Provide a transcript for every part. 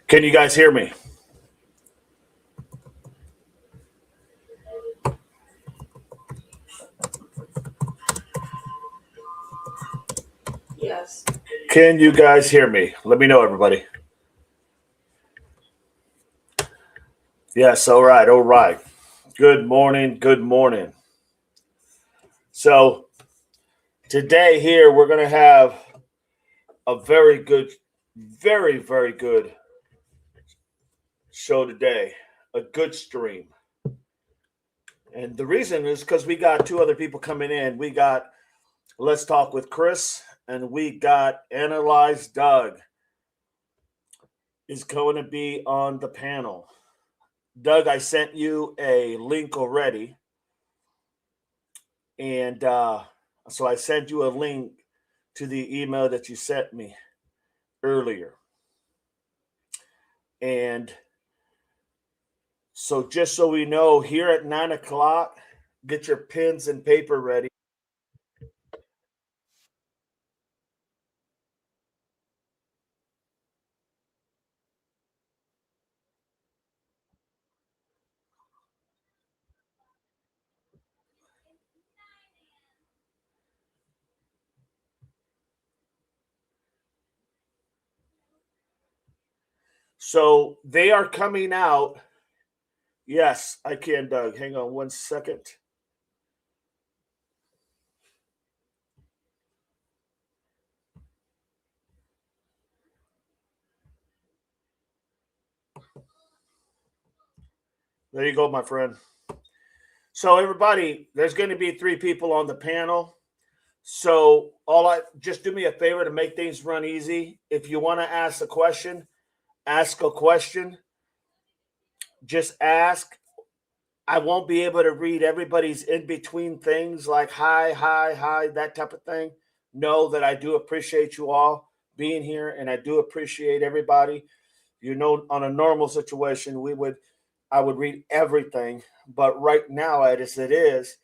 Can you guys hear me? Yes. Can you guys hear me? Let me know, everybody. Yes, all right, all right. Good morning, good morning. So, today here we're going to have a very good, very good show today, a good stream. And the reason is because we got two other people coming in. We got Let's Talk with Chris, and we got Analyzethatdoug is going to be on the panel. Doug, I sent you a link already. And so I sent you a link to the email that you sent me earlier. And so just so we know, here at 9 o'clock, get your pens and paper ready. So they are coming out. Yes, I can, Doug. Hang on one second. There you go, my friend. So everybody, there's going to be three people on the panel. So just do me a favor to make things run easy. If you want to ask a question, just ask. I won't be able to read everybody's in between things like hi, that type of thing. Know that I do appreciate you all being here, and I do appreciate everybody. On a normal situation, I would read everything, but right now, as it is,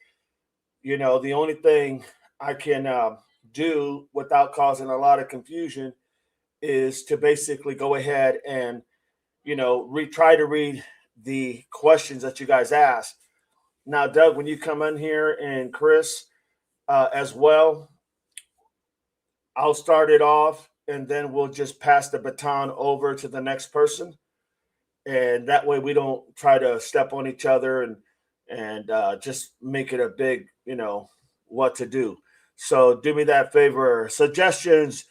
the only thing I can do without causing a lot of confusion is to basically go ahead and try to read the questions that you guys ask. Now, Doug, when you come in here, and Chris as well, I'll start it off, and then we'll just pass the baton over to the next person, and that way we don't try to step on each other and just make it a big, what to do. So do me that favor. Suggestions.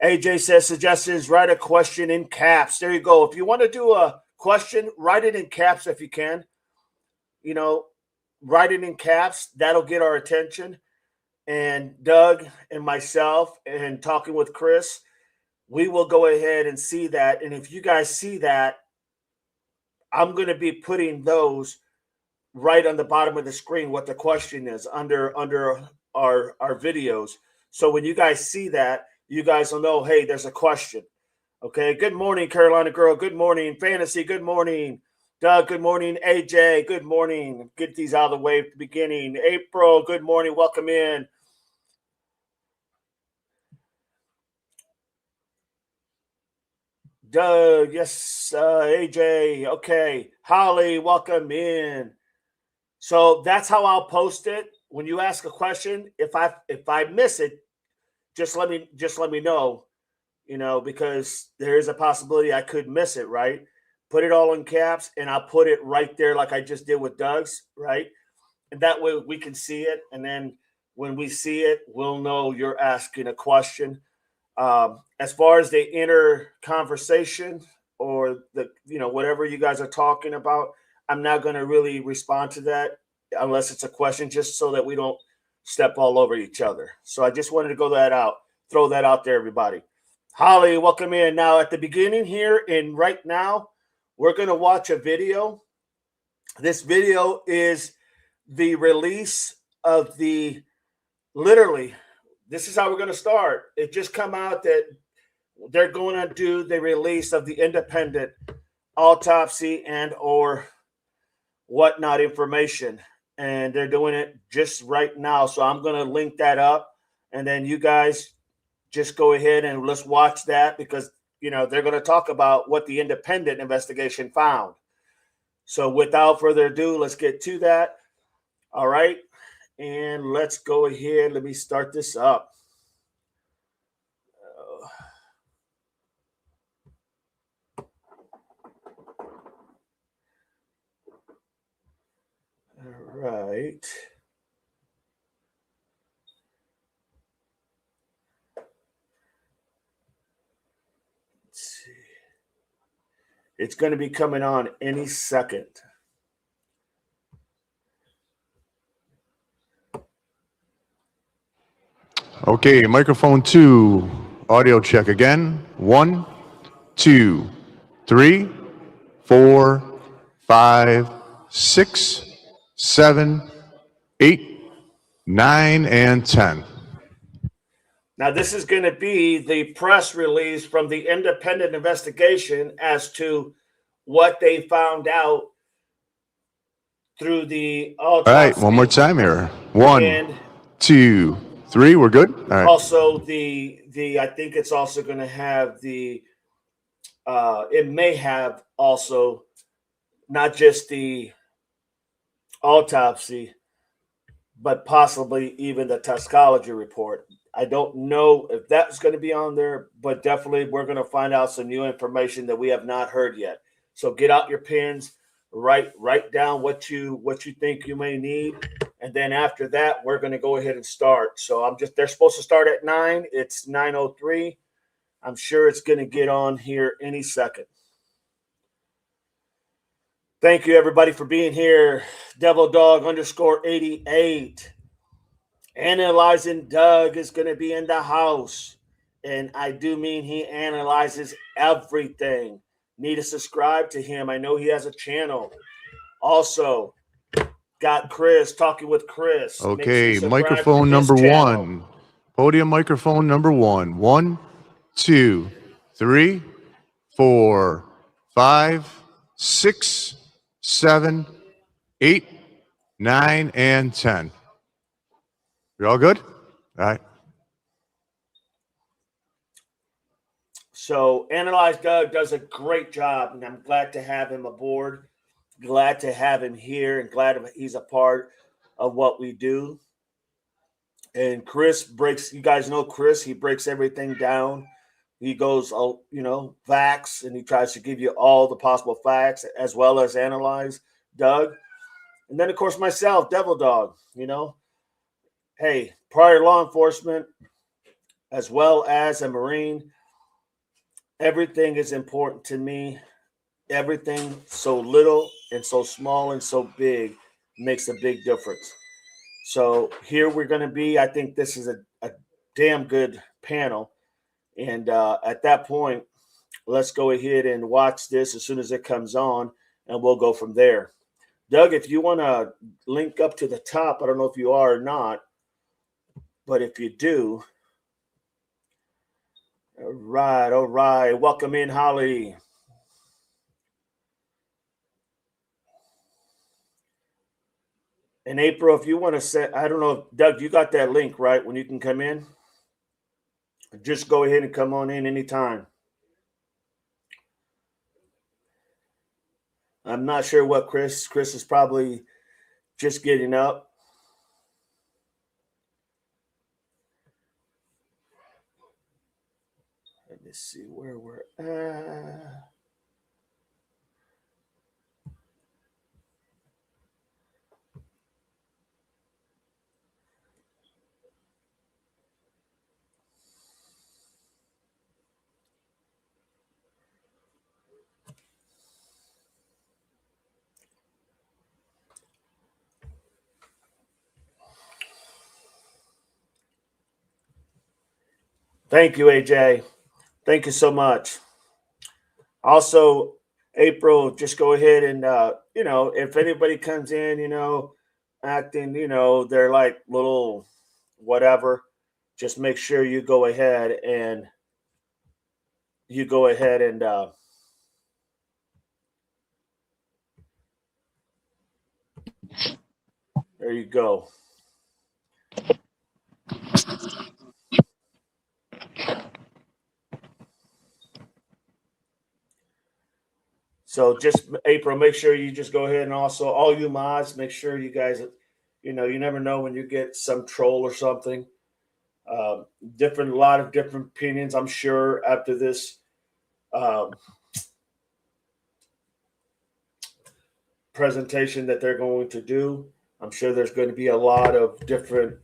AJ says suggestions. Write a question in caps. There you go. If you want to do a question, write it in caps if you can. Write it in caps. That'll get our attention. And Doug and myself and talking with Chris, we will go ahead and see that. And if you guys see that, I'm going to be putting those right on the bottom of the screen, what the question is under our videos. So when you guys see that, you guys will know, hey, there's a question. Okay. Good morning, Carolina Girl. Good morning, Fantasy. Good morning, Doug. Good morning, AJ. Good morning. Get these out of the way at the beginning. April. Good morning. Welcome in. Doug. Yes. AJ. Okay. Holly. Welcome in. So that's how I'll post it. When you ask a question, if I miss it, just let me know. Because there is a possibility I could miss it, right? Put it all in caps, and I'll put it right there like I just did with Doug's, right? And that way we can see it. And then when we see it, we'll know you're asking a question. As far as the inner conversation or whatever you guys are talking about, I'm not going to really respond to that unless it's a question, just so that we don't step all over each other. So I just wanted to throw that out there, everybody. Holly, welcome in. Now, at the beginning here, and right now, we're going to watch a video. This video is the release of literally, this is how we're going to start. It just come out that they're going to do the release of the independent autopsy and or whatnot information. And they're doing it just right now. So I'm going to link that up. And then you guys just go ahead and let's watch that, because they're going to talk about what the independent investigation found. So without further ado, let's get to that. All right. And let's go ahead. Let me start this up. All right. Let's see. It's going to be coming on any second. Okay, microphone 2, audio check again. 1, 2, 3, 4, 5, 6, 7, 8, 9, and 10. Now, this is going to be the press release from the independent investigation as to what they found out through the autopsy. All right, one more time here. 1, 2, 3. We're good. All right. Also, I think it's also going to have it may have also not just the autopsy, but possibly even the toxicology report. I don't know if that's going to be on there, but definitely we're going to find out some new information that we have not heard yet. So get out your pens, write down what you think you may need, and then after that we're going to go ahead and start. So they're supposed to start at 9. It's 9:03. I'm sure it's going to get on here any second. Thank you everybody for being here. DevilDog_88. Analyzing Doug is going to be in the house. And I do mean he analyzes everything. Need to subscribe to him. I know he has a channel. Also, got Chris, talking with Chris. Okay, microphone number 1. Podium microphone number 1. 1, 2, 3, 4, 5, 6, 7, 8, 9, and 10. You all good? All right. So Analyze Doug does a great job, and I'm glad to have him aboard. Glad to have him here, and glad he's a part of what we do. And Chris you guys know Chris, he breaks everything down. He goes, facts, and he tries to give you all the possible facts as well as analyze Doug. And then, of course, myself, Devil Dog, hey, prior law enforcement as well as a Marine. Everything is important to me. Everything so little and so small and so big makes a big difference. So here we're going to be. I think this is a damn good panel. And at that point, let's go ahead and watch this as soon as it comes on, and we'll go from there. Doug, if you want to link up to the top, I don't know if you are or not, but if you do, all right. Welcome in, Holly. And April, if you want to set, I don't know, Doug, you got that link, right, when you can come in? Just go ahead and come on in anytime. I'm not sure what Chris is probably just getting up. Let me see where we're at. Thank you, AJ. Thank you so much. Also, April, just go ahead and, if anybody comes in, acting, they're like little whatever, just make sure you go ahead and there you go. So just April, make sure you just go ahead and also all you mods, make sure you guys, you never know when you get some troll or something. A lot of different opinions. I'm sure after this presentation that they're going to do, I'm sure there's going to be a lot of different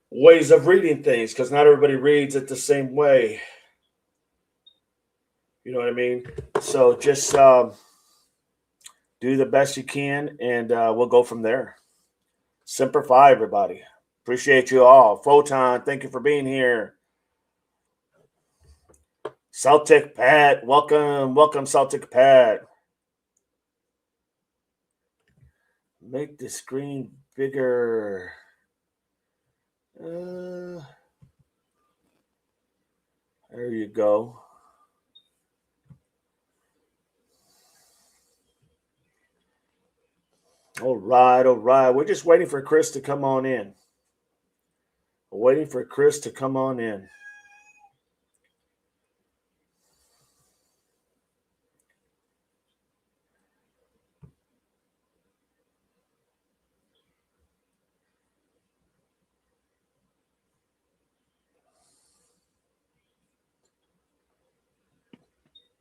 ways of reading things because not everybody reads it the same way. You know what I mean? So just do the best you can, and we'll go from there. Semper Fi, everybody. Appreciate you all. Photon, thank you for being here. Celtic Pat, welcome, Celtic Pat. Make the screen bigger. There you go. All right, all right. We're just waiting for Chris to come on in. We're waiting for Chris to come on in.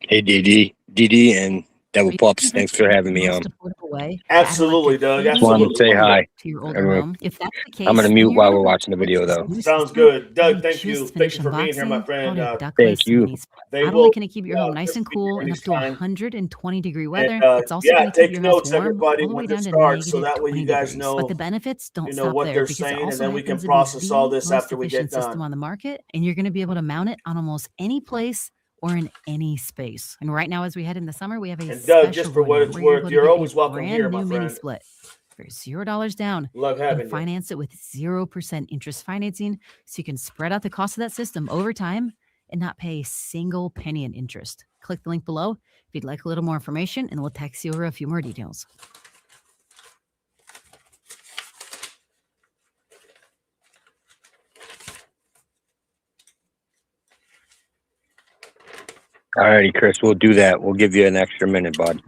Hey, DD, and Devil Pups. Thanks for having me on. Absolutely, Doug. Just wanted to say hi. To your older home. If that's the case, I'm going to mute while we're watching the video, though. Sounds good. Doug, thank you. Thank you for being here, my friend. Thank you. Not only can it keep your home nice and cool and up to 120-degree weather, it's also going to keep your house warm all the way down to negative 20 degrees. But the benefits don't stop there because it also happens to be the most efficient system on the market, and you're going to be able to mount it on almost any place or in any space. And right now, as we head into summer, we have a Doug, just for what it's worth, you're always welcome here, my mini friend. split for $0 down. Love having you. Finance it with 0% interest financing, so you can spread out the cost of that system over time and not pay a single penny in interest. Click the link below if you'd like a little more information, and we'll text you over a few more details. All righty, Chris, we'll do that. We'll give you an extra minute, bud.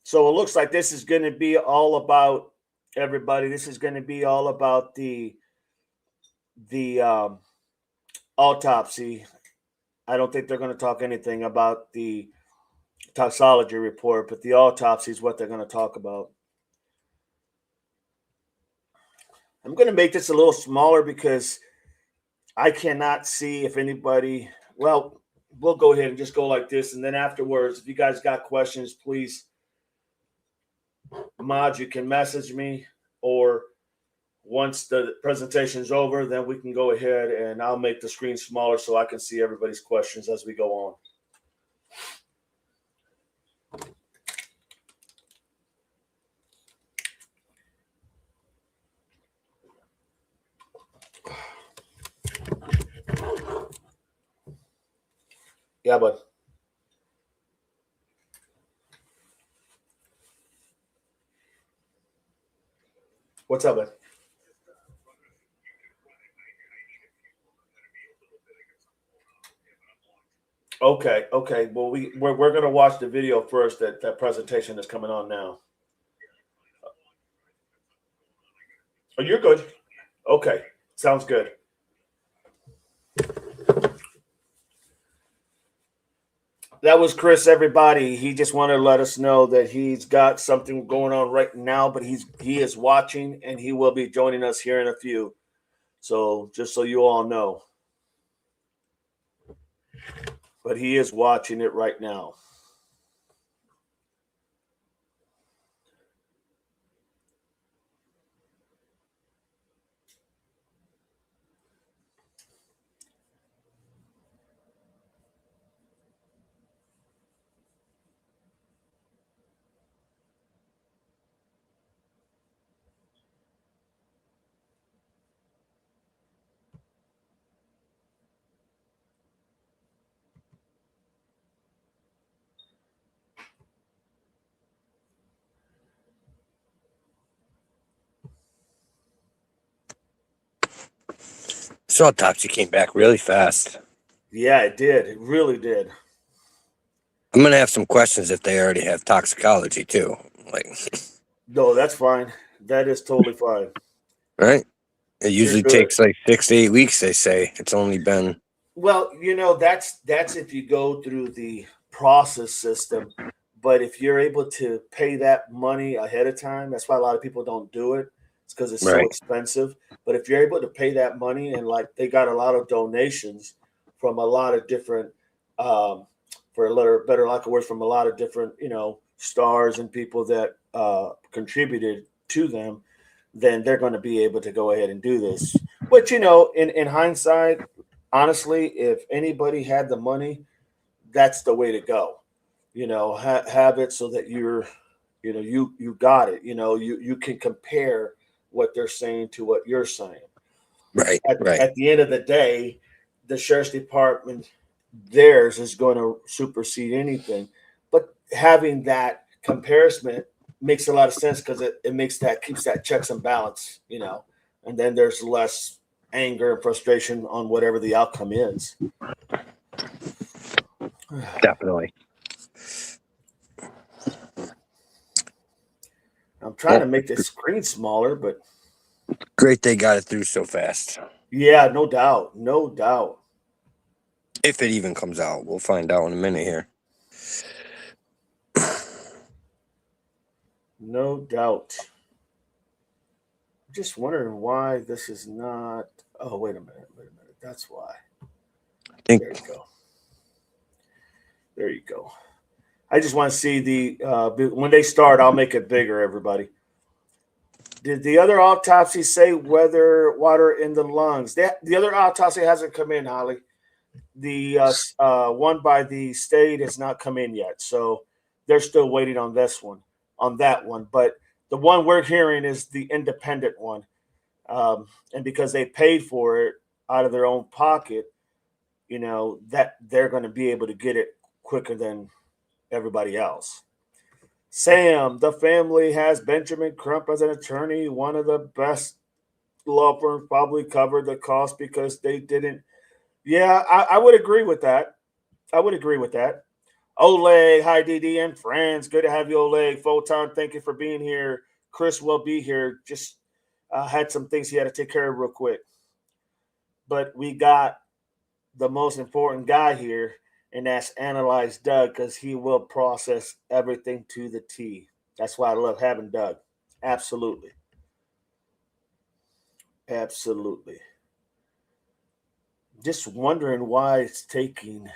So it looks like this is going to be all about everybody. This is going to be all about the autopsy. I don't think they're going to talk anything about the toxology report, but the autopsy is what they're going to talk about. I'm going to make this a little smaller because I cannot see if anybody. Well, we'll go ahead and just go like this, and then afterwards, if you guys got questions, please. Mod, you can message me, or once the presentation is over, then we can go ahead and I'll make the screen smaller so I can see everybody's questions as we go on. Yeah, bud. What's up, bud? Okay. Well, we're gonna watch the video first. That presentation is coming on now. Oh, you're good. Okay, sounds good. That was Chris, everybody. He just wanted to let us know that he's got something going on right now, but he is watching and he will be joining us here in a few. So just so you all know. But he is watching it right now. So autopsy came back really fast. Yeah, it did. It really did. I'm gonna have some questions if they already have toxicology too. Like, no, that's fine. That is totally fine. Right? It usually takes like 6 to 8 weeks. They say it's only been. Well, that's if you go through the process system. But if you're able to pay that money ahead of time, that's why a lot of people don't do it. It's because it's so expensive. But if you're able to pay that money, and like they got a lot of donations from a lot of different, for a little better lack of words, from a lot of different, stars and people that contributed to them, then they're going to be able to go ahead and do this. Which, in hindsight, honestly, if anybody had the money, that's the way to go. Have it so that you got it. You can compare what they're saying to what you're saying. Right. At the end of the day, the sheriff's department, theirs is going to supersede anything. But having that comparison makes a lot of sense because it keeps that checks and balance, and then there's less anger and frustration on whatever the outcome is. Definitely. I'm trying to make the screen smaller, but great they got it through so fast. Yeah, no doubt. No doubt. If it even comes out, we'll find out in a minute here. No doubt. I'm just wondering why this is not. Oh, wait a minute. That's why. There you go. There you go. I just want to see when they start, I'll make it bigger, everybody. Did the other autopsy say whether water in the lungs? The other autopsy hasn't come in, Holly. The one by the state has not come in yet. So they're still waiting on that one. But the one we're hearing is the independent one. And because they paid for it out of their own pocket, that they're going to be able to get it quicker than everybody else. Sam, the family has Benjamin Crump as an attorney. One of the best law firms probably covered the cost because they didn't. Yeah, I would agree with that. Oleg, hi, DD and friends. Good to have you, Oleg. Photon, thank you for being here. Chris will be here. Just had some things he had to take care of real quick. But we got the most important guy here, and that's Analyzethatdoug because he will process everything to the T. That's why I love having Doug. Absolutely. Absolutely. Just wondering why it's taking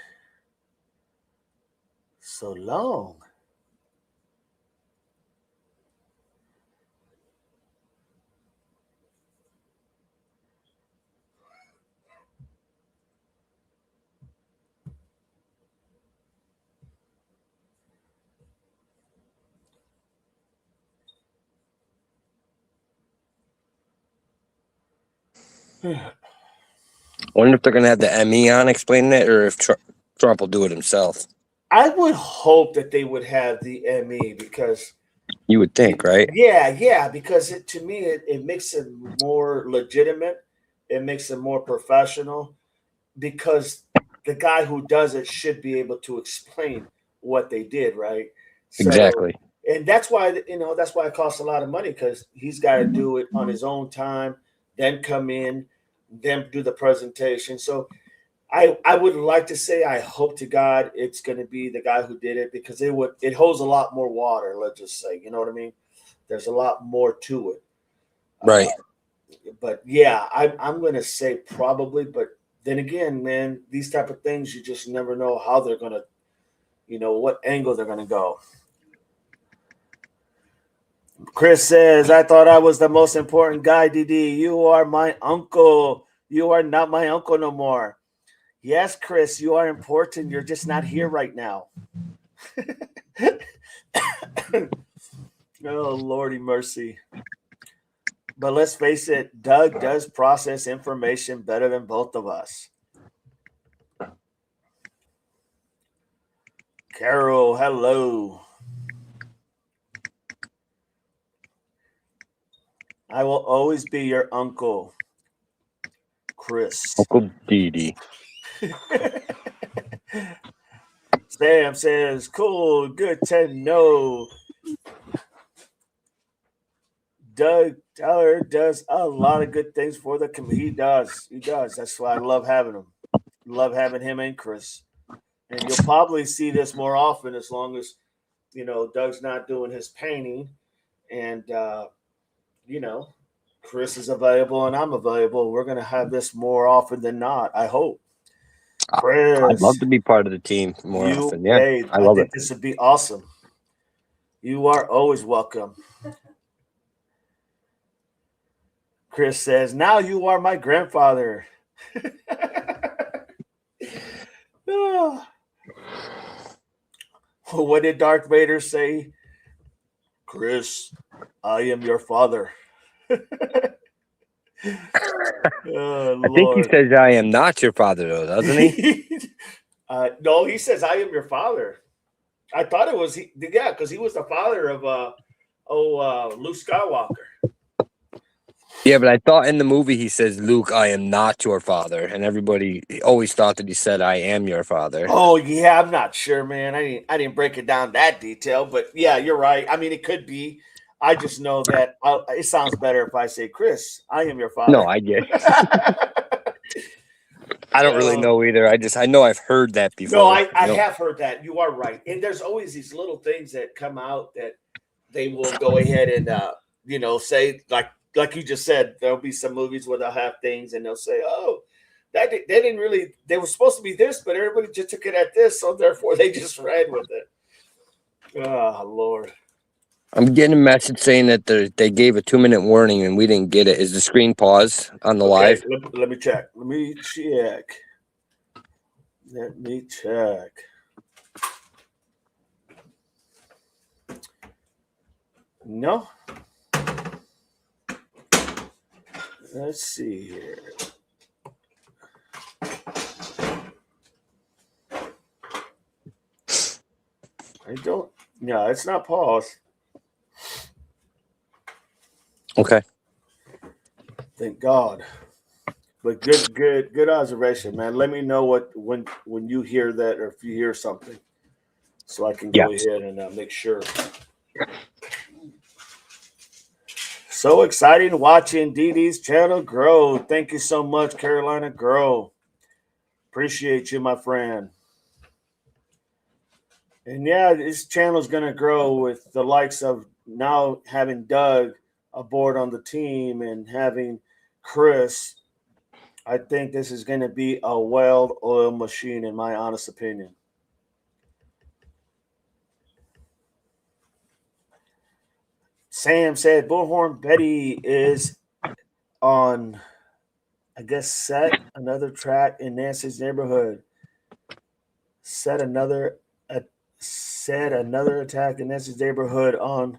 so long. Wonder if they're gonna have the ME on explaining it, or if Trump will do it himself. I would hope that they would have the ME because you would think, right? Yeah, because to me it makes it more legitimate. It makes it more professional because the guy who does it should be able to explain what they did, right? So, exactly. And that's why it costs a lot of money because he's got to do it on his own time, then come in, then do the presentation. So I would like to say I hope to God it's going to be the guy who did it because it holds a lot more water. Let's just say, you know what I mean? There's a lot more to it, right? But yeah, I'm going to say probably. But then again, man, these type of things you just never know how they're going to, what angle they're going to go. Chris says, I thought I was the most important guy, DD. You are my uncle. You are not my uncle no more. Yes, Chris, you are important. You're just not here right now. Oh, Lordy mercy. But let's face it, Doug does process information better than both of us. Carol, hello. I will always be your uncle. Chris. Uncle Didi. Sam says, cool, good to know. Doug Tyler does a lot of good things for the community. He does. That's why I love having him. Love having him and Chris. And you'll probably see this more often as long as, Doug's not doing his painting. And, Chris is available and I'm available. We're going to have this more often than not, I hope. Chris, I'd love to be part of the team more often. Yeah, I love it. This would be awesome. You are always welcome. Chris says, now you are my grandfather. What did Darth Vader say? Chris, I am your father. I think he says I am not your father, though, doesn't he? No, he says I am your father. I thought it was because he was the father of Luke Skywalker. Yeah, but I thought in the movie he says, Luke, I am not your father. And everybody always thought that he said, I am your father. Oh, yeah, I'm not sure, man. I didn't break it down that detail, but yeah, you're right. I mean, it could be. I just know that it sounds better if I say, Chris, I am your father. No, I get it. I don't really know either. I know I've heard that before. No, I have heard that. You are right. And there's always these little things that come out that they will go ahead and, say, like you just said, there'll be some movies where they'll have things and they'll say, oh, they didn't really, they were supposed to be this, but everybody just took it at this. So therefore they just ran with it. Oh, Lord. I'm getting a message saying that they gave a 2-minute warning and we didn't get it. Is the screen paused on the live? Let me check. No. Let's see here. No, it's not paused. Okay. Thank God. But good observation, man. Let me know when you hear that or if you hear something, so I can go ahead and make sure. So exciting watching Didi's channel grow. Thank you so much, Carolina Grow. Appreciate you, my friend. And yeah, this channel is going to grow with the likes of now having Doug aboard on the team and having Chris. I think this is going to be a well-oiled machine, in my honest opinion. Sam said Bullhorn Betty is on, I guess, set another track in Nancy's neighborhood. Set another attack in Nancy's neighborhood on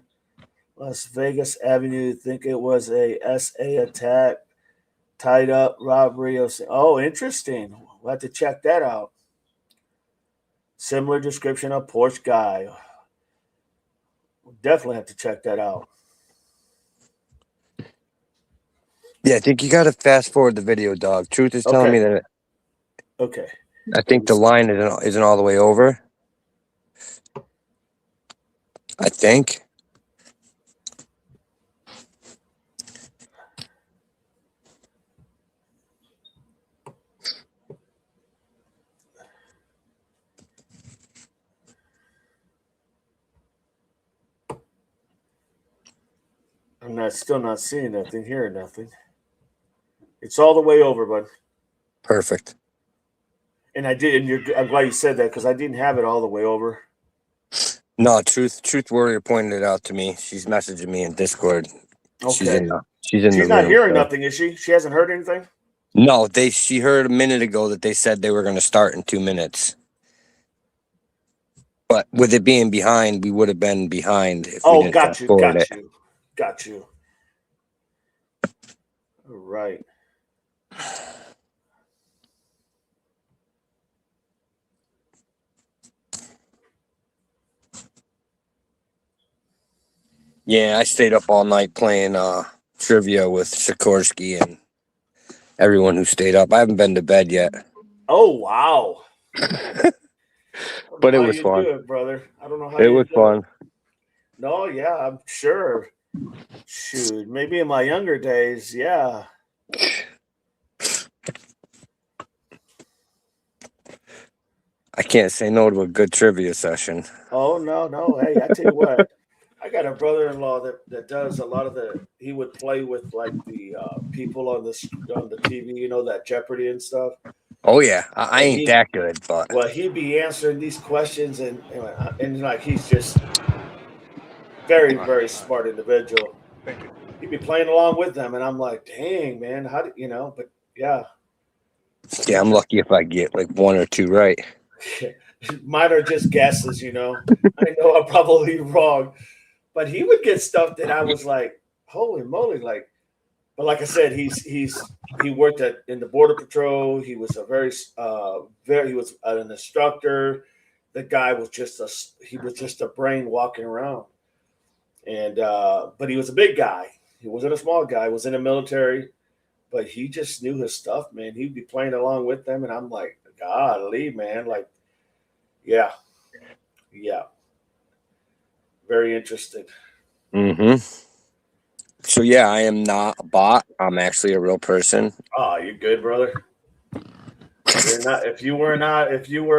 Las Vegas Avenue. Think it was a SA attack, tied up robbery. Oh, interesting. We'll have to check that out. Similar description of Porsche guy. We'll definitely have to check that out. Yeah, I think you got to fast forward the video, dog. Truth is telling me that. Okay. I think the line isn't all the way over. I think. I'm still not seeing nothing, hearing nothing. It's all the way over, bud. Perfect. And I'm glad you said that because I didn't have it all the way over. No, Truth Warrior pointed it out to me. She's messaging me in Discord. Okay. She's not hearing nothing, is she? She hasn't heard anything? No, she heard a minute ago that they said they were going to start in 2 minutes. But with it being behind, we would have been behind if we didn't got you. Got you. All right. Yeah, I stayed up all night playing trivia with Sikorsky, and everyone who stayed up. I haven't been to bed yet. Oh, wow. But it was fun. Do it, brother. I don't know how it was fun. No, yeah, I'm sure. Shoot, maybe in my younger days, yeah. I can't say no to a good trivia session. Oh, no. Hey, I tell you what. I got a brother-in-law that does a lot of he would play with like the people on the TV, you know, that Jeopardy and stuff. Oh yeah, I ain't that good, but well, he'd be answering these questions and like he's just very, very smart individual. Thank you. He'd be playing along with them, and I'm like, dang, man, how did you know? But yeah. Yeah, I'm lucky if I get like one or two right. Mine are just guesses, you know. I know I'm probably wrong. But he would get stuff that I was like, holy moly, like. But like I said, he worked in the Border Patrol. He was he was an instructor. The guy was just a brain walking around, and but he was a big guy. He wasn't a small guy. He was in the military, but he just knew his stuff, man. He'd be playing along with them, and I'm like, golly, man, like, yeah. Very interested. Mm-hmm. So yeah, I am not a bot. I'm actually a real person. Oh, you're good, brother. You're not. If you were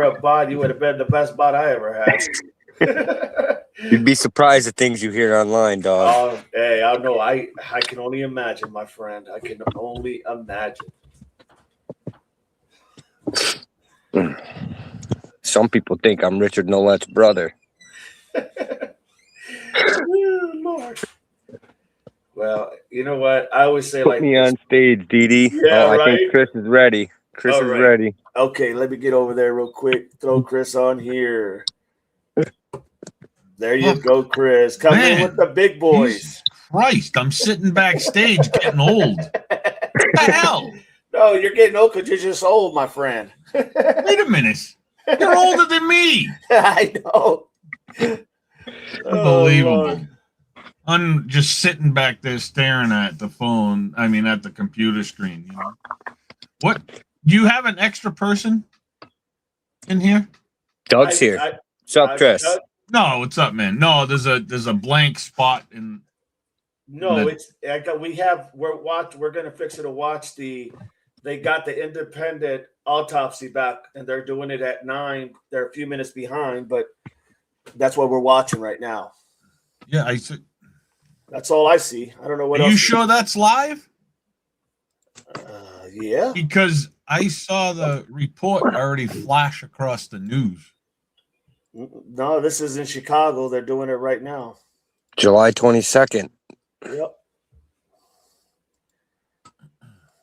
a bot, you would have been the best bot I ever had. You'd be surprised at things you hear online, dog. Oh, hey, I know. I can only imagine, my friend. I can only imagine. Some people think I'm Richard Nolet's brother. Oh, Lord. Well, you know what? I always say, Put me on stage, Dee. Yeah, I think Chris is ready. Chris is ready. Okay, let me get over there real quick. Throw Chris on here. There you go, Chris. Come in with the big boys. Christ, I'm sitting backstage getting old. What the hell? No, you're getting old because you're just old, my friend. Wait a minute. You're older than me. I know. Unbelievable. I'm just sitting back there staring at the phone. I mean, at the computer screen. You know? What? Do you have an extra person in here? Doug's here. What's up, Chris? No, what's up, man? No, there's a blank spot in. No, we're gonna fix it to watch they got the independent autopsy back, and they're doing it at 9. They're a few minutes behind, but that's what we're watching right now. Yeah, I see. That's all I see. I don't know what Are else. you sure that's live? Yeah. Because I saw the report already flash across the news. No, this is in Chicago. They're doing it right now. July 22nd. Yep.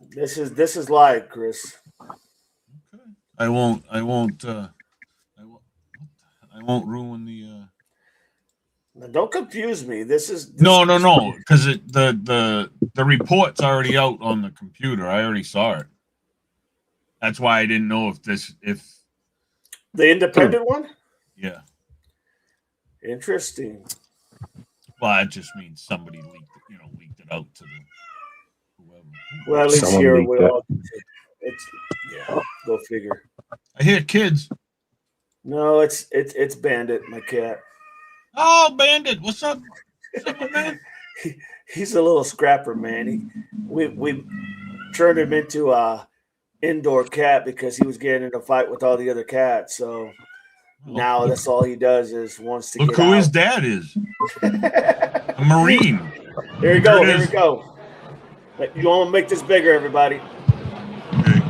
This is live, Chris. Okay. I won't ruin the. Now, don't confuse me. No. Because the report's already out on the computer. I already saw it. That's why I didn't know if the independent one. Yeah. Interesting. Well, that just means somebody leaked it out to whoever. Well, at least here we all. Go figure. I hear kids. No, it's Bandit, my cat. Oh, Bandit! What's up? What's up, man? He's a little scrapper, man. We turned him into a indoor cat because he was getting in a fight with all the other cats. So now that's all he does is wants to. Look who his dad is. A Marine. Here we go. Here we go. You want to make this bigger, everybody? Okay.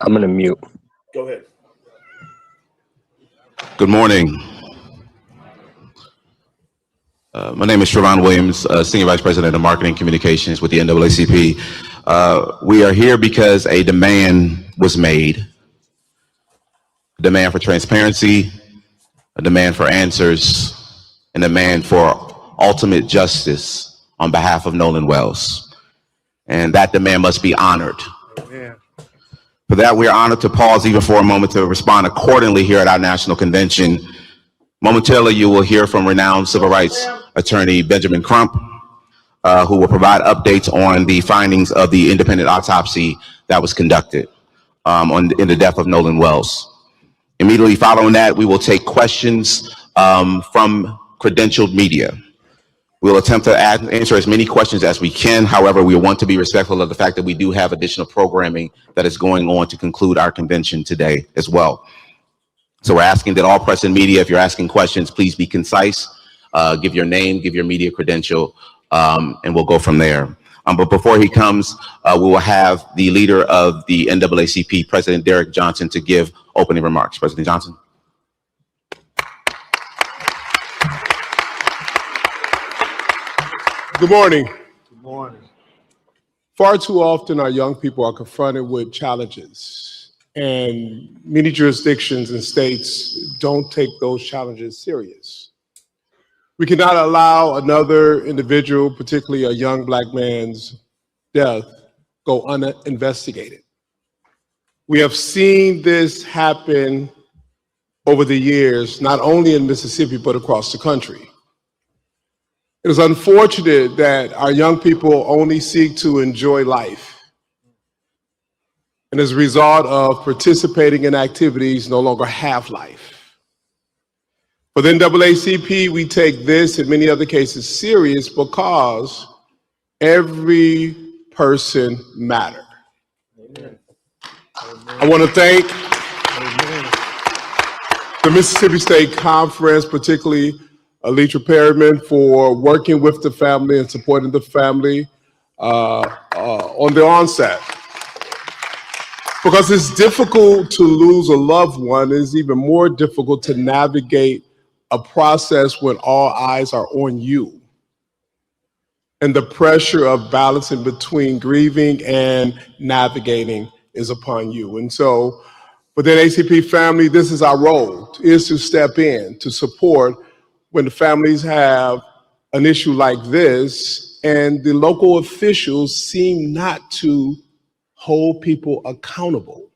I'm going to mute. Go ahead. Good morning. My name is Trevon Williams, Senior Vice President of Marketing Communications with the NAACP. We are here because a demand was made. A demand for transparency, a demand for answers, and a demand for ultimate justice on behalf of Nolen Wells. And that demand must be honored. Yeah. For that, we are honored to pause even for a moment to respond accordingly here at our national convention. Momentarily, you will hear from renowned civil rights attorney Benjamin Crump, who will provide updates on the findings of the independent autopsy that was conducted in the death of Nolen Wells. Immediately following that, we will take questions from credentialed media. We'll attempt to answer as many questions as we can. However, we want to be respectful of the fact that we do have additional programming that is going on to conclude our convention today as well. So we're asking that all press and media, if you're asking questions, please be concise, give your name, give your media credential, and we'll go from there. But before he comes, we will have the leader of the NAACP, President Derek Johnson, to give opening remarks. President Johnson. Good morning. Good morning. Far too often our young people are confronted with challenges, and many jurisdictions and states don't take those challenges serious. We cannot allow another individual, particularly a young Black man's death, go uninvestigated. We have seen this happen over the years, not only in Mississippi, but across the country. It is unfortunate that our young people only seek to enjoy life, and as a result of participating in activities no longer have life. For the NAACP, we take this and many other cases serious because every person matters. I want to thank the Mississippi State Conference, particularly Alitra Perryman, for working with the family and supporting the family on the onset. Because it's difficult to lose a loved one, it's even more difficult to navigate a process when all eyes are on you. And the pressure of balancing between grieving and navigating is upon you. And so for the NAACP family, this is our role, is to step in, to support when the families have an issue like this, and the local officials seem not to hold people accountable.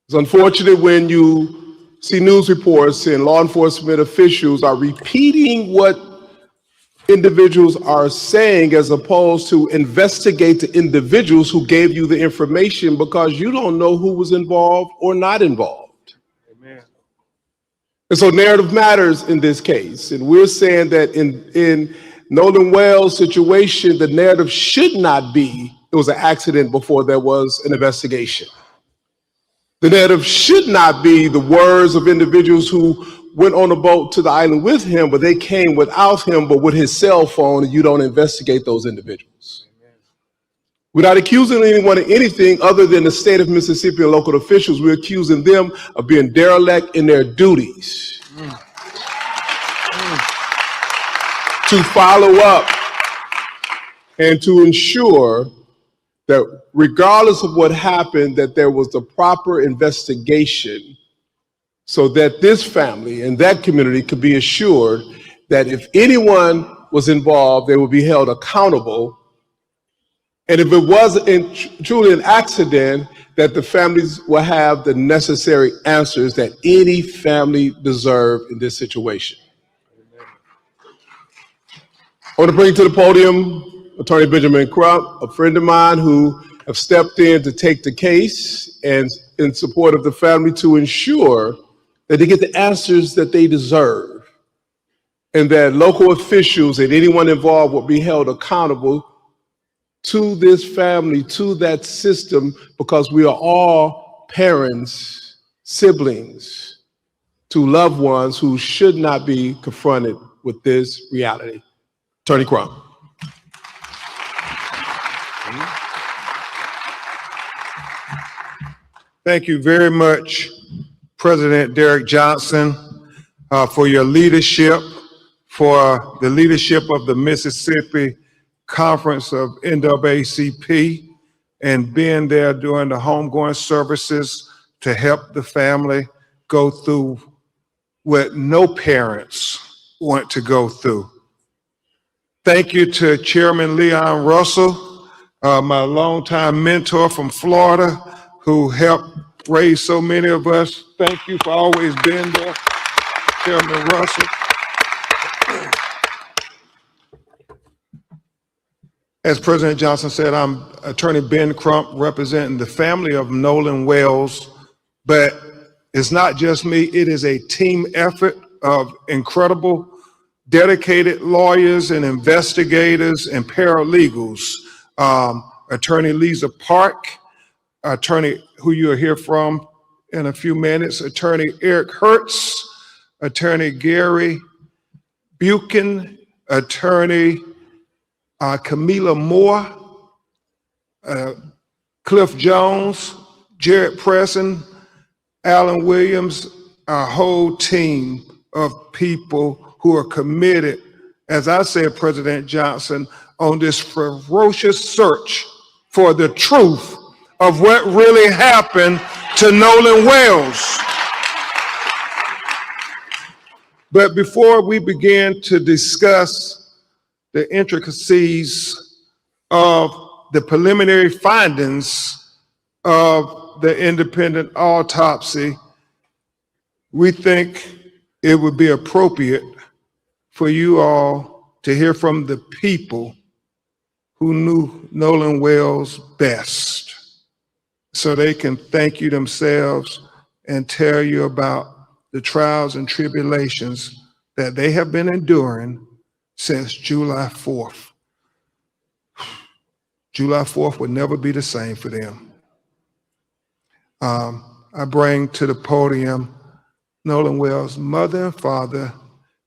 It's unfortunate when you see news reports and law enforcement officials are repeating what individuals are saying as opposed to investigate the individuals who gave you the information, because you don't know who was involved or not involved. And so narrative matters in this case. And we're saying that in Nolen Wells' situation, the narrative should not be it was an accident before there was an investigation. The narrative should not be the words of individuals who went on a boat to the island with him, but they came without him, but with his cell phone, and you don't investigate those individuals. We're not accusing anyone of anything other than the state of Mississippi and local officials. We're accusing them of being derelict in their duties to follow up and to ensure that regardless of what happened, that there was the proper investigation so that this family and that community could be assured that if anyone was involved, they would be held accountable. And if it was truly an accident, that the families will have the necessary answers that any family deserves in this situation. I want to bring to the podium Attorney Benjamin Crump, a friend of mine who have stepped in to take the case and in support of the family to ensure that they get the answers that they deserve, and that local officials and anyone involved will be held accountable to this family, to that system, because we are all parents, siblings, to loved ones who should not be confronted with this reality. Attorney Crump. Thank you very much, President Derek Johnson, for your leadership, for the leadership of the Mississippi Conference of NAACP, and being there during the homegoing services to help the family go through what no parents want to go through. Thank you to Chairman Leon Russell, my longtime mentor from Florida, who helped raise so many of us. Thank you for always being there, Chairman Russell. As President Johnson said, I'm Attorney Ben Crump, representing the family of Nolen Wells, but it's not just me, it is a team effort of incredible, dedicated lawyers and investigators and paralegals. Attorney Lisa Park, attorney who you'll hear from in a few minutes, Attorney Eric Hertz, Attorney Gary Buchan, Attorney Camila Moore, Cliff Jones, Jared Presson, Alan Williams, our whole team of people who are committed, as I said, President Johnson, on this ferocious search for the truth of what really happened to Nolen Wells. But before we begin to discuss the intricacies of the preliminary findings of the independent autopsy, we think it would be appropriate for you all to hear from the people who knew Nolen Wells best, so they can thank you themselves and tell you about the trials and tribulations that they have been enduring since July 4th. July 4th would never be the same for them. I bring to the podium Nolen Wells' mother and father,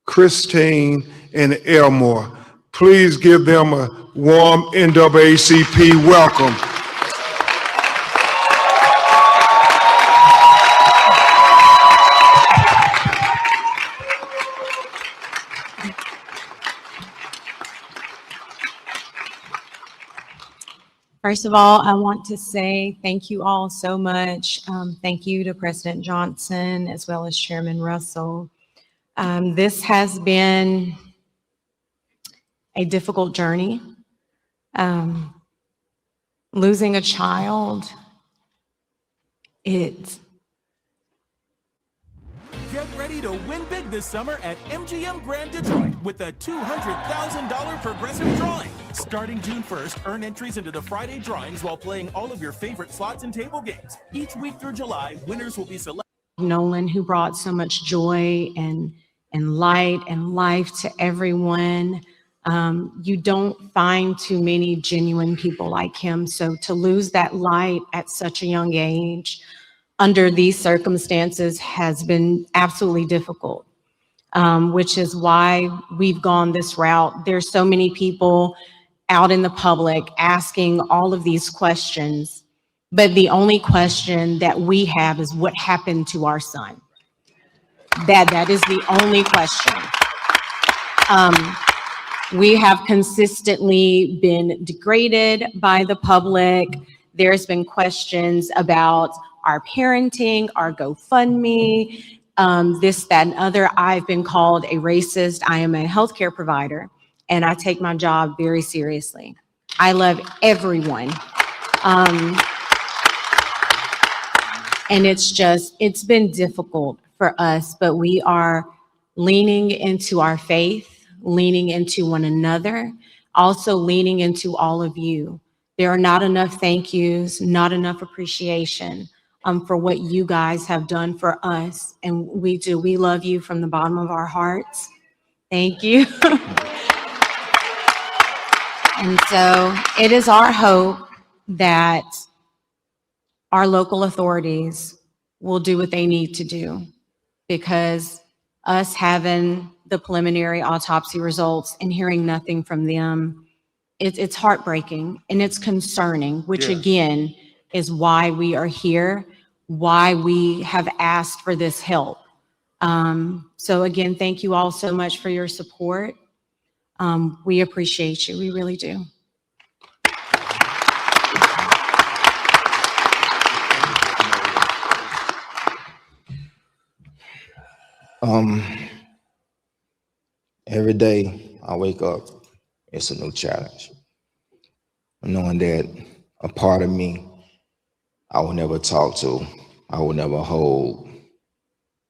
Christine and Elmore. Please give them a warm NAACP welcome. First of all, I want to say thank you all so much. Thank you to President Johnson as well as Chairman Russell. This has been a difficult journey. Losing a child, Get ready to win big this summer at MGM Grand Detroit with a $200,000 progressive drawing. Starting June 1st, earn entries into the Friday drawings while playing all of your favorite slots and table games. Each week through July, winners will be selected. Nolen, who brought so much joy and light and life to everyone. You don't find too many genuine people like him. So to lose that light at such a young age under these circumstances has been absolutely difficult, which is why we've gone this route. There's so many people out in the public asking all of these questions, but the only question that we have is what happened to our son. That is the only question. We have consistently been degraded by the public. There's been questions about our parenting, our GoFundMe, this, that, and other. I've been called a racist. I am a healthcare provider, and I take my job very seriously. I love everyone. And it's been difficult for us, but we are leaning into our faith, leaning into one another, also leaning into all of you. There are not enough thank yous, not enough appreciation for what you guys have done for us. And we do. We love you from the bottom of our hearts. Thank you. And so it is our hope that our local authorities will do what they need to do, because us having the preliminary autopsy results and hearing nothing from them, it's heartbreaking and it's concerning, which again is why we are here, why we have asked for this help. So again, thank you all so much for your support. We appreciate you, we really do. Every day I wake up, it's a new challenge. knowing that a part of me I will never talk to, I will never hold,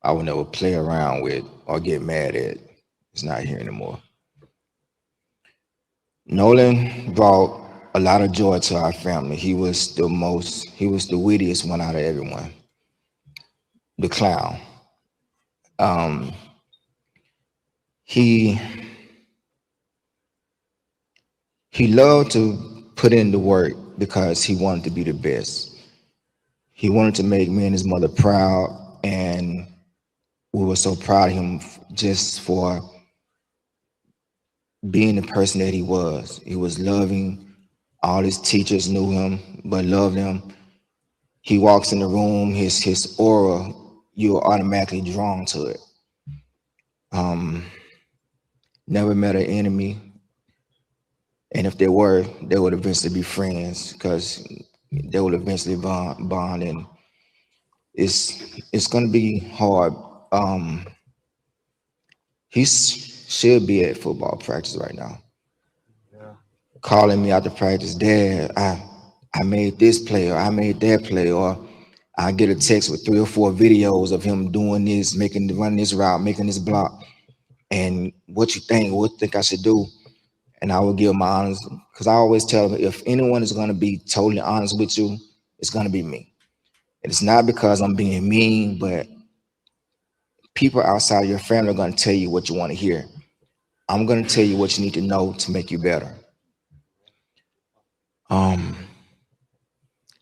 I will never play around with or get mad at. It's not here anymore. Nolen brought a lot of joy to our family. He was the wittiest one out of everyone. The clown. He loved to put in the work because he wanted to be the best. He wanted to make me and his mother proud, and we were so proud of him just for being the person that he was. He was loving. All his teachers knew him, but loved him. He walks in the room, his aura, you're automatically drawn to it. Never met an enemy. And if they were, they would eventually be friends because they would eventually bond, and it's gonna be hard. He should be at football practice right now. Yeah. Calling me out to practice, Dad, I made this play, or I made that play, or I get a text with 3 or 4 videos of him doing this, running this route, making this block. And what you think? What you think I should do? And I will give my honest, because I always tell them, if anyone is going to be totally honest with you, it's going to be me. And it's not because I'm being mean, but people outside of your family are going to tell you what you want to hear. I'm going to tell you what you need to know to make you better.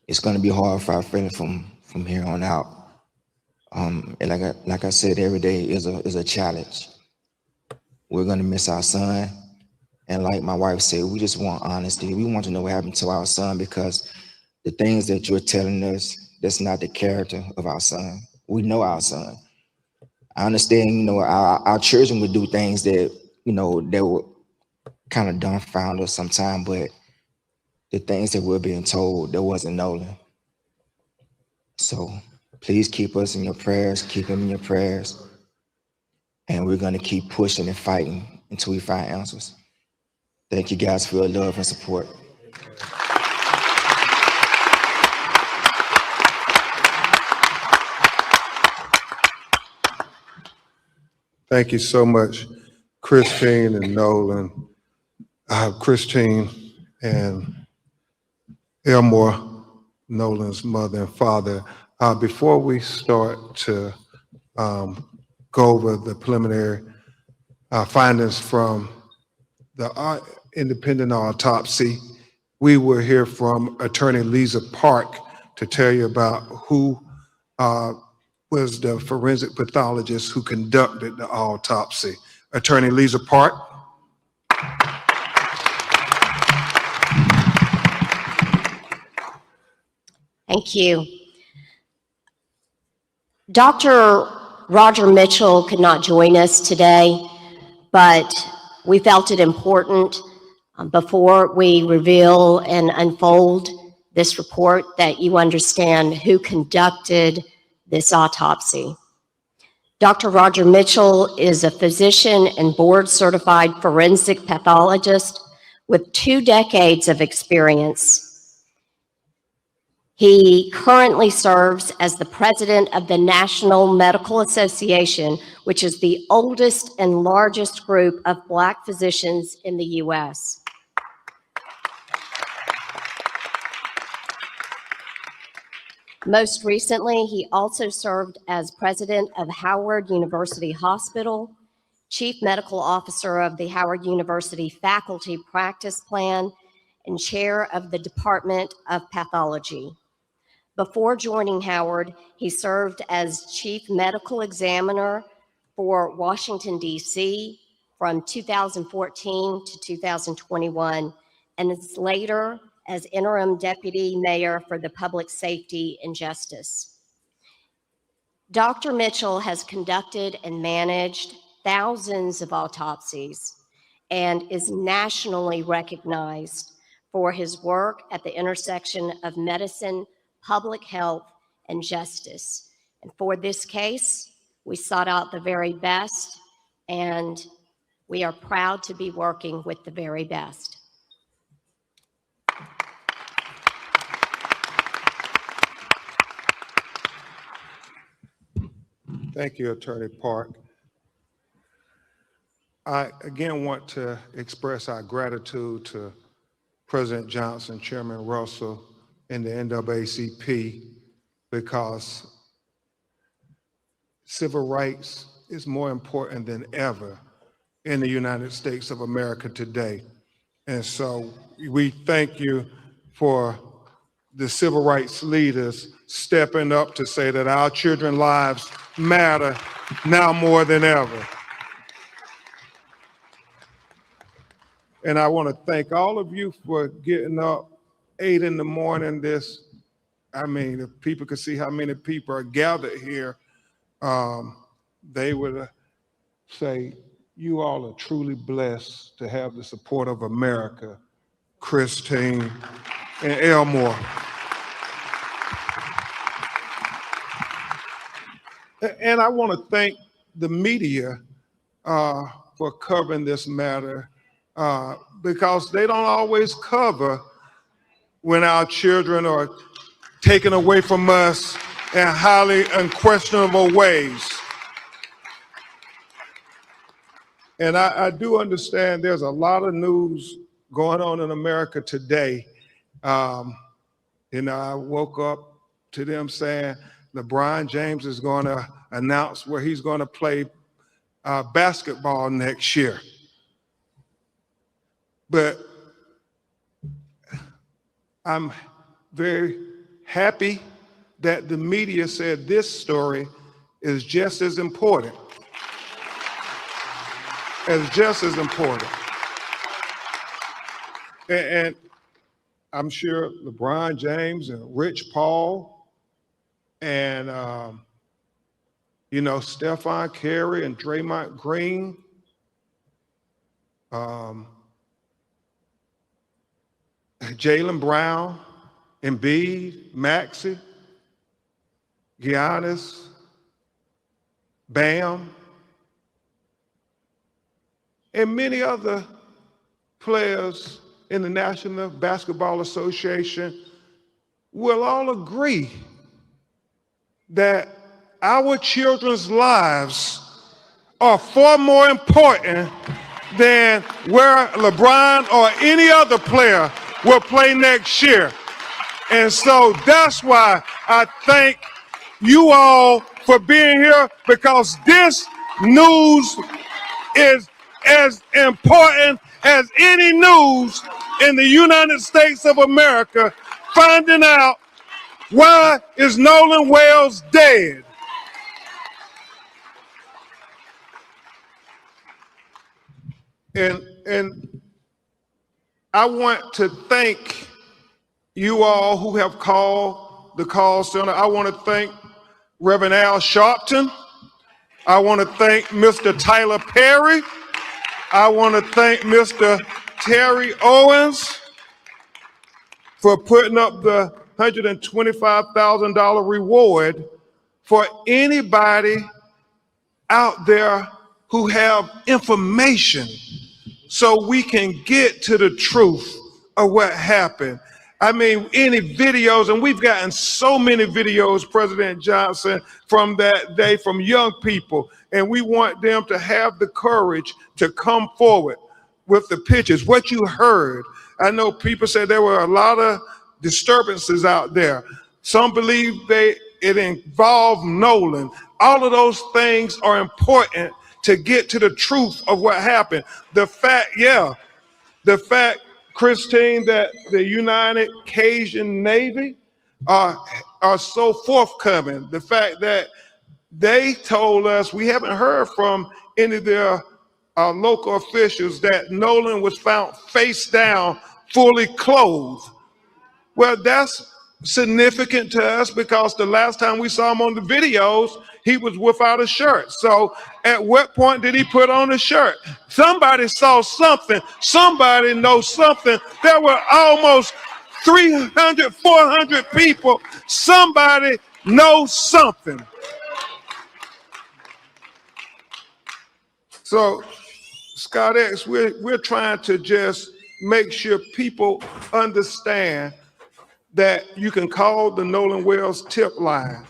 It's going to be hard for our family from here on out. And like I said, every day is a challenge. We're going to miss our son. And like my wife said, we just want honesty. We want to know what happened to our son, because the things that you're telling us, that's not the character of our son. We know our son. I understand, our children would do things that, they would kind of dumbfound us sometimes, but the things that we're being told, that wasn't Nolen. So please keep us in your prayers, keep him in your prayers. And we're going to keep pushing and fighting until we find answers. Thank you guys for your love and support. Thank you so much, Christine and Nolen. Christine and Elmore, Nolen's mother and father. Before we start to go over the preliminary findings from the independent autopsy, we will hear from Attorney Lisa Park to tell you about who was the forensic pathologist who conducted the autopsy. Attorney Lisa Park. Thank you. Dr. Roger Mitchell could not join us today, but we felt it important before we reveal and unfold this report that you understand who conducted this autopsy. Dr. Roger Mitchell is a physician and board-certified forensic pathologist with 2 decades of experience. He currently serves as the president of the National Medical Association, which is the oldest and largest group of Black physicians in the U.S. Most recently, he also served as president of Howard University Hospital, chief medical officer of the Howard University Faculty Practice Plan, and chair of the Department of Pathology. Before joining Howard, he served as chief medical examiner for Washington, D.C. from 2014 to 2021, and is later as interim deputy mayor for the Public Safety and Justice. Dr. Mitchell has conducted and managed thousands of autopsies and is nationally recognized for his work at the intersection of medicine, public health, and justice. And for this case, we sought out the very best, and we are proud to be working with the very best. Thank you, Attorney Park. I again want to express our gratitude to President Johnson, Chairman Russell, and the NAACP, because civil rights is more important than ever in the United States of America today. And so we thank you for the civil rights leaders stepping up to say that our children's lives matter now more than ever. And I want to thank all of you for getting up 8 in the morning. If people could see how many people are gathered here, they would say, you all are truly blessed to have the support of America, Christine and Elmore. And I want to thank the media for covering this matter, because they don't always cover when our children are taken away from us in highly unquestionable ways. And I do understand there's a lot of news going on in America today. I woke up to them saying LeBron James is going to announce where he's going to play basketball next year. But I'm very happy that the media said this story is just as important. And I'm sure LeBron James and Rich Paul and Stephon Curry and Draymond Green, Jaylen Brown, Embiid, Maxey, Giannis, Bam, and many other players in the National Basketball Association will all agree that our children's lives are far more important than where LeBron or any other player will play next year. And so that's why I thank you all for being here, because this news is as important as any news in the United States of America, finding out why is Nolen Wells dead. And I want to thank you all who have called the call center. I want to thank Reverend Al Sharpton. I want to thank Mr. Tyler Perry. I want to thank Mr. Terry Owens for putting up the $125,000 reward for anybody out there who have information so we can get to the truth of what happened. I mean, any videos, and we've gotten so many videos, President Johnson, from that day from young people, and we want them to have the courage to come forward with the pictures. What you heard, I know people said there were a lot of disturbances out there. Some believe it involved Nolen. All of those things are important to get to the truth of what happened. The fact, Christine, that the United Cajun Navy are so forthcoming. The fact that they told us, we haven't heard from any of their local officials, that Nolen was found face down, fully clothed. Well, that's significant to us because the last time we saw him on the videos, he was without a shirt. So at what point did he put on a shirt? Somebody saw something. Somebody knows something. There were almost 300, 400 people. Somebody knows something. So, Scott X, we're trying to just make sure people understand that you can call the Nolen Wells tip line.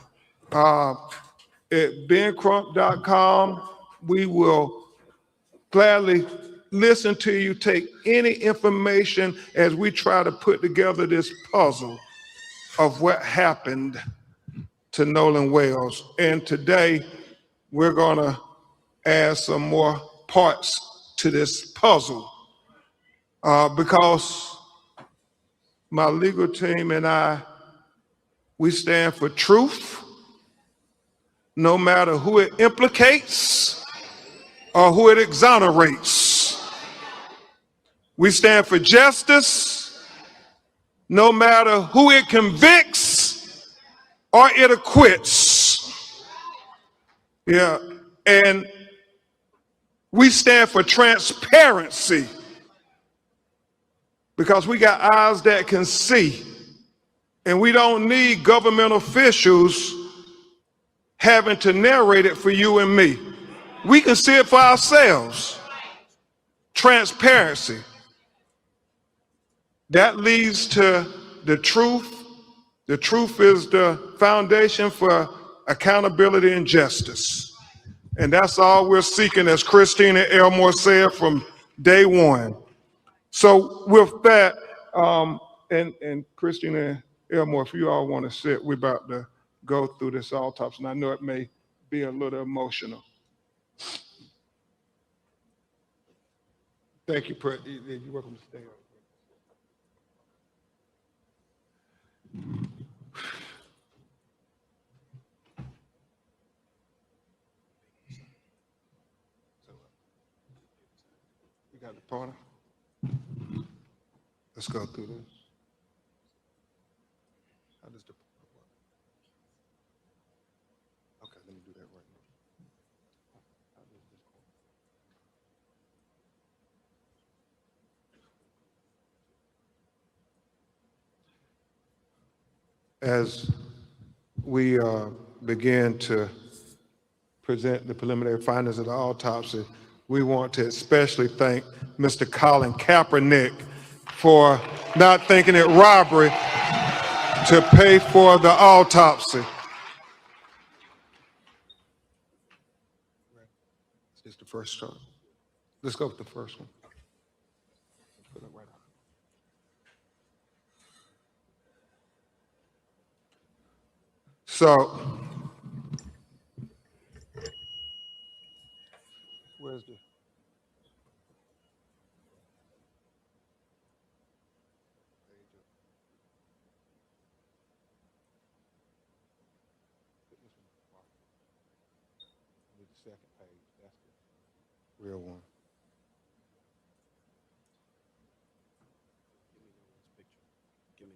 at bencrump.com. We will gladly listen to you, take any information as we try to put together this puzzle of what happened to Nolen Wells. And today, we're gonna add some more parts to this puzzle because my legal team and I, we stand for truth, no matter who it implicates or who it exonerates. We stand for justice, no matter who it convicts or it acquits. Yeah, and we stand for transparency because we got eyes that can see, and we don't need government officials having to narrate it for you and me. We can see it for ourselves. Transparency. That leads to the truth. The truth is the foundation for accountability and justice. And that's all we're seeking, as Christina Elmore said from day one. So with that, and Christina Elmore, if you all want to sit, we're about to go through this autopsy. And I know it may be a little emotional. Thank you, you're welcome to stay. You got the pointer? Let's go through this. How does the work? Okay, let me do that right now. How does this work? As we begin to present the preliminary findings of the autopsy, we want to especially thank Mr. Colin Kaepernick for not thinking it robbery to pay for the autopsy. Is this the first shot? Let's go with the first one. Put it right on. So, where's the? Second page, that's the real one. Give me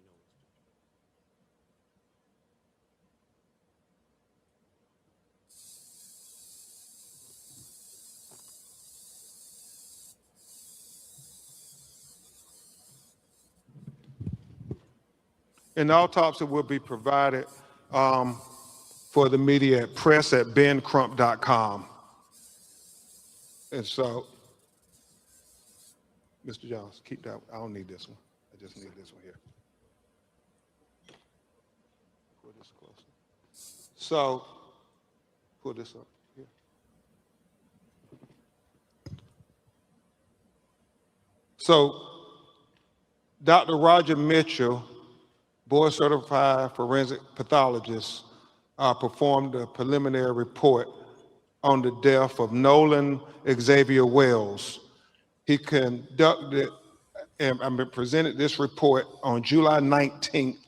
Nolen's picture. An autopsy will be provided for the media at press@bencrump.com. And so, Mr. Jones, keep that. I don't need this one. I just need this one here. Pull this closer. So, pull this up here. So, Dr. Roger Mitchell, board-certified forensic pathologist, performed a preliminary report on the death of Nolen Xavier Wells. He conducted and presented this report on July 19th,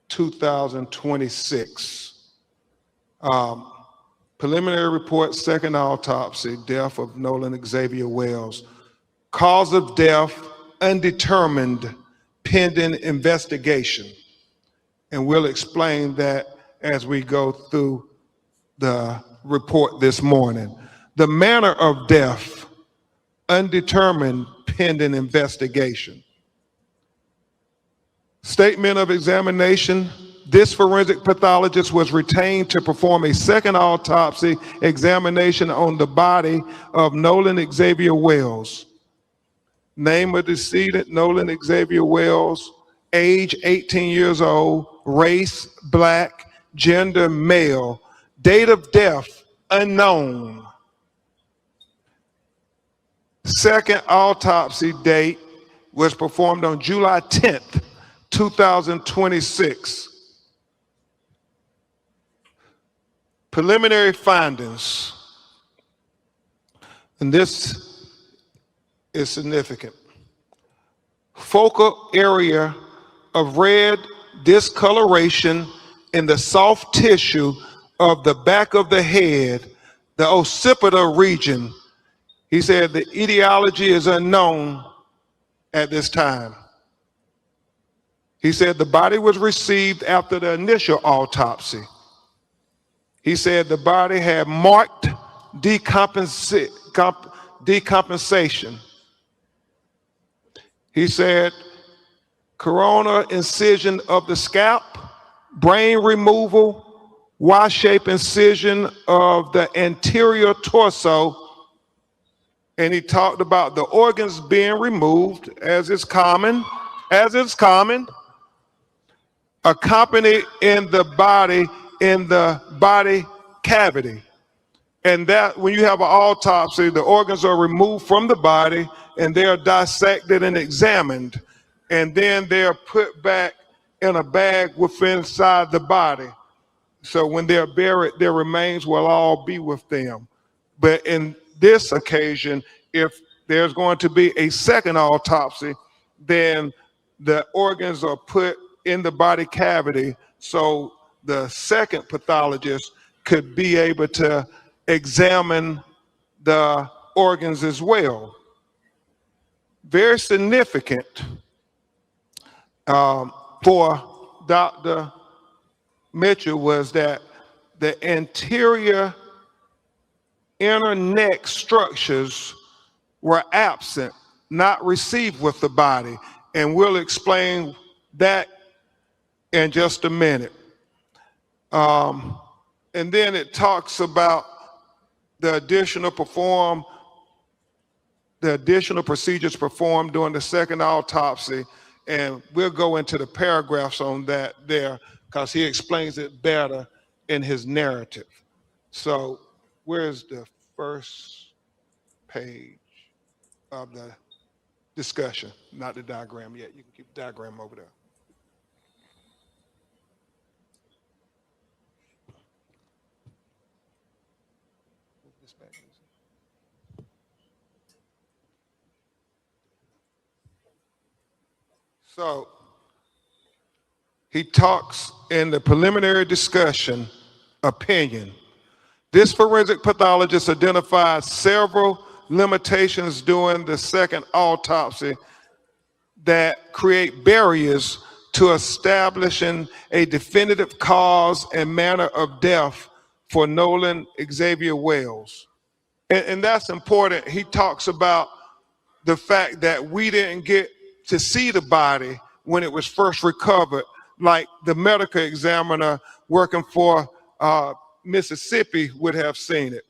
2026. Preliminary report, second autopsy, death of Nolen Xavier Wells. Cause of death, undetermined, pending investigation. And we'll explain that as we go through the report this morning. The manner of death, undetermined, pending investigation. Statement of examination. This forensic pathologist was retained to perform a second autopsy examination on the body of Nolen Xavier Wells. Name of decedent, Nolen Xavier Wells. Age 18 years old. Race, black. Gender, male. Date of death unknown. Second autopsy date was performed on July 10th, 2026. Preliminary findings, and this is significant. Focal area of red discoloration in the soft tissue of the back of the head, the occipital region. He said the etiology is unknown at this time. He said the body was received after the initial autopsy. He said the body had marked decompensation. He said coronal incision of the scalp, brain removal, Y-shaped incision of the anterior torso, and he talked about the organs being removed, as is common, accompanied in the body cavity. And that when you have an autopsy, the organs are removed from the body and they are dissected and examined, and then they are put back in a bag within inside the body. So when they're buried, their remains will all be with them. But in this occasion, if there's going to be a second autopsy, then the organs are put in the body cavity so the second pathologist could be able to examine the organs as well. Very significant for Dr. Mitchell was that the anterior inner neck structures were absent, not received with the body. And we'll explain that in just a minute. And then it talks about the additional procedures performed during the second autopsy. And we'll go into the paragraphs on that there because he explains it better in his narrative. So where's the first page of the discussion? Not the diagram yet. You can keep the diagram over there. So he talks in the preliminary discussion opinion. This forensic pathologist identified several limitations during the second autopsy that create barriers to establishing a definitive cause and manner of death for Nolen Xavier Wells. And that's important. He talks about the fact that we didn't get to see the body when it was first recovered, like the medical examiner working for Mississippi would have seen it.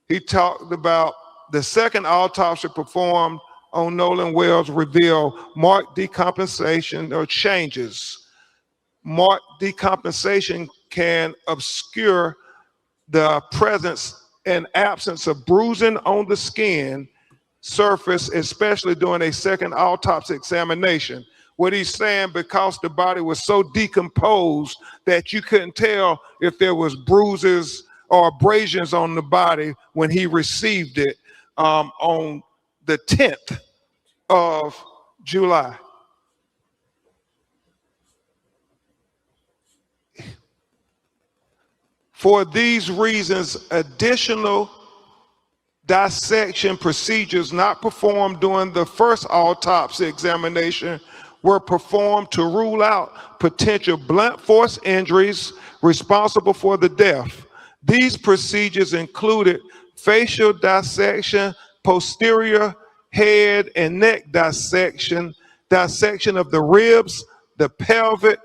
He talked about the second autopsy performed on Nolen Wells revealed marked decompensation or changes. Marked decompensation can obscure the presence and absence of bruising on the skin surface, especially during a second autopsy examination. What he's saying, because the body was so decomposed that you couldn't tell if there was bruises or abrasions on the body when he received it on the 10th of July. For these reasons, additional dissection procedures not performed during the first autopsy examination were performed to rule out potential blunt force injuries responsible for the death. These procedures included facial dissection, posterior head and neck dissection, dissection of the ribs, the pelvic,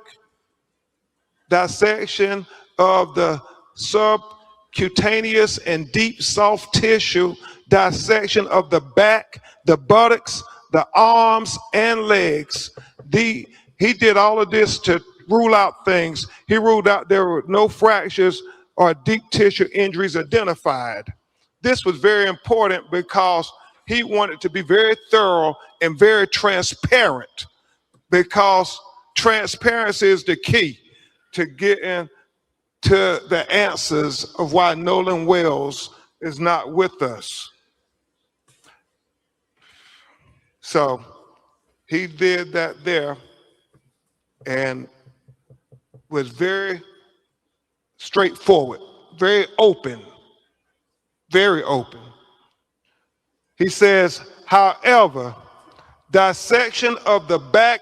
dissection of the subcutaneous and deep soft tissue, dissection of the back, the buttocks, the arms and legs. He did all of this to rule out things. He ruled out there were no fractures or deep tissue injuries identified. This was very important because he wanted to be very thorough and very transparent, because transparency is the key to getting to the answers of why Nolen Wells is not with us. So he did that there and was very straightforward, very open, very open. He says, however, dissection of the back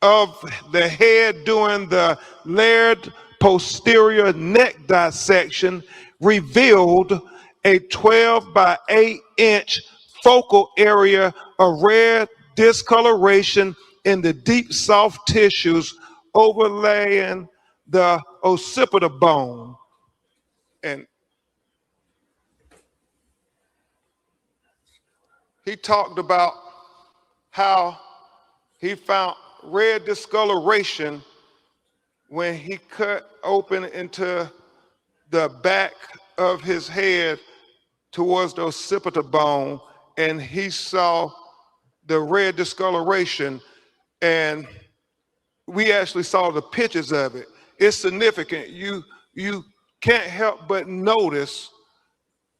of the head during the layered posterior neck dissection revealed a 12 by 8 inch focal area of red discoloration in the deep soft tissues overlaying the occipital bone. And he talked about how he found red discoloration when he cut open into the back of his head towards the occipital bone, and he saw the red discoloration, and we actually saw the pictures of it. It's significant. You can't help but notice,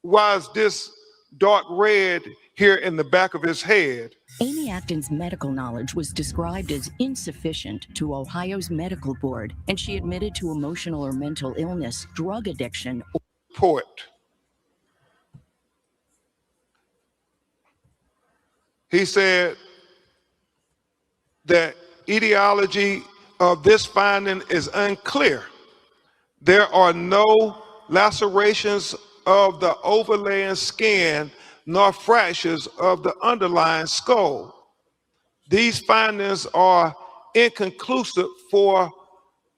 why is this dark red here in the back of his head? Amy Acton's medical knowledge was described as insufficient to Ohio's medical board, and she admitted to emotional or mental illness, drug addiction. Report. He said that etiology of this finding is unclear. There are no lacerations of the overlaying skin nor fractures of the underlying skull. These findings are inconclusive for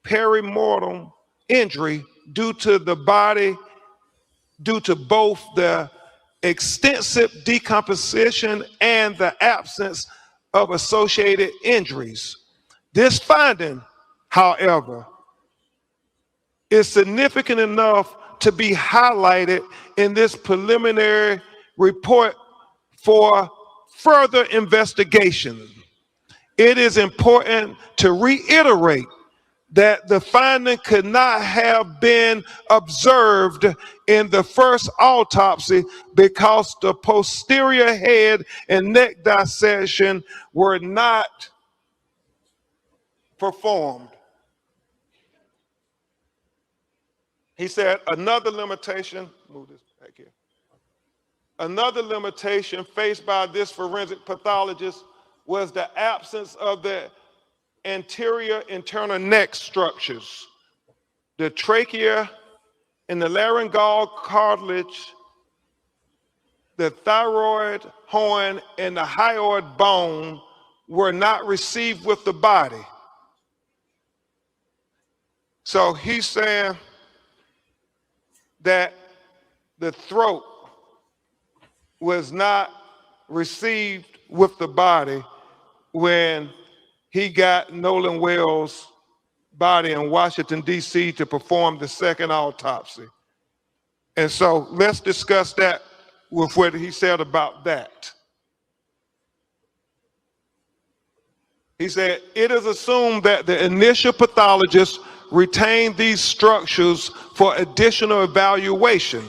perimortem injury due to both the extensive decomposition and the absence of associated injuries. This finding, however, is significant enough to be highlighted in this preliminary report for further investigation. It is important to reiterate that the finding could not have been observed in the first autopsy because the posterior head and neck dissection were not performed. He said another limitation, move this back here. Another limitation faced by this forensic pathologist was the absence of the anterior internal neck structures. The trachea and the laryngeal cartilage, the thyroid horn, and the hyoid bone were not received with the body. So he's saying that the throat was not received with the body when he got Nolen Wells' body in Washington, D.C. to perform the second autopsy. And so let's discuss that with what he said about that. He said, it is assumed that the initial pathologist retained these structures for additional evaluation.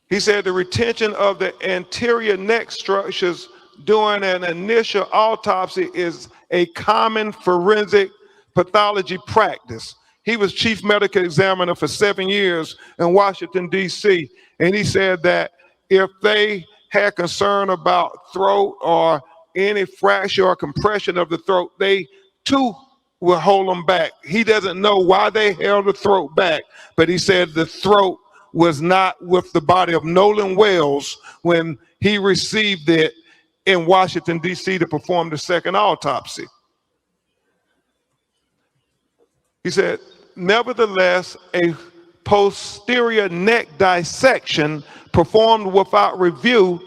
He said the retention of the anterior neck structures during an initial autopsy is a common forensic pathology practice. He was chief medical examiner for 7 years in Washington, D.C., and he said that if they had concern about throat or any fracture or compression of the throat, they too will hold them back. He doesn't know why they held the throat back, but he said the throat was not with the body of Nolen Wells when he received it in Washington, D.C. to perform the second autopsy. He said, nevertheless, a posterior neck dissection performed without review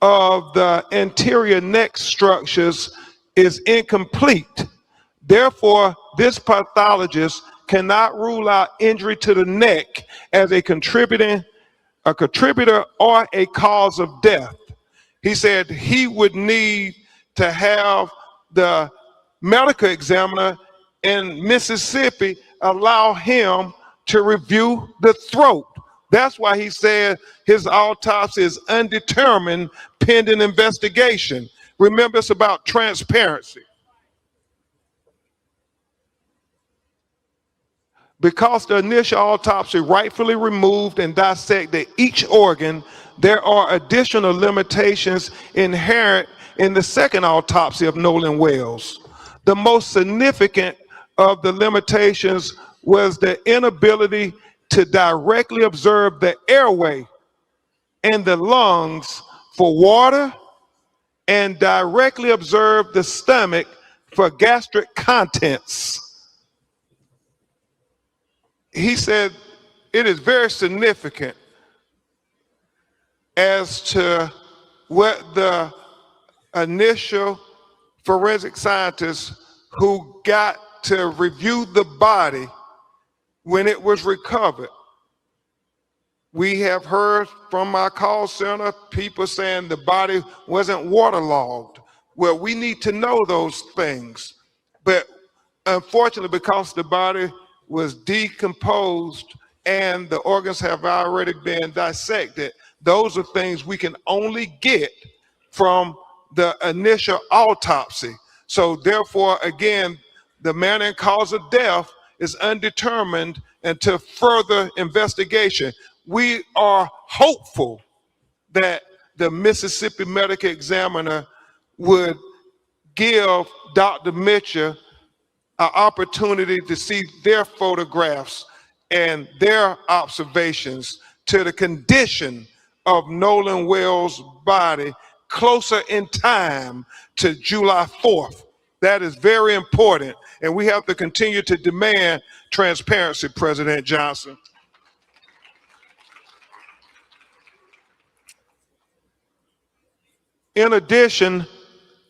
of the anterior neck structures is incomplete. Therefore, this pathologist cannot rule out injury to the neck as a contributor or a cause of death. He said he would need to have the medical examiner in Mississippi allow him to review the throat. That's why he said his autopsy is undetermined pending investigation. Remember, it's about transparency. Because the initial autopsy rightfully removed and dissected each organ, there are additional limitations inherent in the second autopsy of Nolen Wells. The most significant of the limitations was the inability to directly observe the airway and the lungs for water and directly observe the stomach for gastric contents. He said it is very significant as to what the initial forensic scientists who got to review the body when it was recovered. We have heard from our call center people saying the body wasn't waterlogged. Well, we need to know those things. But unfortunately, because the body was decomposed and the organs have already been dissected, those are things we can only get from the initial autopsy. So therefore, again, the manner and cause of death is undetermined until further investigation. We are hopeful that the Mississippi Medical Examiner would give Dr. Mitchell an opportunity to see their photographs and their observations to the condition of Nolen Wells' body closer in time to July 4th. That is very important, and we have to continue to demand transparency, President Johnson. In addition,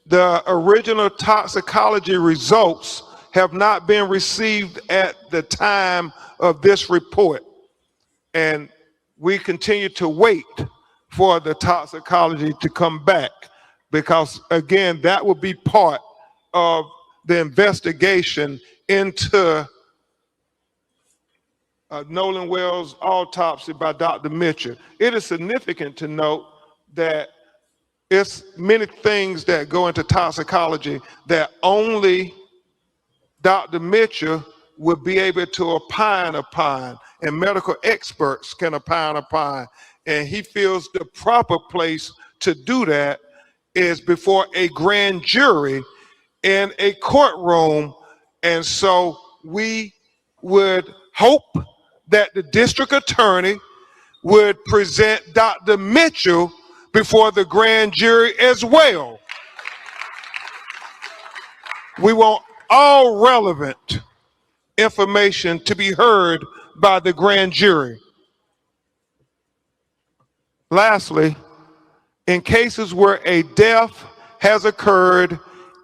the original toxicology results have not been received at the time of this report. And we continue to wait for the toxicology to come back because, again, that will be part of the investigation into Nolen Wells' autopsy by Dr. Mitchell. It is significant to note that it's many things that go into toxicology that only Dr. Mitchell would be able to opine upon, and medical experts can opine upon. And he feels the proper place to do that is before a grand jury in a courtroom. And so we would hope that the district attorney would present Dr. Mitchell before the grand jury as well. We want all relevant information to be heard by the grand jury. Lastly, in cases where a death has occurred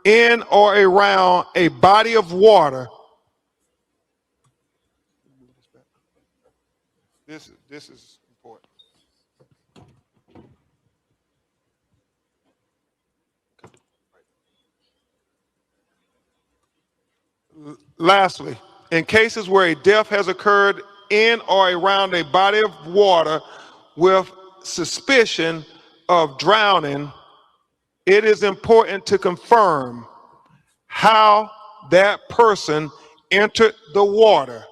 in or around a body of water, this is important. Lastly, in cases where a death has occurred in or around a body of water with suspicion of drowning, it is important to confirm how that person entered the water.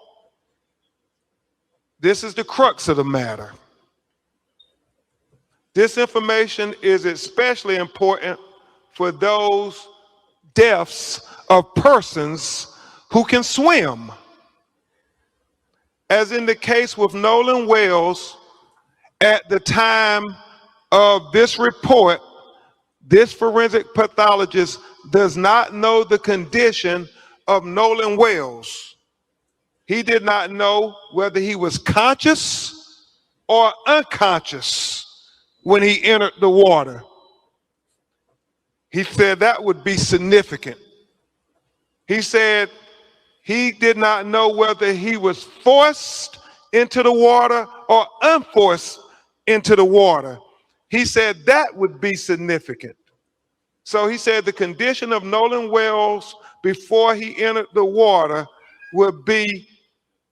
This is the crux of the matter. This information is especially important for those deaths of persons who can swim. As in the case with Nolen Wells, at the time of this report, this forensic pathologist does not know the condition of Nolen Wells. He did not know whether he was conscious or unconscious when he entered the water. He said that would be significant. He said He did not know whether he was forced into the water or unforced into the water. He said that would be significant. So he said the condition of Nolen Wells before he entered the water would be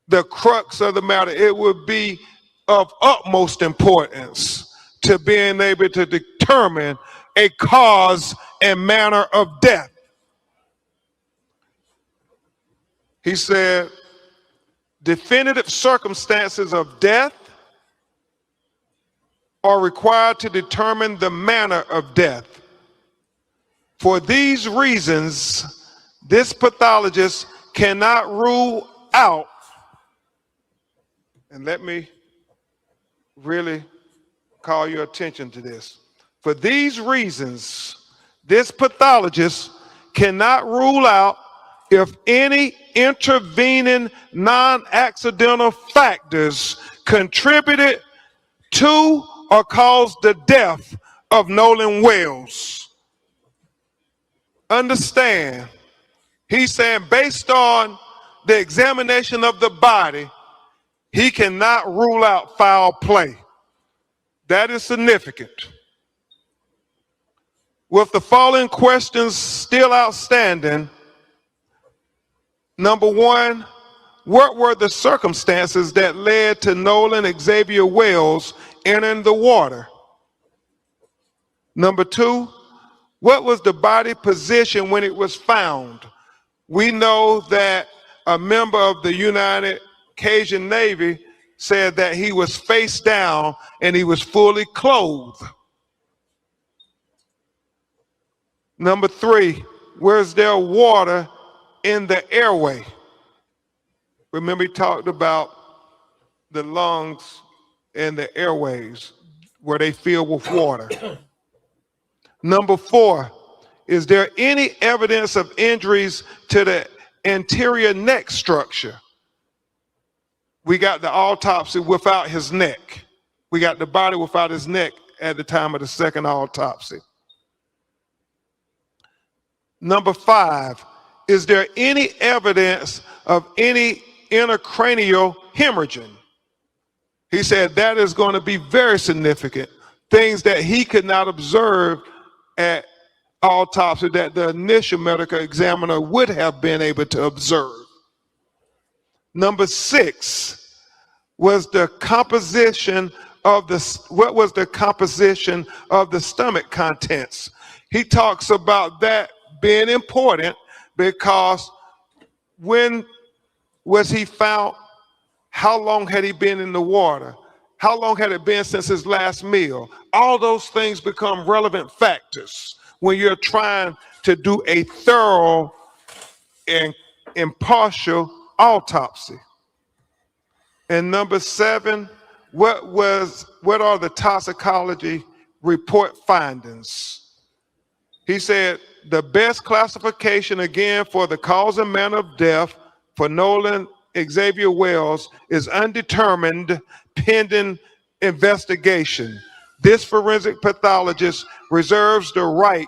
the crux of the matter. It would be of utmost importance to being able to determine a cause and manner of death. He said, definitive circumstances of death are required to determine the manner of death. For these reasons, this pathologist cannot rule out, and let me really call your attention to this. For these reasons, this pathologist cannot rule out if any intervening non-accidental factors contributed to or caused the death of Nolen Wells. Understand, he's saying based on the examination of the body, he cannot rule out foul play. That is significant. With the following questions still outstanding, number one, what were the circumstances that led to Nolen Xavier Wells entering the water? Number two, what was the body position when it was found? We know that a member of the United Cajun Navy said that he was face down and he was fully clothed. Number three, was there water in the airway? Remember, he talked about the lungs and the airways, were they filled with water? Number four, is there any evidence of injuries to the anterior neck structure? We got the autopsy without his neck. We got the body without his neck at the time of the second autopsy. Number five, is there any evidence of any intracranial hemorrhaging? He said that is going to be very significant. Things that he could not observe at autopsy that the initial medical examiner would have been able to observe. Number six, was the composition of what was the composition of the stomach contents? He talks about that being important because when was he found? How long had he been in the water? How long had it been since his last meal? All those things become relevant factors when you're trying to do a thorough and impartial autopsy. And number seven, what are the toxicology report findings? He said the best classification again for the cause and manner of death for Nolen Xavier Wells is undetermined pending investigation. This forensic pathologist reserves the right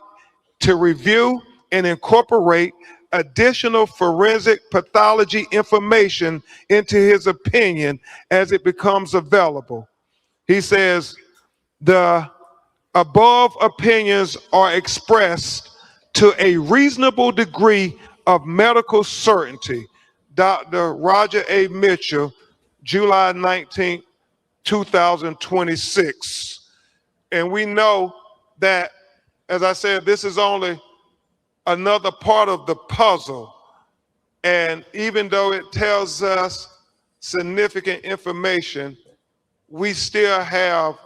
to review and incorporate additional forensic pathology information into his opinion as it becomes available. He says the above opinions are expressed to a reasonable degree of medical certainty. Dr. Roger A. Mitchell, July 19, 2026. And we know that, as I said, this is only another part of the puzzle. And even though it tells us significant information, we still have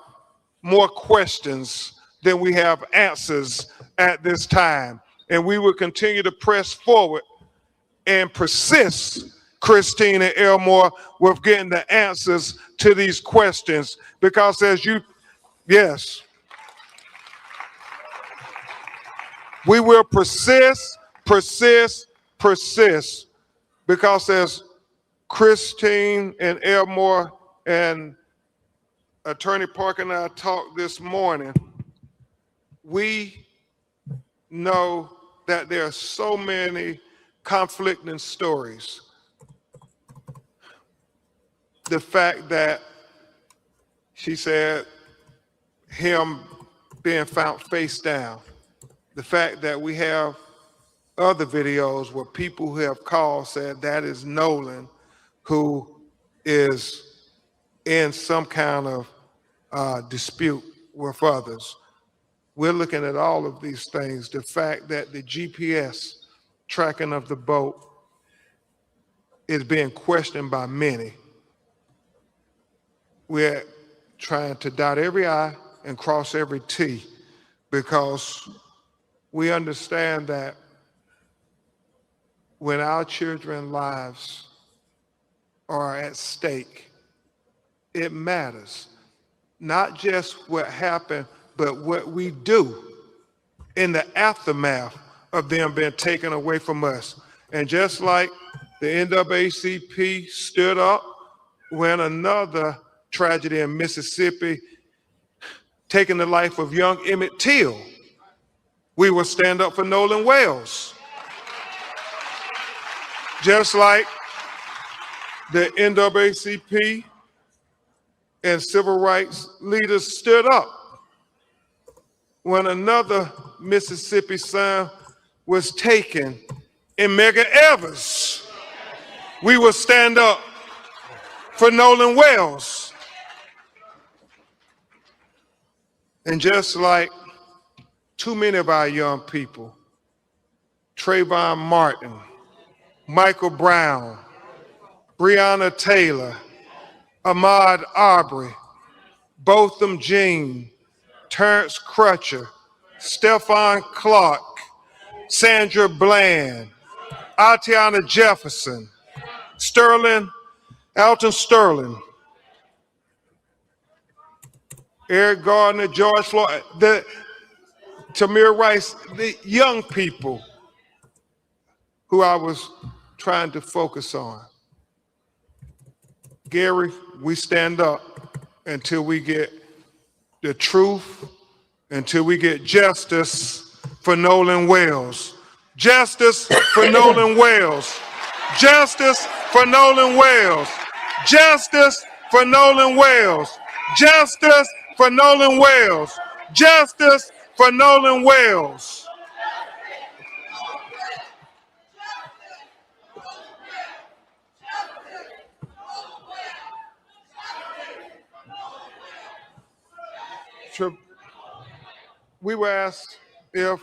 more questions than we have answers at this time. And we will continue to press forward and persist, Christine and Elmore, with getting the answers to these questions. Because as you, yes, we will persist, because as Christine and Elmore and Attorney Parker and I talked this morning, we know that there are so many conflicting stories. the fact that she said him being found face down, the fact that we have other videos where people who have called said that is Nolen, who is in some kind of dispute with others. We're looking at all of these things. The fact that the GPS tracking of the boat is being questioned by many. We're trying to dot every I and cross every T, because we understand that when our children's lives are at stake, it matters. Not just what happened, but what we do in the aftermath of them being taken away from us. And just like the NAACP stood up when another tragedy in Mississippi taking the life of young Emmett Till, we will stand up for Nolen Wells. Just like the NAACP and civil rights leaders stood up when another Mississippi son was taken in Medgar Evers. We will stand up for Nolen Wells. And just like too many of our young people, Trayvon Martin, Michael Brown, Breonna Taylor, Ahmaud Arbery, Botham Jean, Terrence Crutcher, Stephon Clark, Sandra Bland, Atiana Jefferson, Alton Sterling, Eric Gardner, George Floyd, Tamir Rice, the young people who I was trying to focus on. Gary, we stand up until we get the truth, until we get justice for Nolen Wells. Justice for Nolen Wells. Justice for Nolen Wells. Justice for Nolen Wells. Justice for Nolen Wells. Justice for Nolen Wells. We were asked if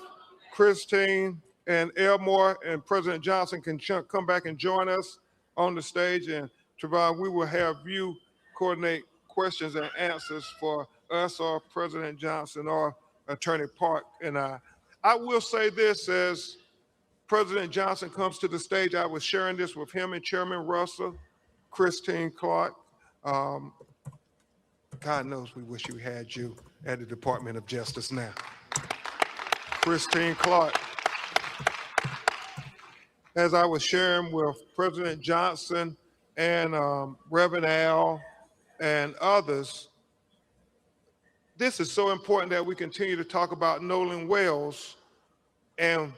Christine and Elmore and President Johnson can come back and join us on the stage. And Trevon, we will have you coordinate questions and answers for us or President Johnson or Attorney Park and I. I will say this, as President Johnson comes to the stage, I was sharing this with him and Chairman Russell, Christine Clark. God knows we wish we had you at the Department of Justice now. Christine Clark. As I was sharing with President Johnson and Reverend Al and others, this is so important that we continue to talk about Nolen Wells and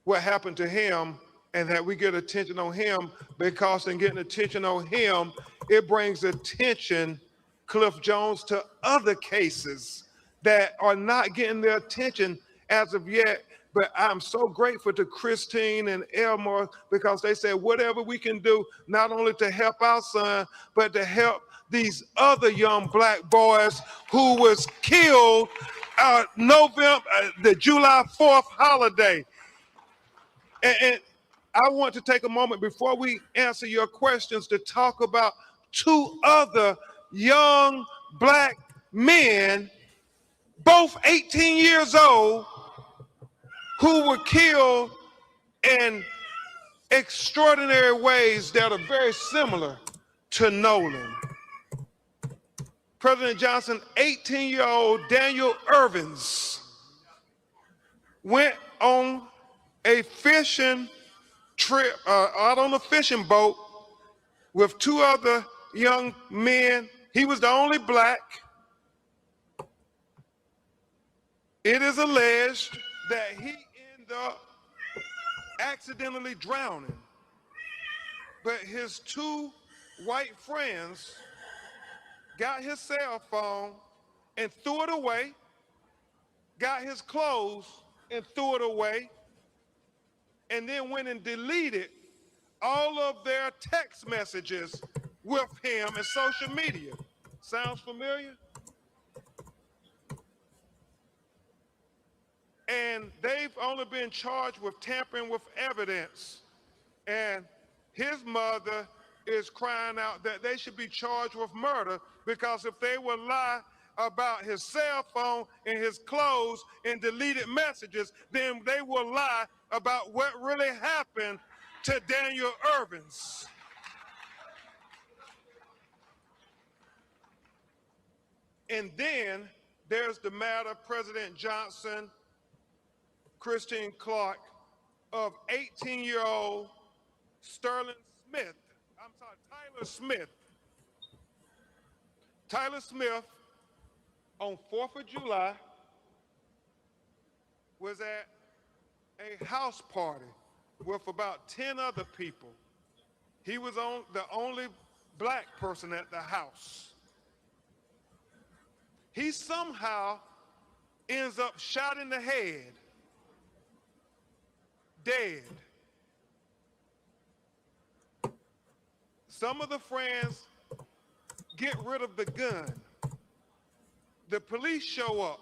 what happened to him, and that we get attention on him, because in getting attention on him, it brings attention, Cliff Jones, to other cases that are not getting their attention as of yet. But I'm so grateful to Christine and Elmore, because they said whatever we can do, not only to help our son, but to help these other young black boys who was killed the July 4th holiday. And I want to take a moment before we answer your questions to talk about two other young black men, both 18 years old, who were killed in extraordinary ways that are very similar to Nolen. President Johnson, 18-year-old Daniel Irvins went on a fishing trip, out on a fishing boat with two other young men. He was the only black. It is alleged that he ended up accidentally drowning, but his two white friends got his cell phone and threw it away, got his clothes and threw it away, and then went and deleted all of their text messages with him and social media. Sounds familiar? And they've only been charged with tampering with evidence. And his mother is crying out that they should be charged with murder, because if they would lie about his cell phone and his clothes and deleted messages, then they will lie about what really happened to Daniel Irvins. And then there's the matter of President Johnson, Christine Clark, of 18-year-old Tyler Smith. Tyler Smith, on 4th of July, was at a house party with about 10 other people. He was the only black person at the house. He somehow ends up shot in the head, dead. Some of the friends get rid of the gun. The police show up.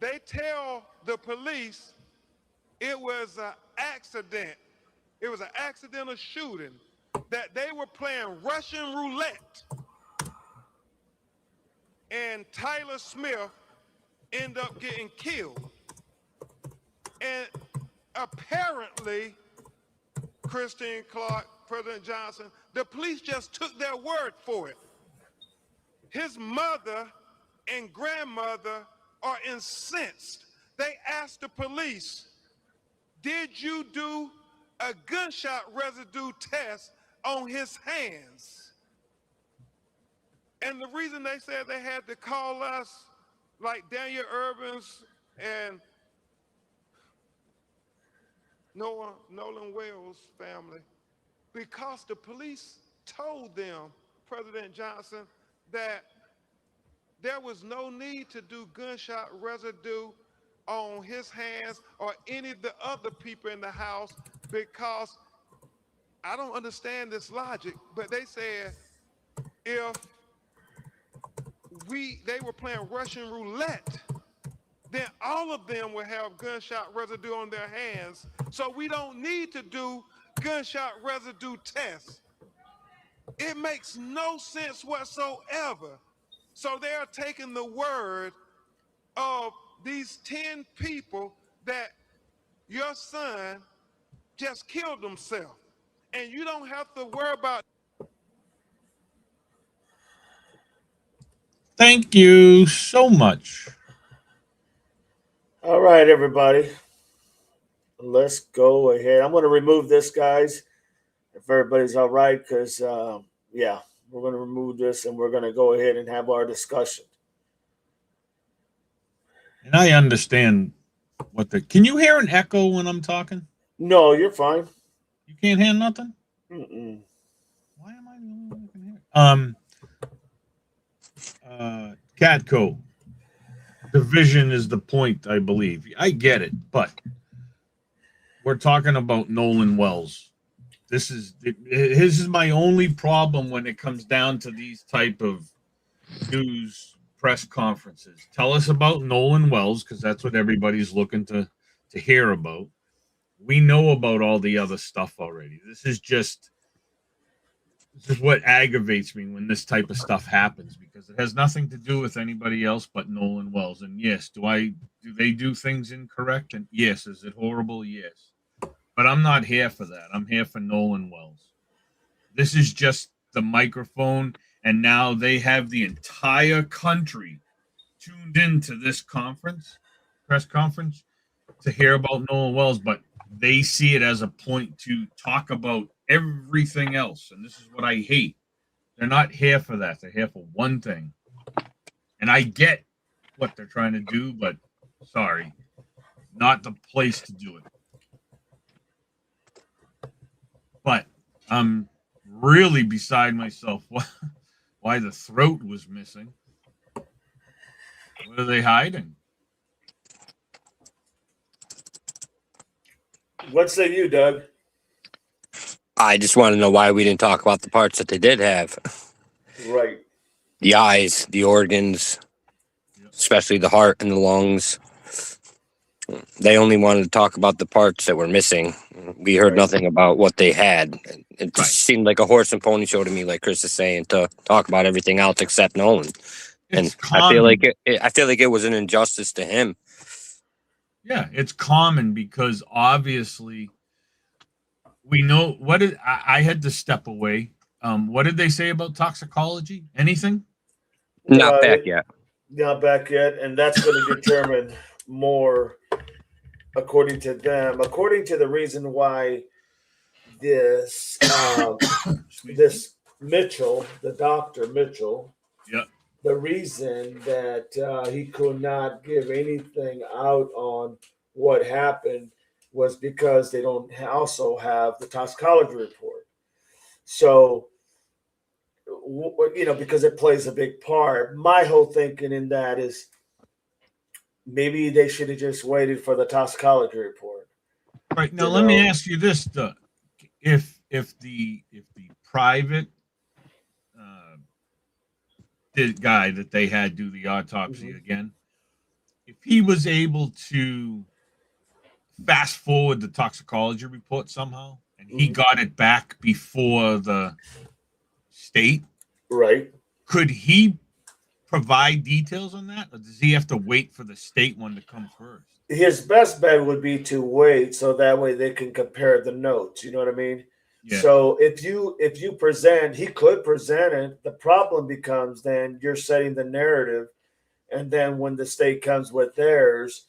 They tell the police it was an accident. It was an accidental shooting, that they were playing Russian roulette. And Tyler Smith ended up getting killed. And apparently, Christine Clark, President Johnson, the police just took their word for it. His mother and grandmother are incensed. They asked the police, did you do a gunshot residue test on his hands? And the reason they said they had to call us, like Daniel Irvins and Nolen Wells family, because the police told them, President Johnson, that there was no need to do gunshot residue on his hands or any of the other people in the house, because I don't understand this logic, but they said if they were playing Russian roulette, then all of them will have gunshot residue on their hands. So we don't need to do gunshot residue tests. It makes no sense whatsoever. So they are taking the word of these 10 people that your son just killed himself. And you don't have to worry about. Thank you so much. All right, everybody. Let's go ahead. I'm going to remove this, guys, if everybody's all right, because, yeah, we're going to remove this and we're going to go ahead and have our discussion. And I understand can you hear an echo when I'm talking? No, you're fine. You can't hear nothing? Mm-mm. Why am I the only one who can hear? Catco. Division is the point, I believe. I get it, but we're talking about Nolen Wells. This is my only problem when it comes down to these type of news press conferences. Tell us about Nolen Wells, because that's what everybody's looking to hear about. We know about all the other stuff already. This is what aggravates me when this type of stuff happens, because it has nothing to do with anybody else but Nolen Wells. And yes, do they do things incorrect? And yes, is it horrible? Yes. But I'm not here for that. I'm here for Nolen Wells. This is just the microphone, and now they have the entire country tuned into this press conference, to hear about Nolen Wells, but they see it as a point to talk about everything else. And this is what I hate. They're not here for that. They're here for one thing. And I get what they're trying to do, but sorry, not the place to do it. But I'm really beside myself why the throat was missing. What are they hiding? What say you, Doug? I just want to know why we didn't talk about the parts that they did have. Right. The eyes, the organs, especially the heart and the lungs. They only wanted to talk about the parts that were missing. We heard nothing about what they had. It just seemed like a horse and pony show to me, like Chris is saying, to talk about everything else except Nolen. And I feel like it was an injustice to him. Yeah, it's common because obviously we know what is. I had to step away. What did they say about toxicology? Anything? Not back yet. Not back yet, and that's going to determine more, according to them. According to the reason why this this Mitchell, the Dr. Mitchell, the reason that he could not give anything out on what happened was because they don't also have the toxicology report. So, because it plays a big part. My whole thinking in that is maybe they should have just waited for the toxicology report. Right now, let me ask you this: Doug. If the private guy that they had do the autopsy again, if he was able to fast forward the toxicology report somehow, and he got it back before the state, right? Could he provide details on that, or does he have to wait for the state one to come first? His best bet would be to wait, so that way they can compare the notes. You know what I mean? Yeah. So if you present, he could present it. The problem becomes then you're setting the narrative, and then when the state comes with theirs,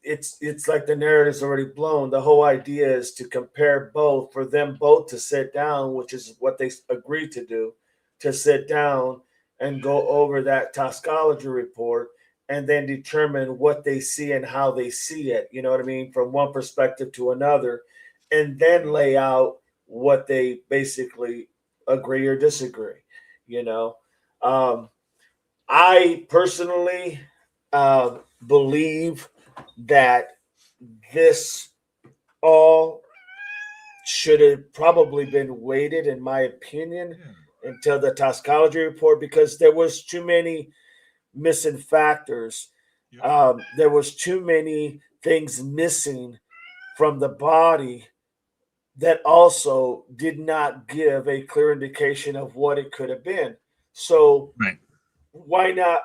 it's like the narrative's already blown. The whole idea is to compare both, for them both to sit down, which is what they agreed to do, to sit down and go over that toxicology report and then determine what they see and how they see it. You know what I mean? From one perspective to another, and then lay out what they basically agree or disagree. I personally believe that this all should have probably been waited, in my opinion, until the toxicology report, because there was too many missing factors. There was too many things missing from the body that also did not give a clear indication of what it could have been. So why not,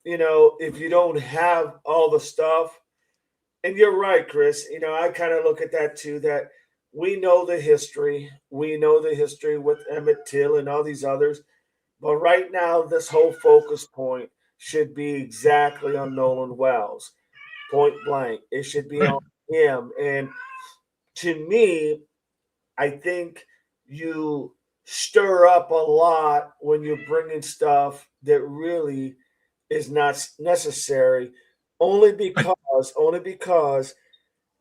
if you don't have all the stuff, and you're right, Chris, I kind of look at that too, that we know the history. We know the history with Emmett Till and all these others. But right now, this whole focus point should be exactly on Nolen Wells, point blank. It should be on him. And to me, I think you stir up a lot when you're bringing stuff that really is not necessary, only because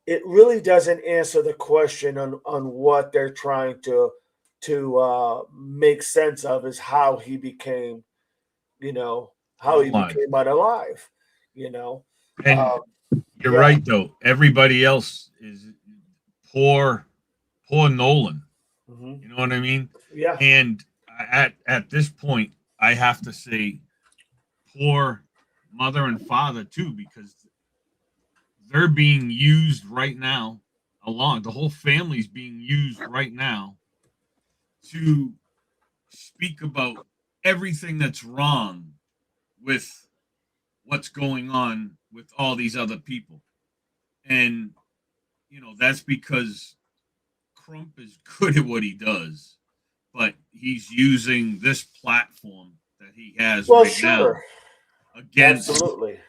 it really doesn't answer the question on what they're trying to make sense of, is how he became, unalive, And you're right, though. Everybody else is poor Nolen. You know what I mean? Yeah. And at this point, I have to say poor mother and father too, because they're being used right now. The whole family's being used right now to speak about everything that's wrong with what's going on with all these other people. And, that's because Crump is good at what he does, but he's using this platform that he has now against. Absolutely.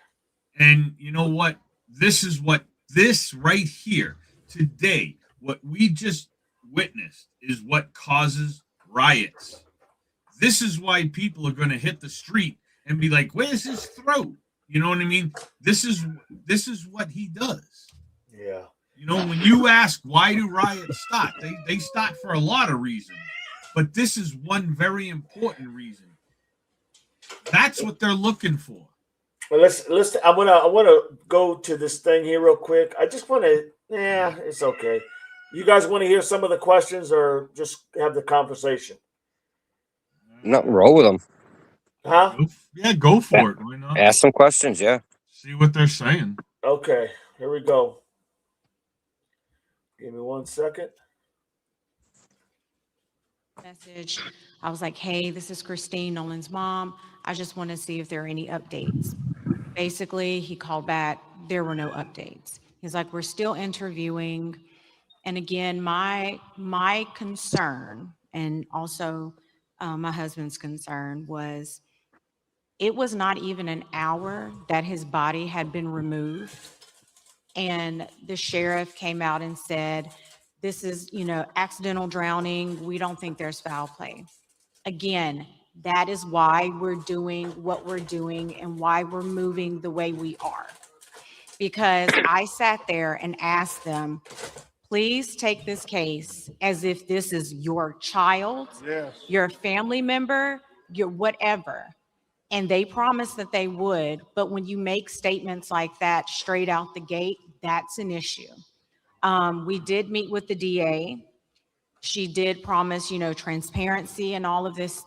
And you know what? This right here today, what we just witnessed, is what causes riots. This is why people are going to hit the street and be like, "Where's his throat?" You know what I mean? This is what he does. Yeah. When you ask why do riots start, they start for a lot of reasons, but this is one very important reason. That's what they're looking for. Well, let's. I wanna go to this thing here real quick. I just want to. Yeah, it's okay. You guys want to hear some of the questions or just have the conversation? No, roll with them. Huh? Yeah, go for it. Why not? Ask some questions. Yeah. See what they're saying. Okay, here we go. Give me 1 second. Message. I was like, hey, this is Christine, Nolan's mom. I just want to see if there are any updates. Basically, he called back. There were no updates. He's like, we're still interviewing. And again, my concern, and also my husband's concern, was it was not even an hour that his body had been removed. And the sheriff came out and said, this is, accidental drowning. We don't think there's foul play. Again, that is why we're doing what we're doing and why we're moving the way we are. Because I sat there and asked them, please take this case as if this is your child, your family member, your whatever. And they promised that they would, but when you make statements like that straight out the gate, that's an issue. We did meet with the DA. She did promise, transparency and all of this,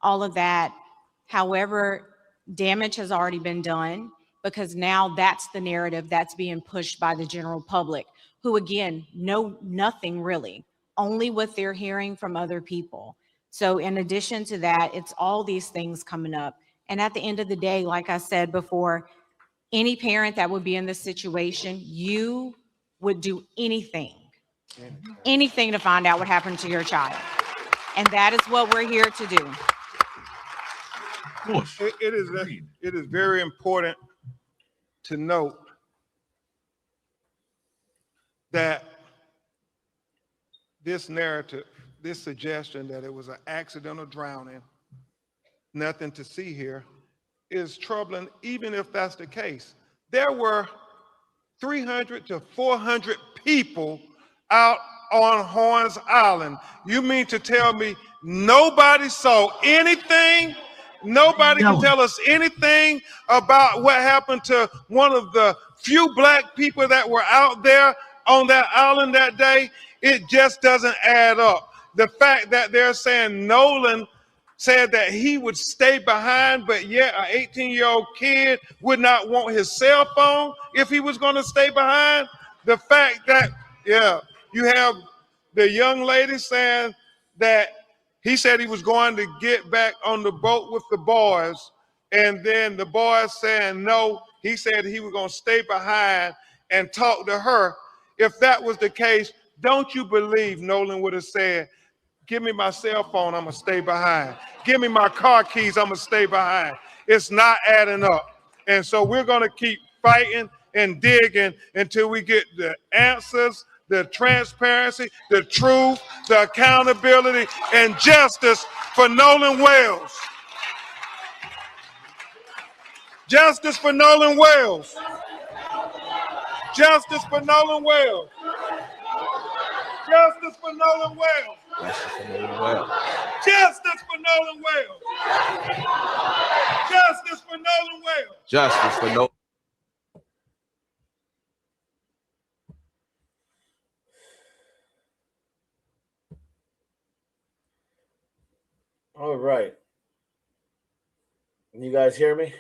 all of that. However, damage has already been done because now that's the narrative that's being pushed by the general public, who again, know nothing really, only what they're hearing from other people. So in addition to that, it's all these things coming up. And at the end of the day, like I said before, any parent that would be in this situation, you would do anything to find out what happened to your child. And that is what we're here to do. Of course. It is very important to note that this narrative, this suggestion that it was an accidental drowning, nothing to see here, is troubling, even if that's the case. There were 300 to 400 people out on Horns Island. You mean to tell me nobody saw anything? Nobody can tell us anything about what happened to one of the few black people that were out there on that island that day? It just doesn't add up. The fact that they're saying Nolen said that he would stay behind, but yet an 18-year-old kid would not want his cell phone if he was going to stay behind. The fact that, you have the young lady saying that he said he was going to get back on the boat with the boys, and then the boys saying no, he said he was going to stay behind and talk to her. If that was the case, don't you believe Nolen would have said, give me my cell phone, I'm going to stay behind. Give me my car keys, I'm going to stay behind. It's not adding up. And so we're going to keep fighting and digging until we get the answers, the transparency, the truth, the accountability, and justice for Nolen Wells. Justice for Nolen Wells. Justice for Nolen Wells. Justice for Nolen Wells. Justice for Nolen Wells. Justice for Nolen Wells. Justice for Nolen. All right. You guys hear me?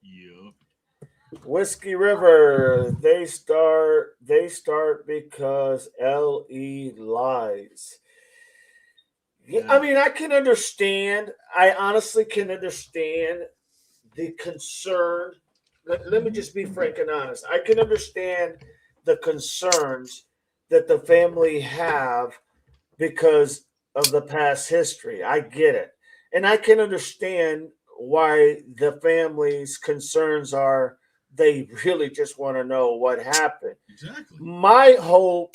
Yep. Whiskey River, they start because LE lies. Yeah, I mean, I can understand. I honestly can understand the concern. Let me just be frank and honest. I can understand the concerns that the family have because of the past history. I get it. And I can understand why the family's concerns are they really just want to know what happened. Exactly. My whole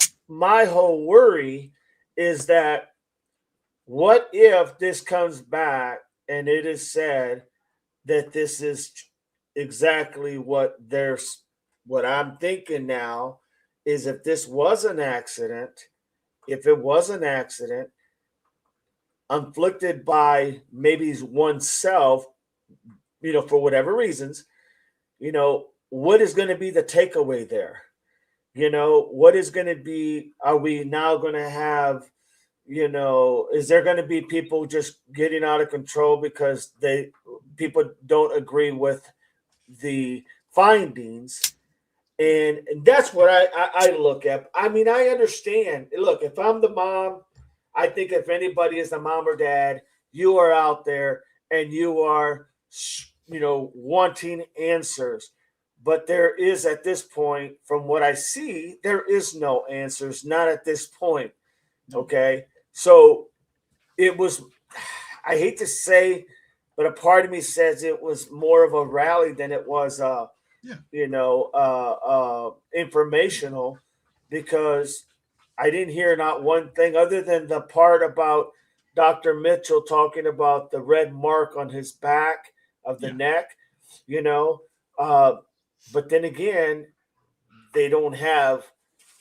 worry is that what if this comes back and it is said that this is exactly what I'm thinking now is if this was an accident, if it was an accident, inflicted by maybe oneself, for whatever reasons, what is going to be the takeaway there? What is going to be, are we now going to have, is there going to be people just getting out of control because people don't agree with the findings? And that's what I look at. I mean, I understand. Look, if I'm the mom, I think if anybody is the mom or dad, you are out there and you are, wanting answers. But there is, at this point, from what I see, there is no answers, not at this point. Okay. So it was, I hate to say, but a part of me says it was more of a rally than it was, informational, because I didn't hear not one thing other than the part about Dr. Mitchell talking about the red mark on his back of the neck, but then again, they don't have,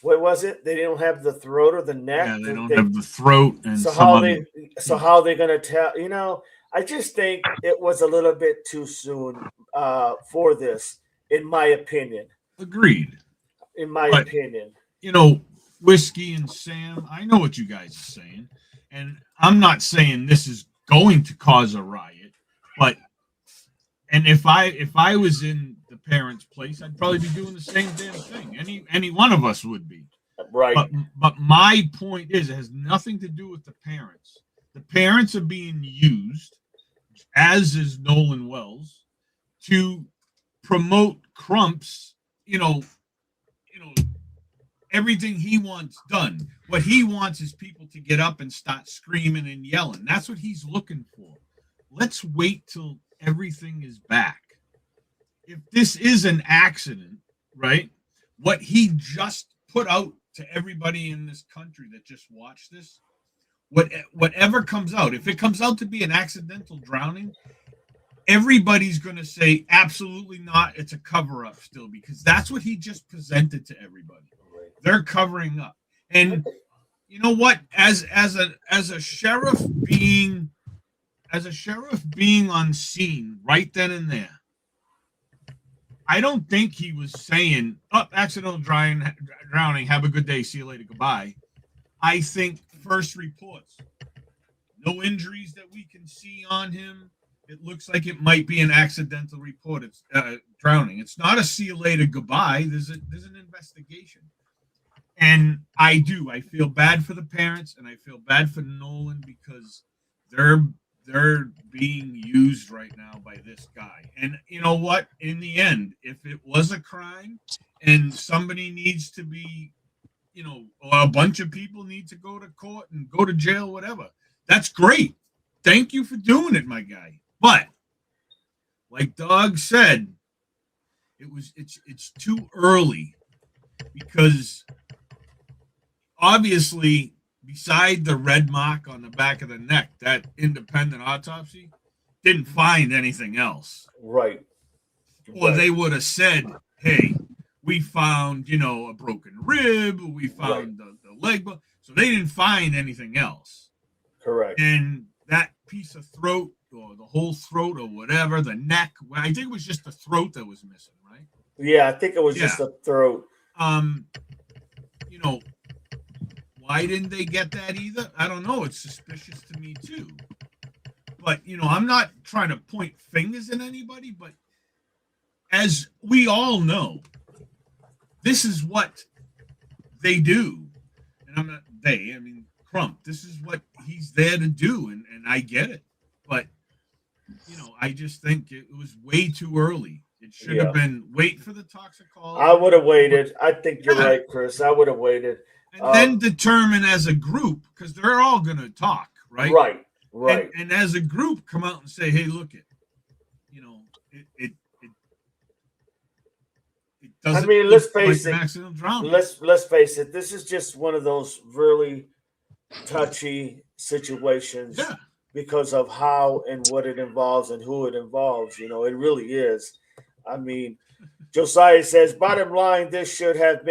what was it? They don't have the throat or the neck. Yeah, they don't have the throat. And so how are they going to tell? I just think it was a little bit too soon for this, in my opinion. Agreed. In my opinion. Whiskey and Sam, I know what you guys are saying. And I'm not saying this is going to cause a riot, but if I was in the parents' place, I'd probably be doing the same damn thing. Any one of us would be. Right. But my point is, it has nothing to do with the parents. The parents are being used, as is Nolen Wells, to promote Crump's, everything he wants done. What he wants is people to get up and start screaming and yelling. That's what he's looking for. Let's wait till everything is back. If this is an accident, right? What he just put out to everybody in this country that just watched this, whatever comes out, if it comes out to be an accidental drowning, everybody's going to say absolutely not. It's a cover up still, because that's what he just presented to everybody. They're covering up. And you know what? As a sheriff being on scene right then and there, I don't think he was saying, accidental drowning, have a good day, see you later, goodbye. I think first reports, no injuries that we can see on him. It looks like it might be an accidental report. It's drowning. It's not a see you later, goodbye. There's an investigation. And I feel bad for the parents, and I feel bad for Nolen, because they're being used right now by this guy. And you know what? In the end, if it was a crime and somebody needs to be, or a bunch of people need to go to court and go to jail, whatever, that's great. Thank you for doing it, my guy. But like Doug said, it's too early, because obviously, beside the red mark on the back of the neck, that independent autopsy didn't find anything else. Right. Or they would have said, hey, we found, a broken rib, we found the leg bone. So they didn't find anything else. Correct. And that piece of throat, or the whole throat, or whatever, the neck, I think it was just the throat that was missing, right? Yeah, I think it was just the throat. Why didn't they get that either? I don't know. It's suspicious to me too. But, I'm not trying to point fingers at anybody, but as we all know, this is what they do. And I'm not they, I mean, Crump, this is what he's there to do. And I get it. But, I just think it was way too early. It should have been wait for the toxicology. I would have waited. I think you're right, Chris. I would have waited. And then determine as a group, because they're all going to talk, right? Right. And as a group, come out and say, hey, look, it doesn't. I mean, let's face like it. An accidental drowning. Let's face it. This is just one of those really touchy situations because of how and what it involves and who it involves. It really is. I mean, Josiah says, bottom line, this should have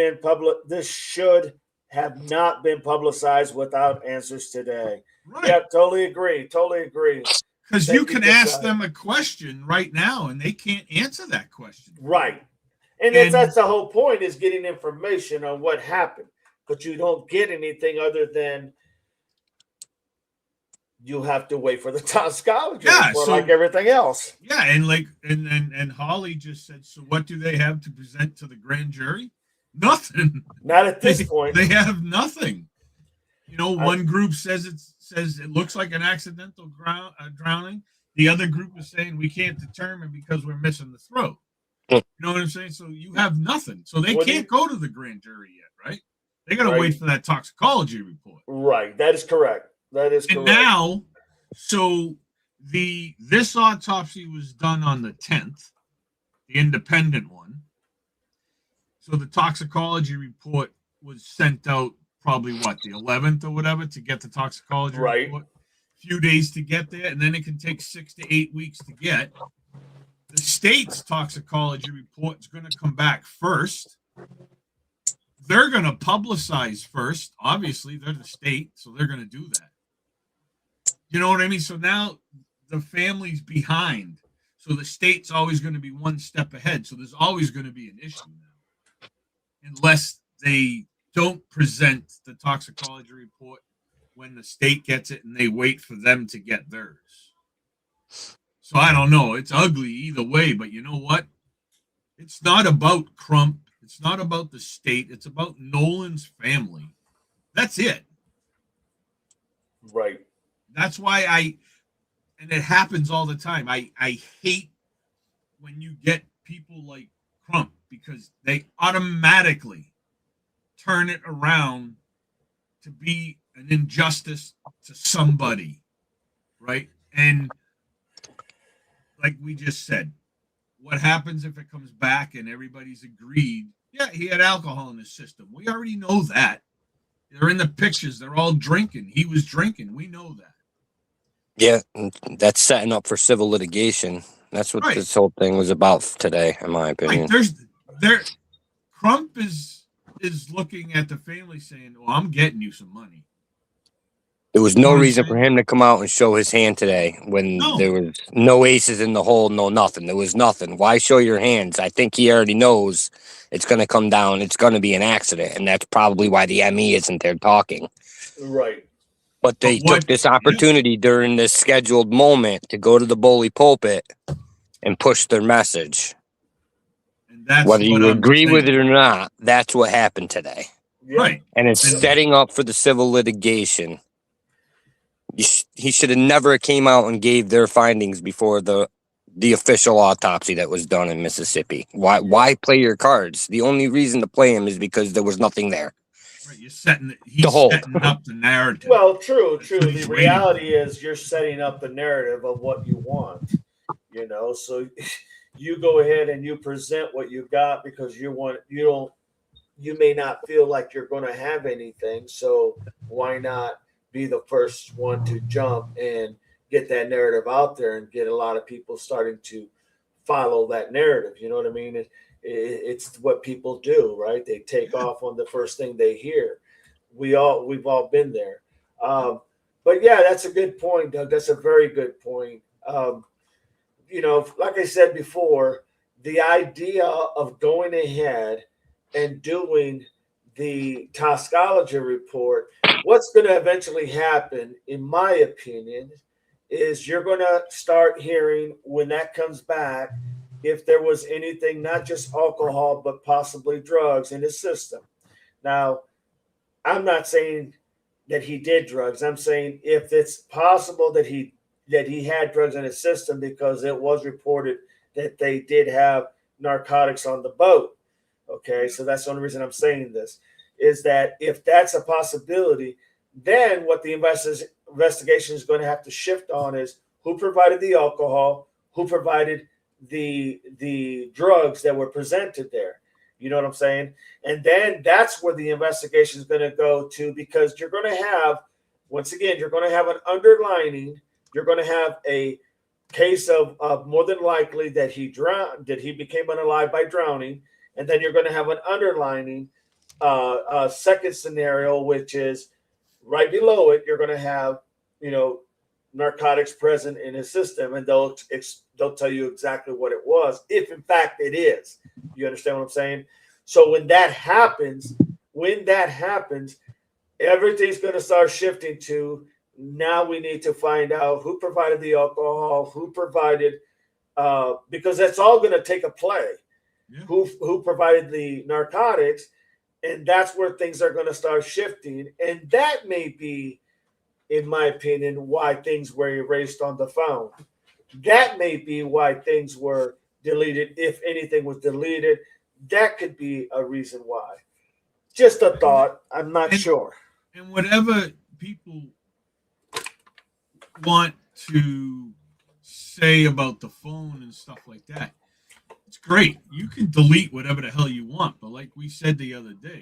not been publicized without answers today. Right. Yeah, totally agree. Because you can ask them a question right now and they can't answer that question. Right. And that's the whole point, is getting information on what happened. But you don't get anything other than you have to wait for the toxicology report, like everything else. Yeah, and Holly just said, so what do they have to present to the grand jury? Nothing. Not at this point. They have nothing. You know, one group says it looks like an accidental drowning. The other group is saying we can't determine because we're missing the throat. You know what I'm saying? So you have nothing. So they can't go to the grand jury yet, right? They got to wait for that toxicology report. Right. That is correct. And now, so this autopsy was done on the 10th, the independent one. So the toxicology report was sent out probably the 11th or whatever to get the toxicology report. A few days to get there, and then it can take 6 to 8 weeks to get. The state's toxicology report is going to come back first. They're going to publicize first. Obviously, they're the state, so they're going to do that. You know what I mean? So now the family's behind. So the state's always going to be one step ahead. So there's always going to be an issue now, unless they don't present the toxicology report when the state gets it and they wait for them to get theirs. So I don't know. It's ugly either way, but you know what? It's not about Crump. It's not about the state. It's about Nolen's family. That's it. Right. That's why and it happens all the time. I hate when you get people like Crump, because they automatically turn it around to be an injustice to somebody, right? And like we just said, what happens if it comes back and everybody's agreed? Yeah, he had alcohol in his system. We already know that. They're in the pictures. They're all drinking. He was drinking. We know that. Yeah, that's setting up for civil litigation. That's what this whole thing was about today, in my opinion. Crump is looking at the family saying, well, I'm getting you some money. There was no reason for him to come out and show his hand today when there was no aces in the hole, no nothing. There was nothing. Why show your hands? I think he already knows it's going to come down. It's going to be an accident, and that's probably why the ME isn't there talking. Right. But they took this opportunity during this scheduled moment to go to the bully pulpit and push their message. And that's whether you agree with it or not, that's what happened today. Right. And it's setting up for the civil litigation. He should have never came out and gave their findings before the official autopsy that was done in Mississippi. Why play your cards? The only reason to play him is because there was nothing there. Right, he's setting up the narrative. Well, true. The reality is you're setting up the narrative of what you want. You know, so you go ahead and you present what you got because you may not feel like you're going to have anything. So why not be the first one to jump and get that narrative out there and get a lot of people starting to follow that narrative? You know what I mean? It's what people do, right? They take off on the first thing they hear. We've all been there. But yeah, that's a good point, Doug. That's a very good point. You know, like I said before, the idea of going ahead and doing the toxicology report, what's going to eventually happen, in my opinion, is you're going to start hearing when that comes back if there was anything, not just alcohol, but possibly drugs in his system. Now, I'm not saying that he did drugs. I'm saying if it's possible that he had drugs in his system, because it was reported that they did have narcotics on the boat. Okay, so that's the only reason I'm saying this, is that if that's a possibility, then what the investigation is going to have to shift on is who provided the alcohol, who provided the drugs that were presented there. You know what I'm saying? And then that's where the investigation is going to go to, because you're going to have, once again, you're going to have an underlining. You're going to have a case of more than likely that he drowned, that he became unalive by drowning. And then you're going to have an underlining second scenario, which is right below it. You're going to have, narcotics present in his system, and they'll tell you exactly what it was, if in fact it is. You understand what I'm saying? So when that happens, everything's going to start shifting to, now we need to find out who provided the alcohol, who provided, because that's all going to take a play. Yeah. Who provided the narcotics, and that's where things are going to start shifting. And that may be, in my opinion, why things were erased on the phone. That may be why things were deleted, if anything was deleted. That could be a reason why. Just a thought. I'm not sure. And whatever people want to say about the phone and stuff like that, it's great. You can delete whatever the hell you want. But like we said the other day,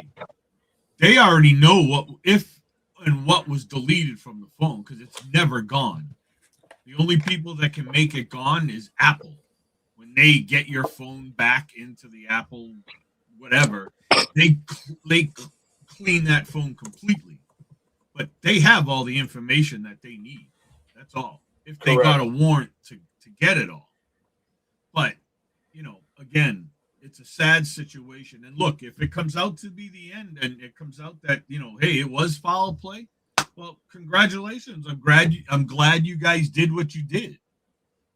they already know what was deleted from the phone, because it's never gone. The only people that can make it gone is Apple. When they get your phone back into the Apple whatever, they clean that phone completely. But they have all the information that they need. That's all. If they got a warrant to get it all. But, again, it's a sad situation. And look, if it comes out to be the end, and it comes out that, hey, it was foul play, well, congratulations. I'm glad you guys did what you did.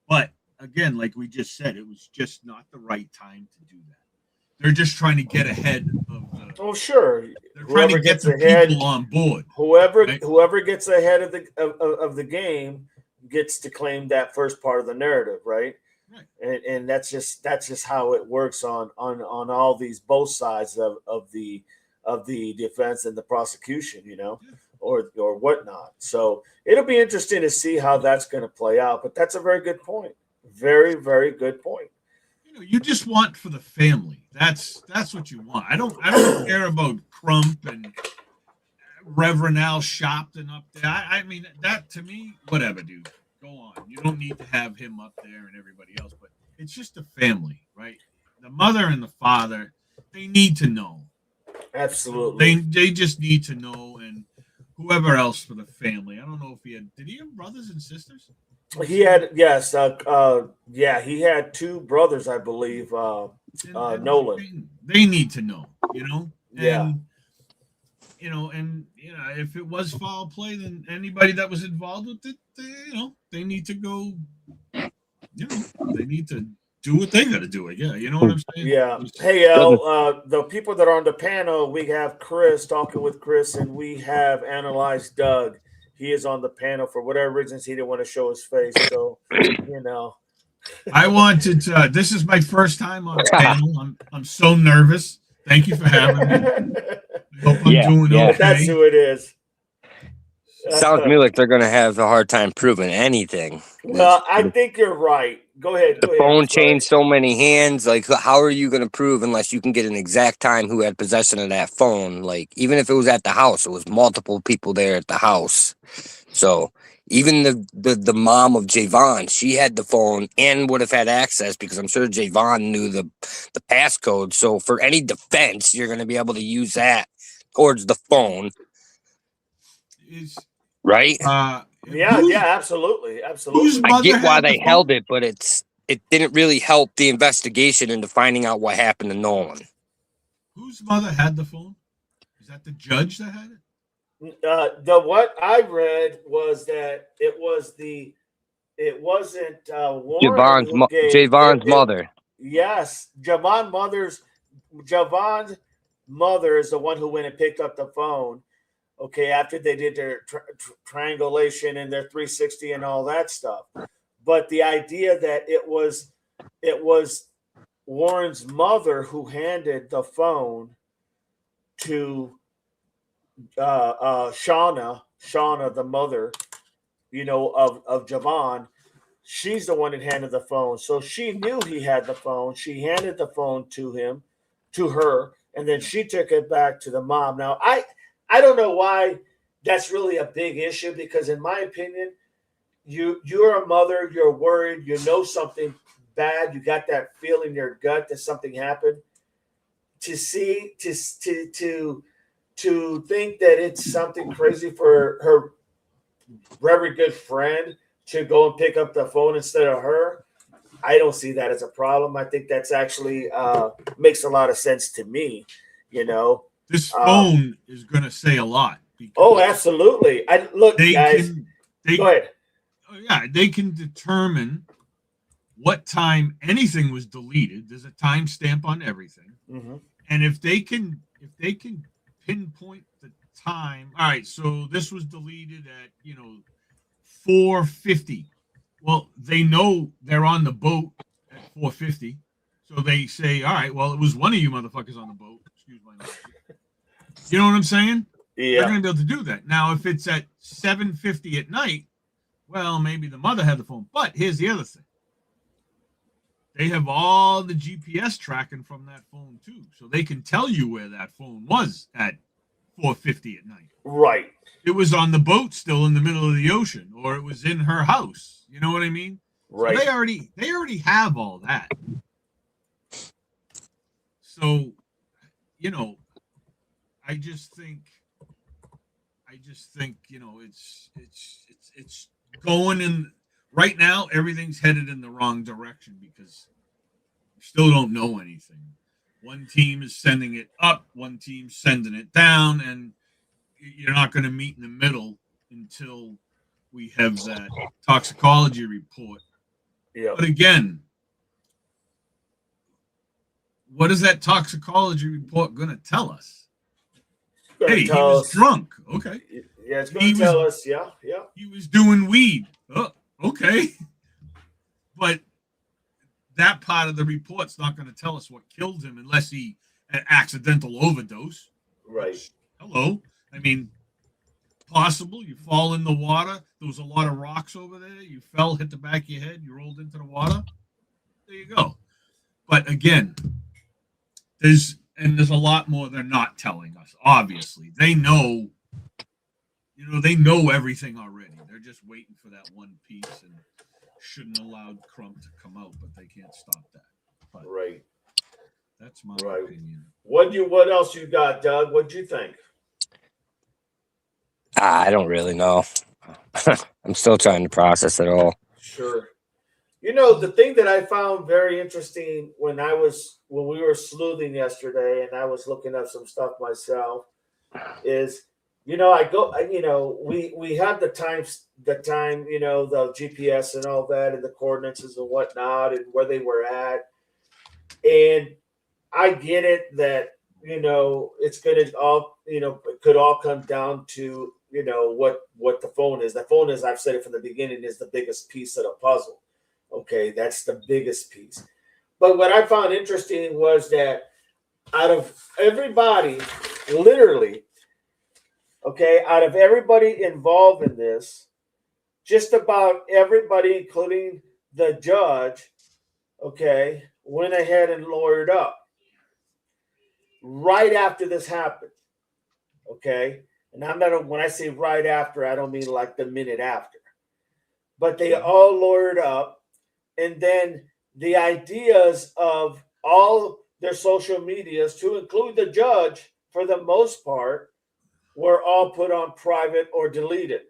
But again, like we just said, it was just not the right time to do that. They're just trying to get ahead of the. Oh, sure. They're trying to get the people on board. Whoever gets ahead of the game gets to claim that first part of the narrative, right? Right. And that's just how it works on all these, both sides of the defense and the prosecution, or whatnot. So it'll be interesting to see how that's going to play out. But that's a very good point. Very, very good point. You just want for the family. That's what you want. I don't care about Crump and Reverend Al Sharpton up there. I mean, that to me, whatever, dude. Go on. You don't need to have him up there and everybody else, but it's just a family, right? The mother and the father, they need to know. Absolutely. So they just need to know, and whoever else for the family. I don't know if did he have brothers and sisters? He had, yes. He had two brothers, I believe. Nolen. They need to know, And, yeah. If it was foul play, then anybody that was involved with it, they need to go. They need to do what they got to do. Yeah, you know what I'm saying? Yeah. Hey, El, the people that are on the panel, we have Chris talking with Chris, and we have Analyzethatdoug. He is on the panel. For whatever reasons, he didn't want to show his face. So, I wanted to. This is my first time on the panel. I'm so nervous. Thank you for having me. I hope I'm doing okay. That's who it is. Sounds to me like they're going to have a hard time proving anything. Well, I think you're right. Go ahead. The phone changed so many hands. Like, how are you going to prove unless you can get an exact time who had possession of that phone? Like, even if it was at the house, it was multiple people there at the house. So even the mom of Javon, she had the phone and would have had access, because I'm sure Javon knew the passcode. So for any defense, you're going to be able to use that towards the phone. Right? Yeah, absolutely. I get why they held it, but it didn't really help the investigation into finding out what happened to Nolen. Whose mother had the phone? Is that the judge that had it? What I read was that it wasn't Warren Javon's mother. Yes, Javon's mother is the one who went and picked up the phone. Okay, after they did their triangulation and their 360 and all that stuff. But the idea that it was Warren's mother who handed the phone to Shauna, the mother, of Javon, she's the one that handed the phone. So she knew he had the phone. She handed the phone to her, and then she took it back to the mom. Now, I don't know why that's really a big issue, because in my opinion, you're a mother, you're worried, you know something bad, you got that feeling in your gut that something happened. To think that it's something crazy for very good friend to go and pick up the phone instead of her, I don't see that as a problem. I think that's actually makes a lot of sense to me. This phone is going to say a lot. Oh, absolutely. Look, guys. Go ahead. Yeah, they can determine what time anything was deleted. There's a timestamp on everything, and if they can pinpoint the time. All right, so this was deleted at 4:50. Well, they know they're on the boat at 4:50, so they say, all right, well, it was one of you motherfuckers on the boat. Excuse my language. You know what I'm saying? Yeah. They're going to be able to do that. Now, if it's at 7:50 at night, well, maybe the mother had the phone. But here's the other thing. They have all the GPS tracking from that phone, too. So they can tell you where that phone was at 4:50 at night. Right. It was on the boat still in the middle of the ocean, or it was in her house. You know what I mean? Right. So they already have all that. So, I just think it's going in right now. Everything's headed in the wrong direction because we still don't know anything. One team is sending it up, one team's sending it down, and you're not going to meet in the middle until we have that toxicology report. Yeah. But again, what is that toxicology report going to tell us? Hey, he was drunk. Okay. Yeah, it's going to tell us. Yeah. He was doing weed. Oh, okay. But that part of the report's not going to tell us what killed him unless he had accidental overdose. Right. Hello. I mean, possible. You fall in the water. There was a lot of rocks over there. You fell, hit the back of your head. You rolled into the water. There you go. But again, there's a lot more they're not telling us. Obviously, they know. They know everything already. They're just waiting for that one piece and shouldn't allow Crump to come out, but they can't stop that. But right. That's my opinion. What else you got, Doug? What'd you think? I don't really know. I'm still trying to process it all. Sure. The thing that I found very interesting when we were sleuthing yesterday and I was looking up some stuff myself is, we have the time, the GPS and all that and the coordinates and whatnot and where they were at. And I get it that, it's going to all, it could all come down to, what the phone is. The phone is, I've said it from the beginning, is the biggest piece of the puzzle. Okay, that's the biggest piece. But what I found interesting was that out of everybody, literally, out of everybody involved in this, just about everybody, including the judge, went ahead and lawyered up right after this happened. And when I say right after, I don't mean like the minute after. But they all lawyered up. And then the ideas of all their social medias, to include the judge, for the most part, were all put on private or deleted.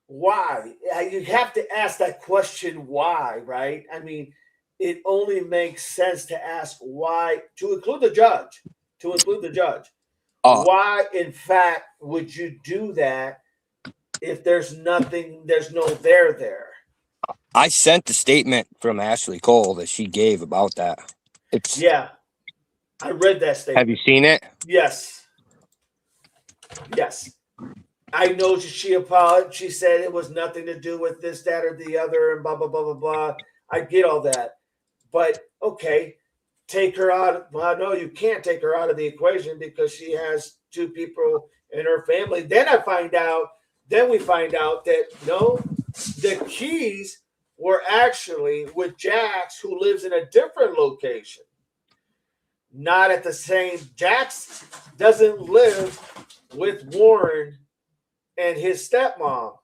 Why? You have to ask that question, why, right? I mean, it only makes sense to ask why, to include the judge. Why, in fact, would you do that if there's nothing, there's no there? I sent the statement from Ashley Cole that she gave about that. Yeah, I read that statement. Have you seen it? Yes. I know she apologized. She said it was nothing to do with this, that, or the other, and blah, blah, blah, blah, blah. I get all that. But, take her out. Well, no, you can't take her out of the equation because she has two people in her family. Then we find out that, no, the keys were actually with Jax, who lives in a different location. Not at the same. Jax doesn't live with Warren and his stepmom.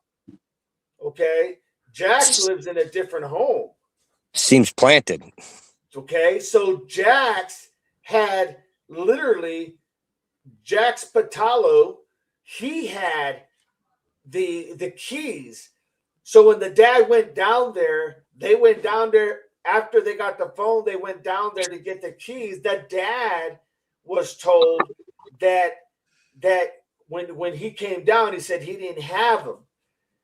Jax lives in a different home. Seems planted. So Jax had literally Jax Patalo. He had the keys. So when the dad went down there, they went down there after they got the phone. They went down there to get the keys. The dad was told that when he came down, he said he didn't have them.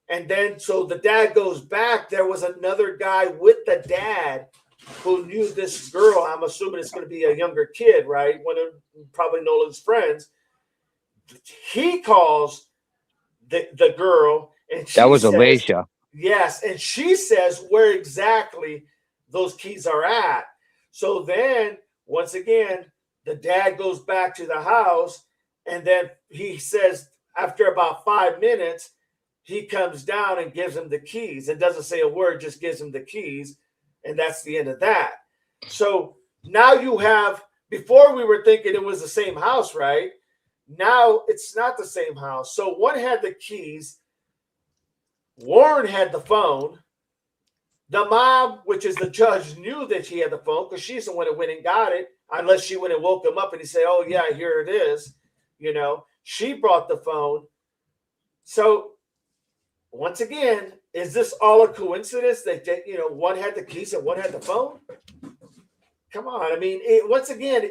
And then so the dad goes back. There was another guy with the dad who knew this girl. I'm assuming it's going to be a younger kid, right? One of probably Nolan's friends. He calls the girl, and she That was says, Alicia. yes, and she says where exactly those keys are at. So then, once again, the dad goes back to the house, and then he says after about 5 minutes, he comes down and gives him the keys and doesn't say a word, just gives him the keys, and that's the end of that. So now you have, before we were thinking it was the same house, right? Now it's not the same house. So one had the keys, Warren had the phone. The mom, which is the judge, knew that she had the phone because she's the one that went and got it, unless she went and woke him up and he said, oh, yeah, here it is. You know, she brought the phone. So once again, is this all a coincidence that, you know, one had the keys and one had the phone? Come on. I mean, once again,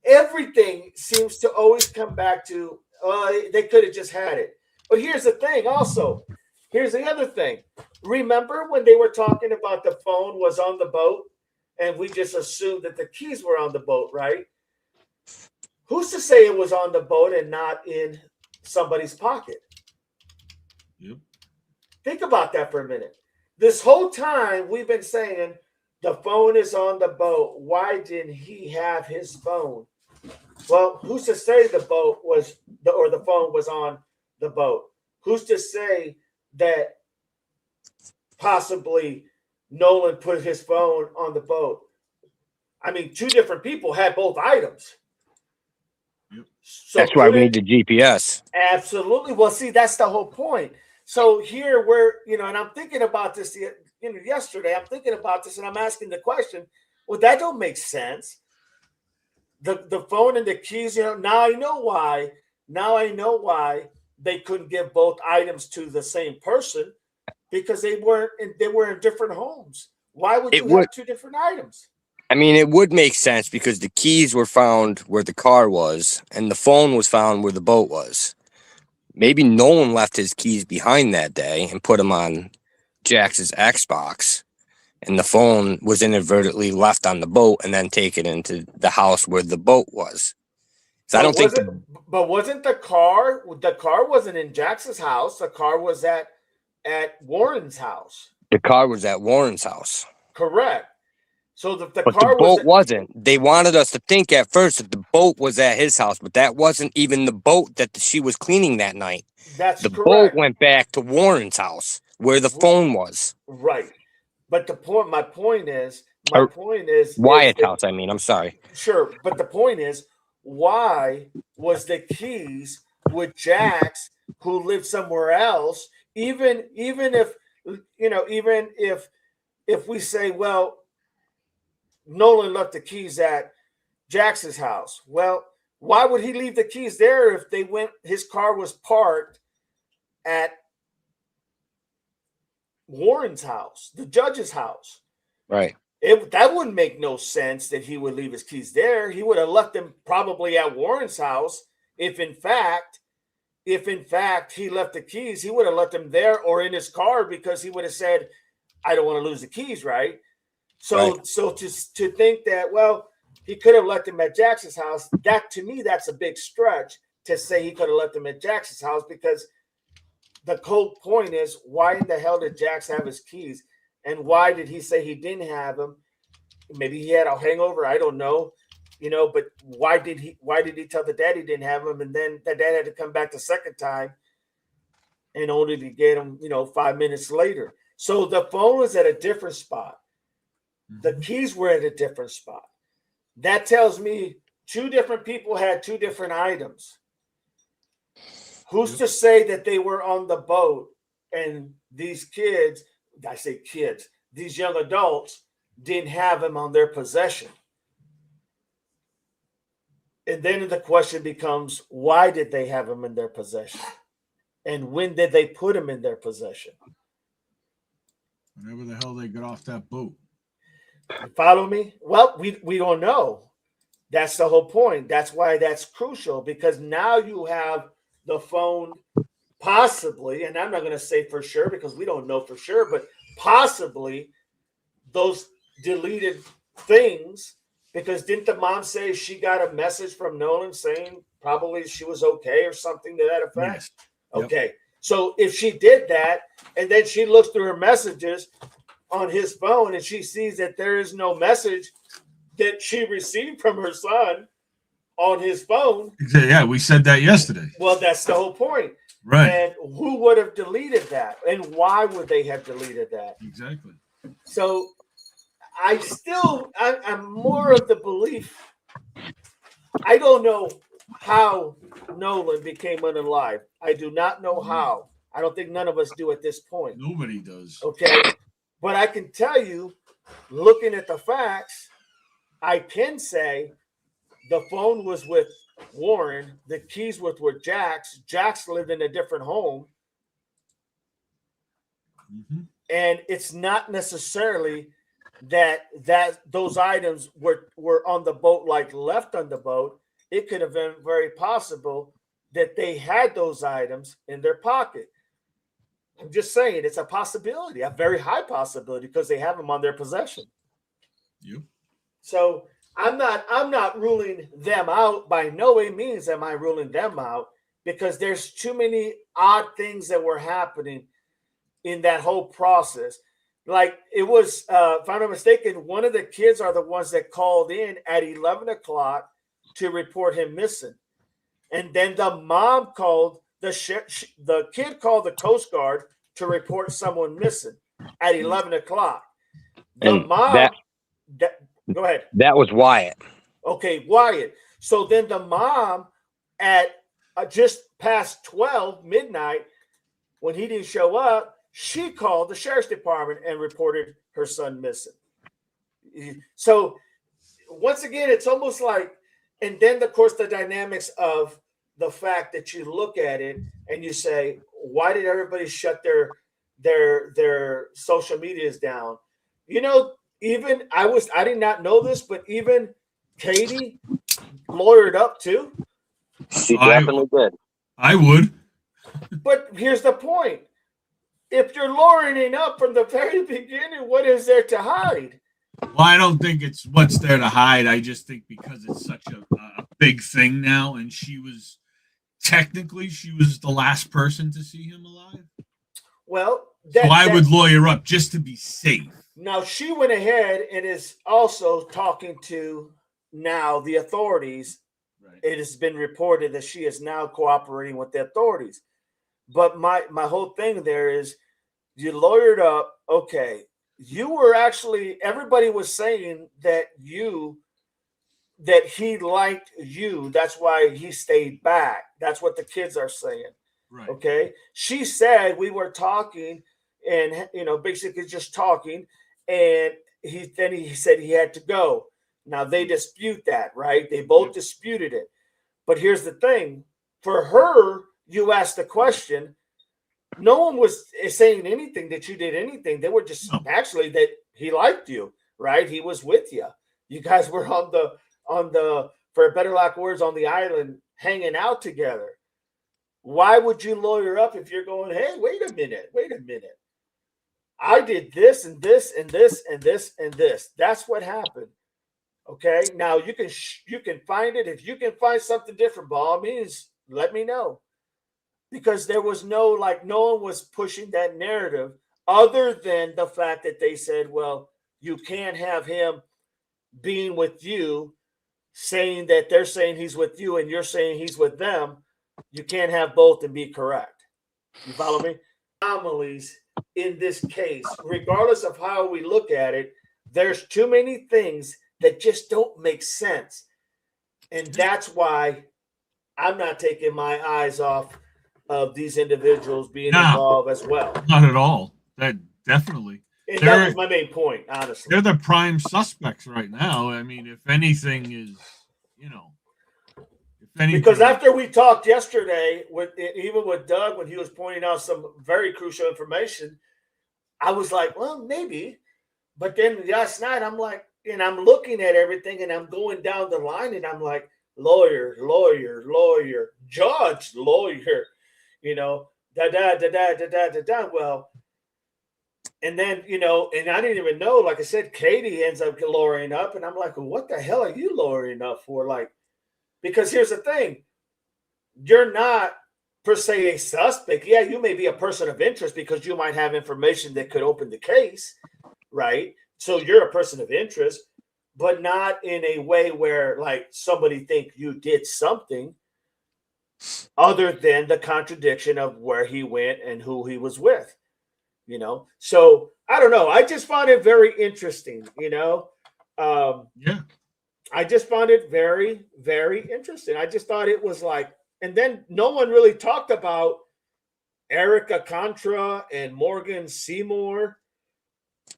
everything seems to always come back to, they could have just had it. But here's the thing also. Here's the other thing. Remember when they were talking about the phone was on the boat and we just assumed that the keys were on the boat, right? Who's to say it was on the boat and not in somebody's pocket? Yep. Think about that for a minute. This whole time we've been saying the phone is on the boat. Why didn't he have his phone? Well, who's to say the phone was on the boat? Who's to say that possibly Nolen put his phone on the boat? I mean, two different people had both items. Yep. So that's why we need the GPS. Absolutely. Well, see, that's the whole point. So here we're, you know, and I'm thinking about this, you know, yesterday, I'm thinking about this and I'm asking the question, well, that don't make sense. The phone and the keys, you know, now I know why. Now I know why they couldn't give both items to the same person, because they were in different homes. Why would you have two different items? I mean, it would make sense because the keys were found where the car was and the phone was found where the boat was. Maybe Nolen left his keys behind that day and put them on Jax's Xbox, and the phone was inadvertently left on the boat and then taken into the house where the boat was. So I don't think. But wasn't the car? The car wasn't in Jax's house. The car was at Warren's house. The car was at Warren's house. Correct. So the boat wasn't. They wanted us to think at first that the boat was at his house, but that wasn't even the boat that she was cleaning that night. That's correct. The boat went back to Warren's house where the phone was. Right. But my point is Wyatt's house. I mean, I'm sorry. Sure, but the point is, why was the keys with Jax, who lived somewhere else? Even if you know, even if we say, well, Nolen left the keys at Jax's house. Well, why would he leave the keys there if his car was parked at Warren's house, the judge's house? Right. That wouldn't make no sense that he would leave his keys there. He would have left them probably at Warren's house. If in fact he left the keys, he would have left them there or in his car, because he would have said, I don't want to lose the keys, right? So to think that, well, he could have left them at Jax's house, that to me, that's a big stretch to say he could have left them at Jax's house, because the whole point is, why in the hell did Jax have his keys? And why did he say he didn't have them? Maybe he had a hangover. I don't know, you know, but why did he tell the dad he didn't have them? And then the dad had to come back the second time and only to get him, you know, 5 minutes later. So the phone was at a different spot. The keys were at a different spot. That tells me two different people had two different items. Who's to say that they were on the boat and these kids, I say kids, these young adults didn't have them on their possession? And then the question becomes, why did they have them in their possession? And when did they put them in their possession? Whenever the hell they got off that boat. You follow me? Well, we don't know. That's the whole point. That's why that's crucial, because now you have the phone possibly, and I'm not going to say for sure because we don't know for sure, but possibly those deleted things, because didn't the mom say she got a message from Nolen saying probably she was okay or something to that effect? Yes. Yep. Okay. So if she did that and then she looks through her messages on his phone and she sees that there is no message that she received from her son on his phone. Yeah, we said that yesterday. Well, that's the whole point. Right. And who would have deleted that? And why would they have deleted that? Exactly. So I'm more of the belief. I don't know how Nolen became unalive. I do not know how. I don't think none of us do at this point. Nobody does. Okay. But I can tell you, looking at the facts, I can say the phone was with Warren, the keys were with Jax. Jax lived in a different home. Mm-hmm. And it's not necessarily that those items were on the boat, like left on the boat. It could have been very possible that they had those items in their pocket. I'm just saying it's a possibility, a very high possibility, because they have them on their possession. You. So I'm not ruling them out. By no means am I ruling them out, because there's too many odd things that were happening in that whole process. Like it was, if I'm not mistaken, one of the kids are the ones that called in at 11 o'clock to report him missing. And then the mom called, the kid called the Coast Guard to report someone missing at 11 o'clock. The mom, go ahead. That was Wyatt. Okay, Wyatt. So then the mom at just past 12 midnight, when he didn't show up, she called the sheriff's department and reported her son missing. So once again, it's almost like, and then of course the dynamics of the fact that you look at it and you say, why did everybody shut their social medias down? You know, even I did not know this, but even Katie lawyered up too. She definitely did. I would. But here's the point. If you're lawyering up from the very beginning, what is there to hide? Well, I don't think it's what's there to hide. I just think because it's such a big thing now, and she was the last person to see him alive. Well, so I would lawyer up just to be safe. Now, she went ahead and is also talking to now the authorities. Right. It has been reported that she is now cooperating with the authorities. But my whole thing there is, you lawyered up. Okay, you were actually, everybody was saying that he liked you. That's why he stayed back. That's what the kids are saying. Right. Okay. She said we were talking and, basically just talking. And he said he had to go. Now they dispute that, right? They both disputed it. But here's the thing. For her, you asked the question. No one was saying anything that you did anything. They were just actually that he liked you, right? He was with you. You guys were on the, for better lack of words, on the island hanging out together. Why would you lawyer up if you're going, hey, wait a minute. I did this and this and this and this and this. That's what happened. Okay. Now you can find it. If you can find something different, by all means, let me know. Because there was no one was pushing that narrative other than the fact that they said, well, you can't have him being with you, saying that they're saying he's with you and you're saying he's with them. You can't have both and be correct. You follow me? Anomalies in this case, regardless of how we look at it, there's too many things that just don't make sense. And that's why I'm not taking my eyes off of these individuals being involved as well. Not at all. That definitely. And that was my main point, honestly. They're the prime suspects right now. I mean, if anything is, if Because after we talked yesterday, even with Doug, when he was pointing out some very crucial information, I was like, well, maybe. But then last night, I'm like, and I'm looking at everything, and I'm going down the line, and I'm like, lawyer, judge, lawyer, da. Well, and then, and I didn't even know, like I said, Katie ends up lawyering up, and I'm like, well, what the hell are you lawyering up for? Like, because here's the thing, you're not per se a suspect. Yeah, you may be a person of interest because you might have information that could open the case, right? So you're a person of interest, but not in a way where like somebody think you did something other than the contradiction of where he went and who he was with, So I don't know. I just found it very interesting, Yeah. I just found it very, very interesting. I just thought it was like, and then no one really talked about Erica Contra and Morgan Seymour.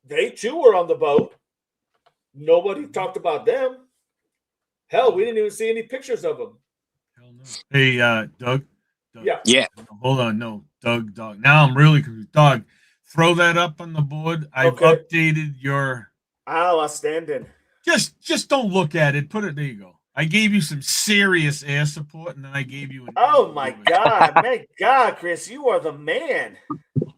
They too were on the boat. Nobody talked about them. Hell, we didn't even see any pictures of them. Hell no. Hey, Doug. Yeah. Hold on. No, Doug. Now I'm really confused. Doug, throw that up on the board. I've updated your. Oh, outstanding. Just don't look at it. Put it. There you go. I gave you some serious air support, and then I gave you. Oh my God, my God, Chris, you are the man.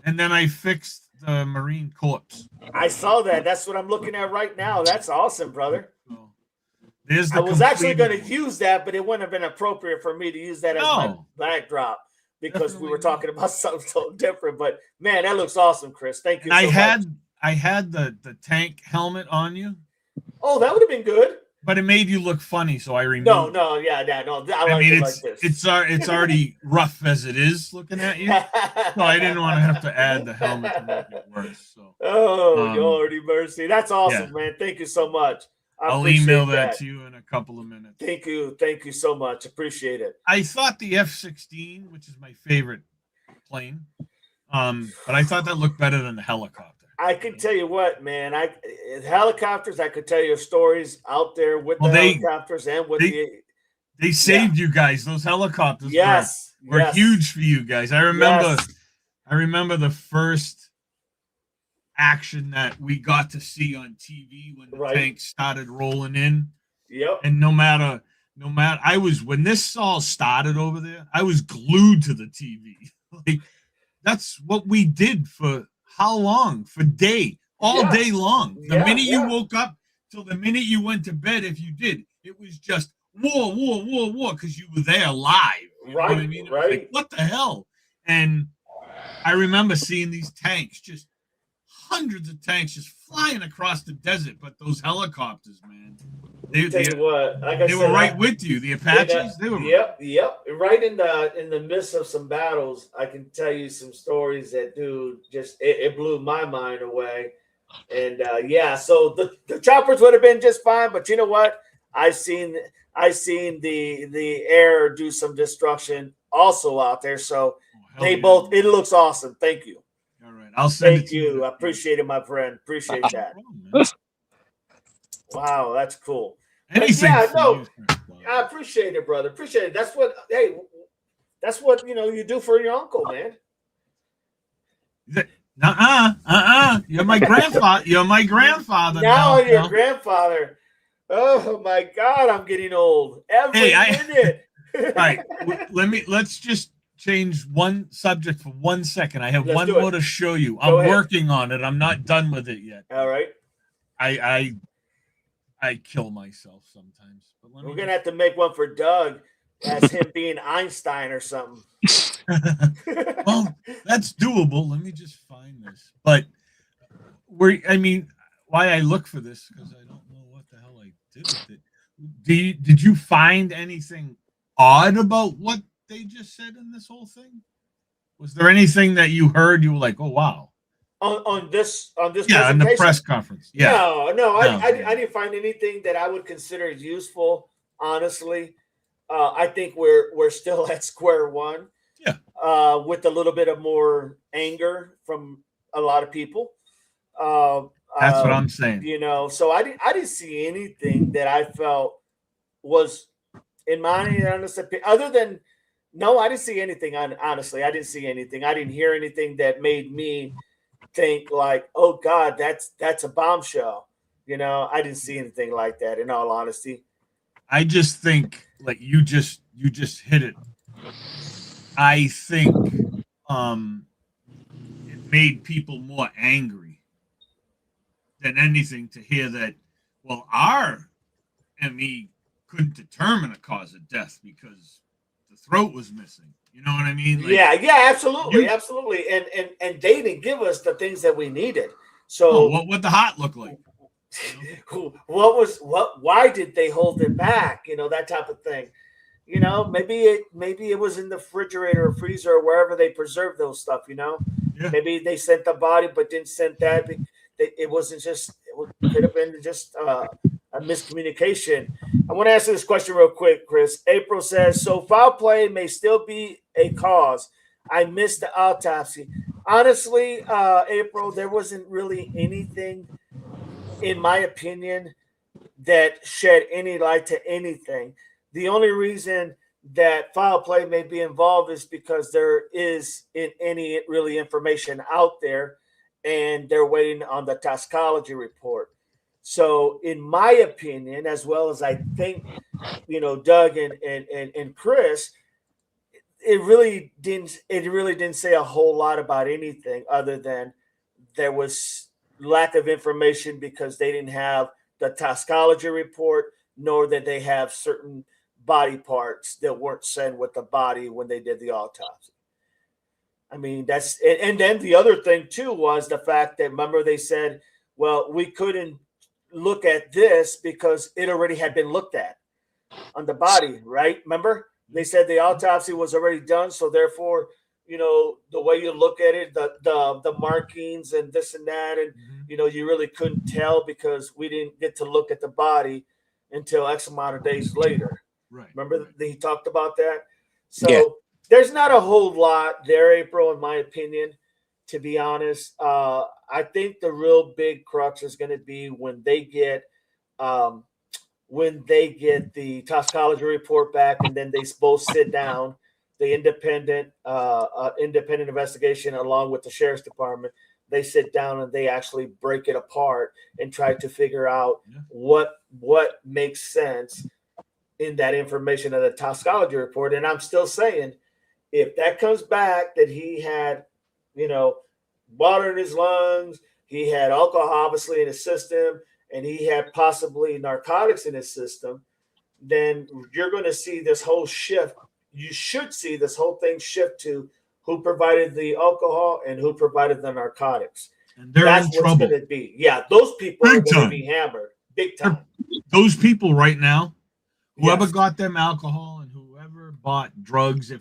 And then I fixed the Marine Corps. I saw that. That's what I'm looking at right now. That's awesome, brother. I was actually going to use that, but it wouldn't have been appropriate for me to use that as my backdrop because we were talking about something so different. But man, that looks awesome, Chris. Thank you. I had the tank helmet on you. Oh, that would have been good. But it made you look funny, so I removed it. No. I mean, it's like this. It's already rough as it is looking at you. So I didn't want to have to add the helmet to make it worse. So. Oh, Lordy mercy. That's awesome, man. Thank you so much. I'll email that to you in a couple of minutes. Thank you so much. Appreciate it. I thought the F-16, which is my favorite plane, but I thought that looked better than the helicopter. I can tell you what, man. Helicopters. I could tell you stories out there with the helicopters and with They saved you guys. Those helicopters were huge for you guys. I remember the first action that we got to see on TV when the tanks started rolling in. Yep. And no matter when this all started over there, I was glued to the TV. Like that's what we did for how long? For day long. The minute you woke up till the minute you went to bed, if you did, it was just war, because you were there live. You know what I mean? Right. Like, what the hell? And I remember seeing these tanks, just hundreds of tanks just flying across the desert. But those helicopters, man, they were right with you. The Apaches, they were. Yep. Right in the midst of some battles, I can tell you some stories that, dude, just it blew my mind away. And so the choppers would have been just fine, but you know what? I've seen the air do some destruction also out there. So it looks awesome. Thank you. All right, I'll send it to you. I appreciate it, my friend. Appreciate that. Wow, that's cool. Anything. I appreciate it, brother. Appreciate it. That's what you do for your uncle, man. You're my grandfather. You're my grandfather. Now you're your grandfather. Oh my God, I'm getting old. Every minute. All right, let's just change one subject for 1 second. I have one more to show you. I'm working on it. I'm not done with it yet. All right. I kill myself sometimes. But we're gonna have to make one for Doug as him being Einstein or something. Well, that's doable. Let me just find this. But why I look for this because I don't know what the hell I did with it. Did you find anything odd about what they just said in this whole thing? Was there anything that you heard you were like, oh wow? On this in the press conference. No, I didn't find anything that I would consider useful, honestly. I think we're still at square one. Yeah. With a little bit of more anger from a lot of people. That's what I'm saying. So I didn't see anything that I felt was in my honest opinion, other than no, I didn't see anything. Honestly, I didn't see anything. I didn't hear anything that made me think like, oh God, that's a bombshell. I didn't see anything like that. In all honesty, I just think like you just hit it. I think it made people more angry than anything to hear that. Well, our ME couldn't determine a cause of death because the throat was missing. You know what I mean? Like, yeah, absolutely, absolutely. And they didn't give us the things that we needed. So what the heart look like? Why did they hold it back? That type of thing. Maybe it was in the refrigerator or freezer or wherever they preserve those stuff. Yeah. Maybe they sent the body but didn't send that. It wasn't just. It could have been just a miscommunication. I want to answer this question real quick, Chris. April says, so foul play may still be a cause. I missed the autopsy. Honestly, April, there wasn't really anything, in my opinion, that shed any light to anything. The only reason that foul play may be involved is because there isn't any really information out there, and they're waiting on the toxicology report. So, in my opinion, as well as I think, Doug and Chris, it really didn't say a whole lot about anything other than there was lack of information because they didn't have the toxicology report, nor that they have certain body parts that weren't sent with the body when they did the autopsy. I mean, and then the other thing too was the fact that, remember, they said, well, we couldn't look at this because it already had been looked at on the body, right? Remember, they said the autopsy was already done, so therefore, the way you look at it, the markings and this and that, and you really couldn't tell because we didn't get to look at the body until X amount of days later. Right. Remember that he talked about that? So there's not a whole lot there, April, in my opinion, to be honest. I think the real big crux is going to be when they get the toxicology report back, and then they both sit down, the independent investigation along with the sheriff's department. They sit down and they actually break it apart and try to figure out what makes sense in that information of the toxicology report. And I'm still saying, if that comes back that he had, water in his lungs, he had alcohol obviously in his system, and he had possibly narcotics in his system, then you're going to see this whole shift. You should see this whole thing shift to who provided the alcohol and who provided the narcotics. And that's what's going to be. Yeah, those people are going to be hammered big time. Those people right now, whoever got them alcohol and whoever bought drugs,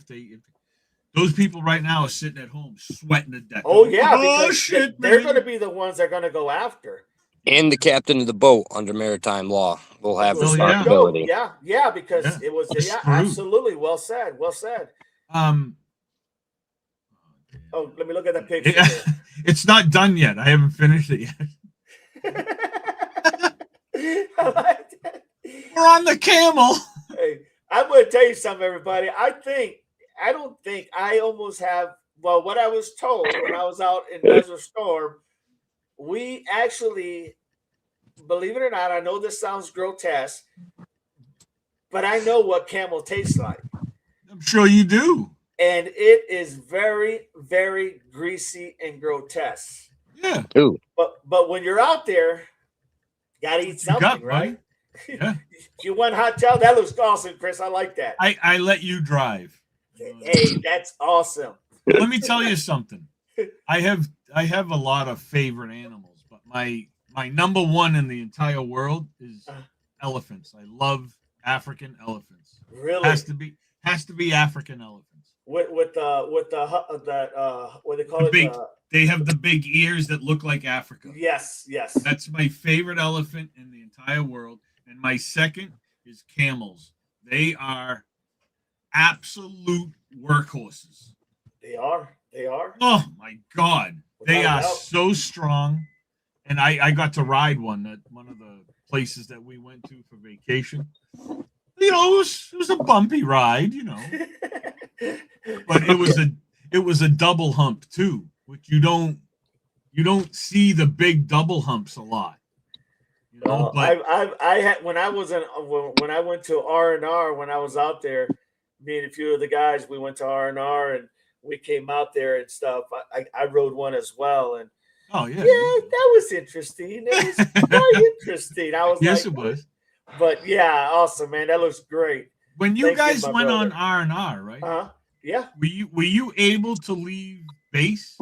those people right now are sitting at home sweating to death. Oh yeah, because they're going to be the ones they're going to go after. And the captain of the boat under maritime law will have responsibility. Yeah, because it was absolutely well said. Oh, let me look at that picture. Yeah, it's not done yet. I haven't finished it yet. I like that. We're on the camel. Hey, I'm going to tell you something, everybody. I almost have, what I was told when I was out in Desert Storm, we actually, believe it or not, I know this sounds grotesque, but I know what camel tastes like. I'm sure you do. And it is very, very greasy and grotesque. Yeah. Ooh. But when you're out there, you got to eat something, right? Yeah. You went hot tail. That looks awesome, Chris. I like that. I let you drive. Hey, that's awesome. Let me tell you something. I have a lot of favorite animals, but my number one in the entire world is elephants. I love African elephants. Really? Has to be African elephants. What they call it? They have the big ears that look like Africa. Yes. That's my favorite elephant in the entire world. And my second is camels. They are absolute workhorses. They are. Oh my God. They are so strong. And I got to ride one at one of the places that we went to for vacation. it was a bumpy ride, but it was a double hump too, which you don't see the big double humps a lot. But I had when I went to R&R when I was out there, me and a few of the guys, we went to R&R and we came out there and stuff. I rode one as well, and that was interesting. It was quite interesting. I was yes, it was. But yeah, awesome, man. That looks great. When you guys went on R&R, right? Yeah. Were you able to leave base?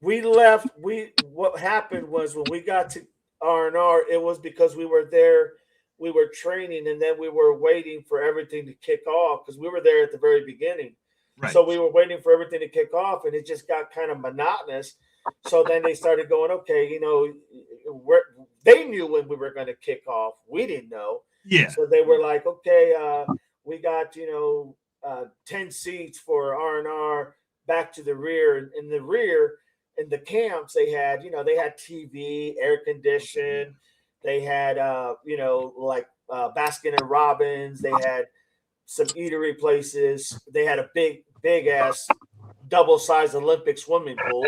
We left. What happened was when we got to R&R, it was because we were there. We were training, and then we were waiting for everything to kick off because we were there at the very beginning. Right. So we were waiting for everything to kick off, and it just got kind of monotonous. So then they started going, okay, they knew when we were going to kick off. We didn't know. Yeah. So they were like, okay, we got 10 seats for R&R back to the rear. In the rear, in the camps, they had TV, air conditioned. They had Baskin and Robbins. They had some eatery places. They had a big ass double sized Olympic swimming pool.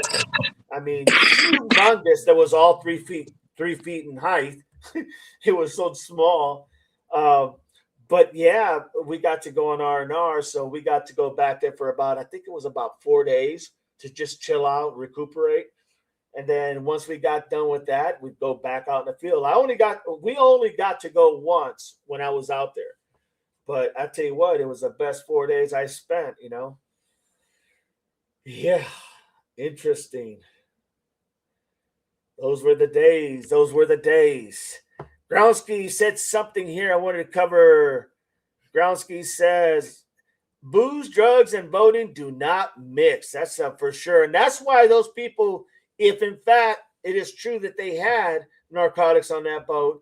I mean, humongous. That was all 3 feet in height. It was so small. But yeah, we got to go on R&R. So we got to go back there for I think it was about 4 days to just chill out, recuperate. And then once we got done with that, we'd go back out in the field. We only got to go once when I was out there. But I tell you what, it was the best 4 days I spent, Yeah, interesting. Those were the days. Groundsky said something here I wanted to cover. Groundsky says, booze, drugs, and voting do not mix. That's for sure. And that's why those people, if in fact it is true that they had narcotics on that boat,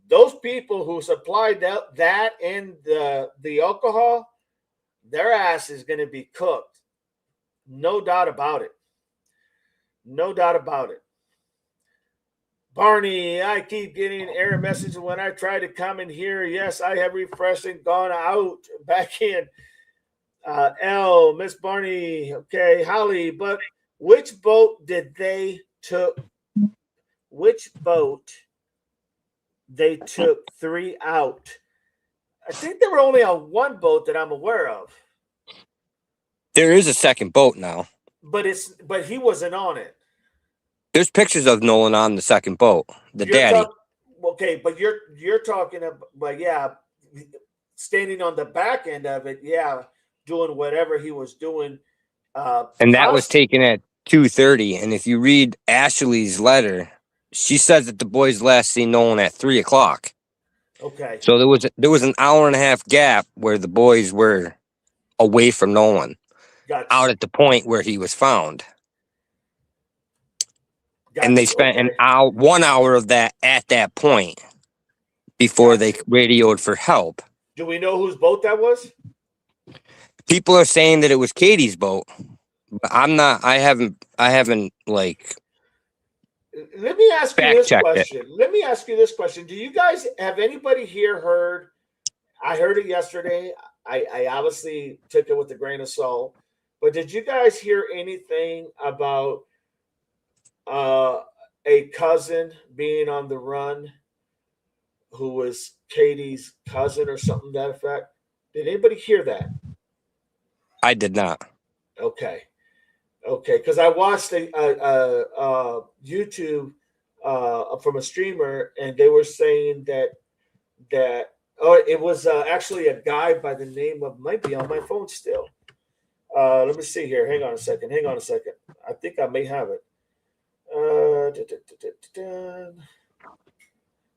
those people who supplied that and the alcohol, their ass is going to be cooked. No doubt about it. No doubt about it. Barney, I keep getting error messages when I try to come in here. Yes, I have refreshed and gone out back in. Miss Barney, okay, Holly, but which boat did they took? Which boat they took 3 out? I think they were only on one boat that I'm aware of. There is a second boat now. But he wasn't on it. There's pictures of Nolen on the second boat, daddy. Okay, but you're talking about, yeah, standing on the back end of it, yeah, doing whatever he was doing. And that was taken at 2:30. And if you read Ashley's letter, she says that the boys last seen Nolen at 3:00. Okay. So there was an hour and a half gap where the boys were away from Nolen, gotcha. Out at the point where he was found. And they spent an hour, 1 hour of that at that point before they radioed for help. Do we know whose boat that was? People are saying that it was Katie's boat, but I'm not. I haven't like. Let me ask you this question. Do you guys have anybody here heard? I heard it yesterday. I obviously took it with a grain of salt, but did you guys hear anything about a cousin being on the run who was Katie's cousin or something to that effect? Did anybody hear that? I did not. Okay, because I watched a YouTube from a streamer, and they were saying that it was actually a guy by the name of, might be on my phone still. Let me see here. Hang on a second. I think I may have it.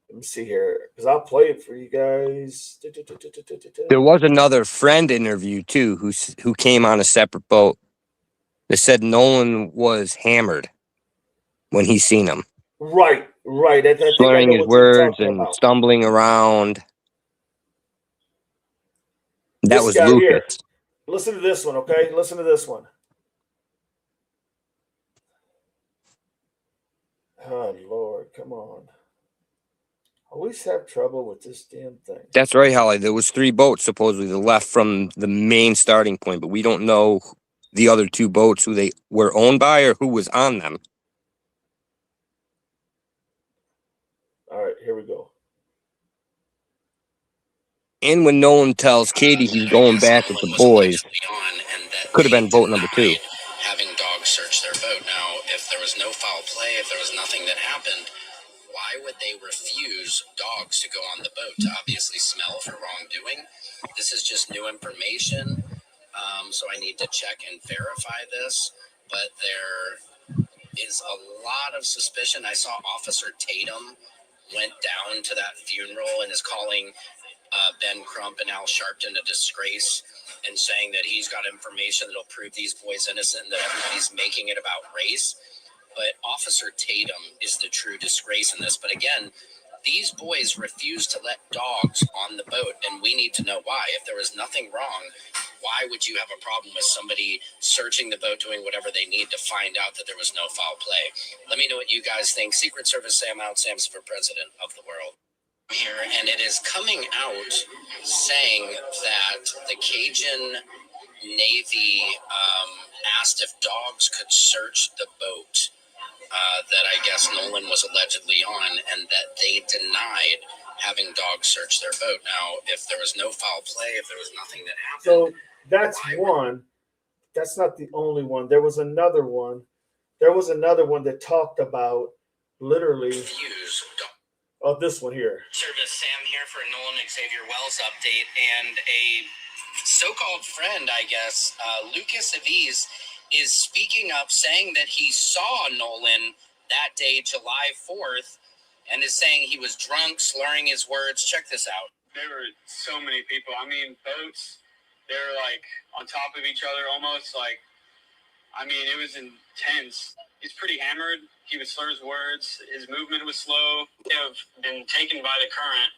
Let me see here, because I'll play it for you guys. There was another friend interview too, who came on a separate boat. They said Nolen was hammered when he seen him. Right. Slurring his words and stumbling around. That was Lucas. Here. Listen to this one, okay? Listen to this one. Oh, Lord, come on. Always have trouble with this damn thing. That's right, Holly. There was 3 boats supposedly that left from the main starting point, but we don't know the other 2 boats, who they were owned by or who was on them. All right, here we go. And when Nolen tells Katie he's going back with the boys, could have been boat number 2. Having dogs search their boat. Now, if there was no foul play, if there was nothing that happened, why would they refuse dogs to go on the boat to obviously smell for wrongdoing? This is just new information, so I need to check and verify this. But there is a lot of suspicion. I saw Officer Tatum went down to that funeral and is calling Ben Crump and Al Sharpton a disgrace and saying that he's got information that'll prove these boys innocent and that everybody's making it about race. But Officer Tatum is the true disgrace in this. But again, these boys refused to let dogs on the boat, and we need to know why. If there was nothing wrong, why would you have a problem with somebody searching the boat, doing whatever they need to find out that there was no foul play? Let me know what you guys think. Secret Service Sam out. Sam's for president of the world. Here, and it is coming out saying that the Cajun Navy asked if dogs could search the boat that I guess Nolen was allegedly on, and that they denied having dogs search their boat. Now, if there was no foul play, if there was nothing that happened. So that's one. That's not the only one. There was another one. There was another one that talked about literally. Oh, this one here. Service Sam here for a Nolen Xavier Wells update, and a so-called friend, I guess, Lucas Aviz, is speaking up, saying that he saw Nolen that day, July 4th, and is saying he was drunk, slurring his words. Check this out. There were so many people. I mean, boats, they were like on top of each other almost. Like, I mean, it was intense. He's pretty hammered. He would slur his words. His movement was slow. They have been taken by the current,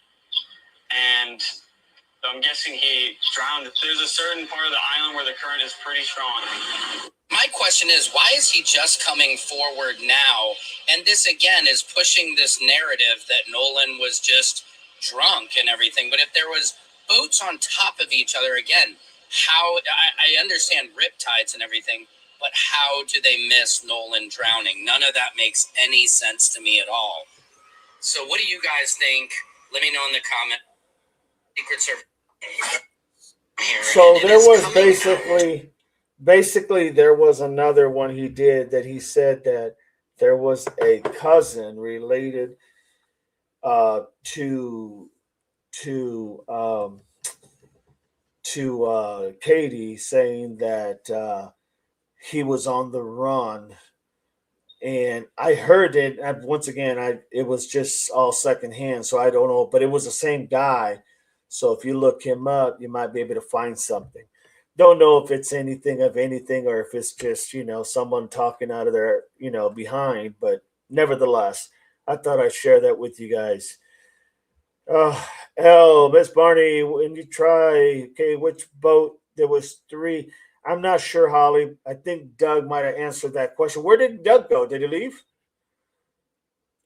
and I'm guessing he drowned. There's a certain part of the island where the current is pretty strong. My question is, why is he just coming forward now? And this, again, is pushing this narrative that Nolen was just drunk and everything. But if there was boats on top of each other, again, how I understand riptides and everything, but how do they miss Nolen drowning? None of that makes any sense to me at all. So what do you guys think? Let me know in the comment. Secret Service. So there was basically there was another one he did that he said that there was a cousin related to Katie, saying that he was on the run. And I heard it once again. It was just all secondhand, so I don't know, but it was the same guy. So if you look him up, you might be able to find something. Don't know if it's anything of anything or if it's just, someone talking out of their, behind. But nevertheless, I thought I'd share that with you guys. Miss Barney, when you try, okay, which boat? There was 3. I'm not sure, Holly. I think Doug might have answered that question. Where did Doug go? Did he leave?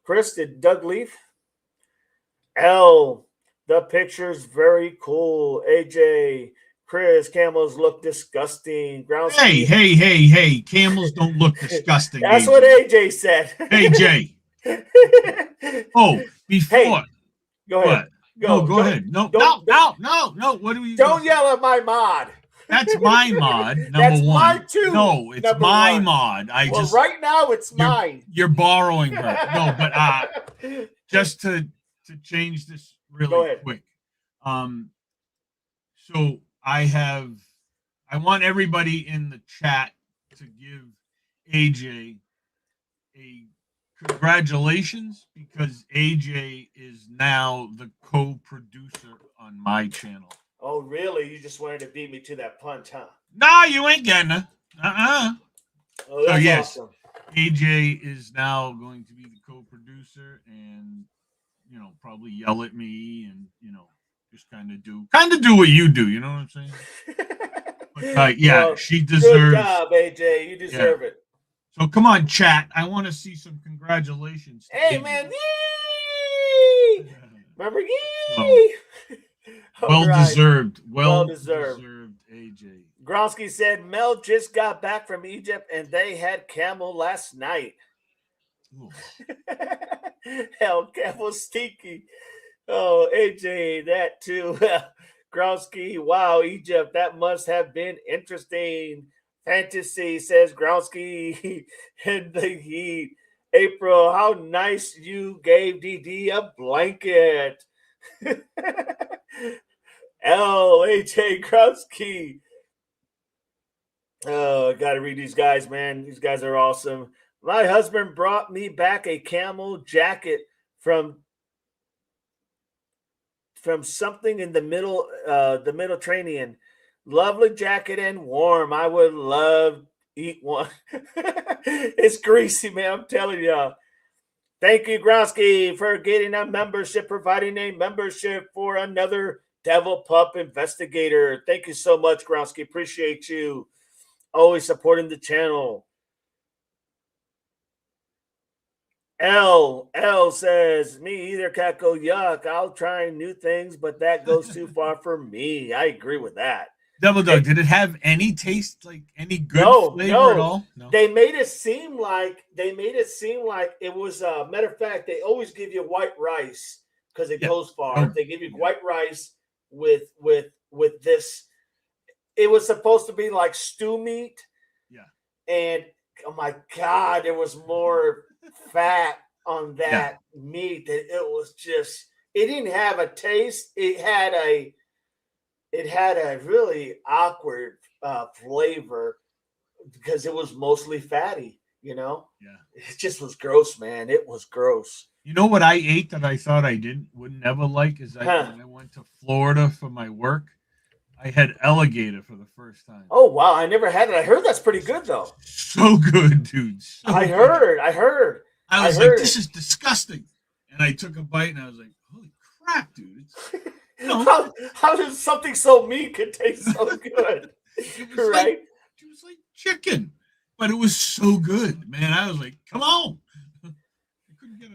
Chris, did Doug leave? The picture's very cool. AJ, Chris, camels look disgusting. Hey. Camels don't look disgusting. That's AJ. what AJ said. AJ. Oh, before. Hey, go ahead. Go ahead. No. What do we Don't yell at my mod. That's my mod, number That's one. mine too. No, it's my mod. Right now it's mine. You're borrowing her. No, but just to change this really quick. So I want everybody in the chat to give AJ a congratulations, because AJ is now the co-producer on my channel. Oh, really? You just wanted to beat me to that punch, huh? Nah, you ain't gonna. Oh, that's awesome. AJ is now going to be the co-producer, and probably yell at me, and just kind of do what you do. You know what I'm saying? But, well, she deserves. Good job, AJ. You deserve it. So come on, chat. I want to see some congratulations. Hey, man. Remember? So, Yee! well deserved. Well Well deserved. deserved, AJ. Gronsky said Mel just got back from Egypt and they had camel last night. Hell, camel stinky. Oh, AJ, that too. Gronsky, wow, Egypt, that must have been interesting. Fantasy, says Gronsky in the heat. April, how nice you gave DD a blanket. AJ Gronsky. Oh, I gotta read these guys, man. These guys are awesome. My husband brought me back a camel jacket from something in the Mediterranean. Lovely jacket and warm. I would love eat one. It's greasy, man. I'm telling y'all. Thank you, Gronsky, for getting a membership, providing a membership for another Devil Pup investigator. Thank you so much, Gronsky. Appreciate you. Always supporting the channel. L says, me either, Catco. Yuck. I'll try new things, but that goes too far for me. I agree with that. Devil Doug, did it have any taste, like any good flavor at all? No. They made it seem like it was matter of fact, they always give you white rice because it goes far. They give you white rice with this. It was supposed to be like stew meat. Yeah. And oh my God, there was more fat on that meat. It was just, it didn't have a taste. It had a really awkward flavor because it was mostly fatty, you know? Yeah. It just was gross, man. It was gross. You know what I ate that I thought I would never like is when I went to Florida for my work, I had alligator for the first time. Oh, wow. I never had it. I heard that's pretty good, though. So good, dude. So I heard. I was like, this is disgusting. And I took a bite and I was like, holy crap, dude. How does something so mean could taste so good? Right? It was like chicken, but it was so good, man. I was like, come on.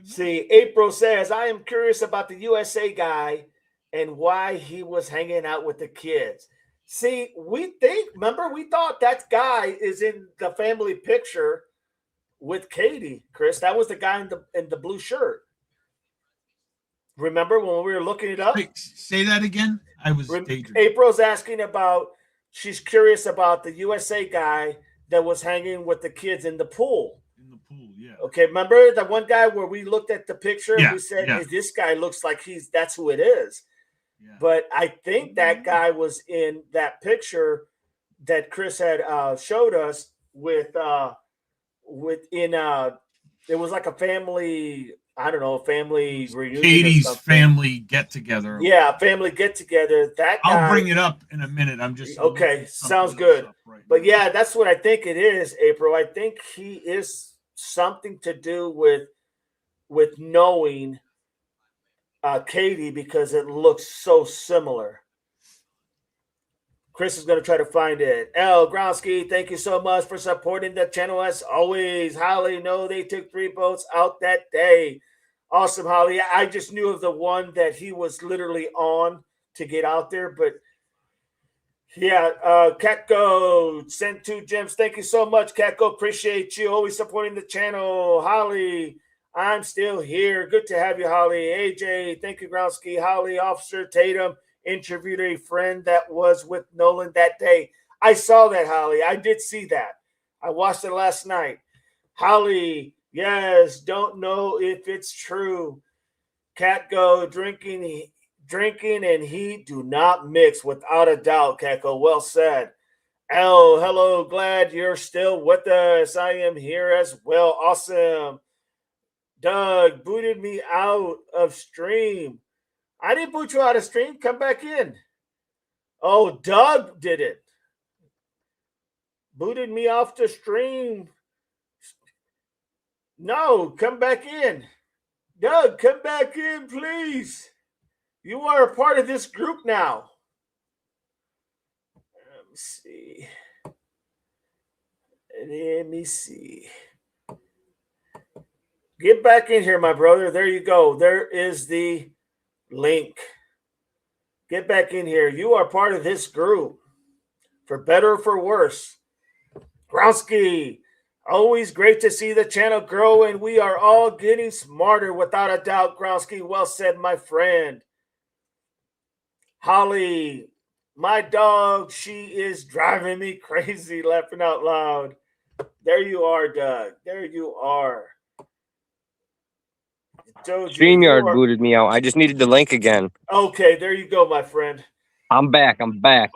See, April says, I am curious about the USA guy and why he was hanging out with the kids. See, we thought that guy is in the family picture with Katie, Chris. That was the guy in the blue shirt. Remember when we were looking it up? Wait, say that again. I was daydreaming. April's asking about, she's curious about the USA guy that was hanging with the kids in the pool. Yeah. Okay, remember the one guy where we looked at the picture and we said, hey, this guy looks like that's who it is. Yeah. But I think that guy was in that picture that Chris had showed us it was like a family, I don't know, family reunion. Katie's family get together. Yeah, family get together. That guy, I'll bring it up in a minute. I'm just okay. Sounds good. But yeah, that's what I think it is, April. I think he is something to do with knowing Katie because it looks so similar. Chris is going to try to find it. Gronsky, thank you so much for supporting the channel as always. Holly, no, they took 3 boats out that day. Awesome, Holly. I just knew of the one that he was literally on to get out there. But yeah, Catco sent 2 gems. Thank you so much, Catco. Appreciate you. Always supporting the channel. Holly, I'm still here. Good to have you, Holly. AJ, thank you, Gronsky. Holly, Officer Tatum interviewed a friend that was with Nolen that day. I saw that, Holly. I did see that. I watched it last night. Holly, yes, don't know if it's true. Catco, drinking and heat do not mix, without a doubt, Catco. Well said. Hello, glad you're still with us. I am here as well. Awesome. Doug booted me out of stream. I didn't boot you out of stream. Come back in. Oh, Doug did it. Booted me off the stream. No, come back in. Doug, come back in, please. You are a part of this group now. Let me see. Get back in here, my brother. There you go. There is the Link. Get back in here. You are part of this group. For better or for worse. Growski. Always great to see the channel grow, and we are all getting smarter without a doubt, Growski. Well said, my friend. Holly. My dog, she is driving me crazy, laughing out loud. There you are, Doug. There you are. StreamYard booted me out. I just needed the link again. Okay, there you go, my friend. I'm back.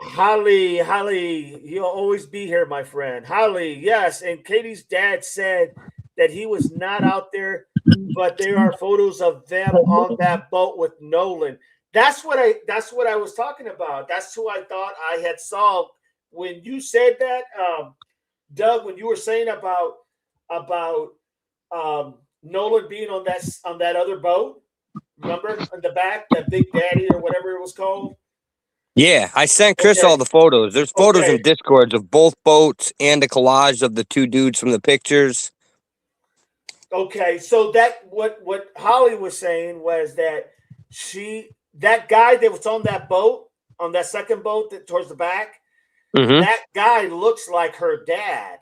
Holly, you'll always be here, my friend. Holly, yes. And Katie's dad said that he was not out there, but there are photos of them on that boat with Nolen. That's what I was talking about. That's who I thought I had saw when you said that, Doug. When you were saying about Nolen being on that other boat. Remember in the back, that Big Daddy or whatever it was called. Yeah, I sent Chris all the photos. There's photos in Discords of both boats and a collage of the two dudes from the pictures. Okay, so that what Holly was saying was that that guy that was on that boat, on that second boat that towards the back, that guy looks like her dad.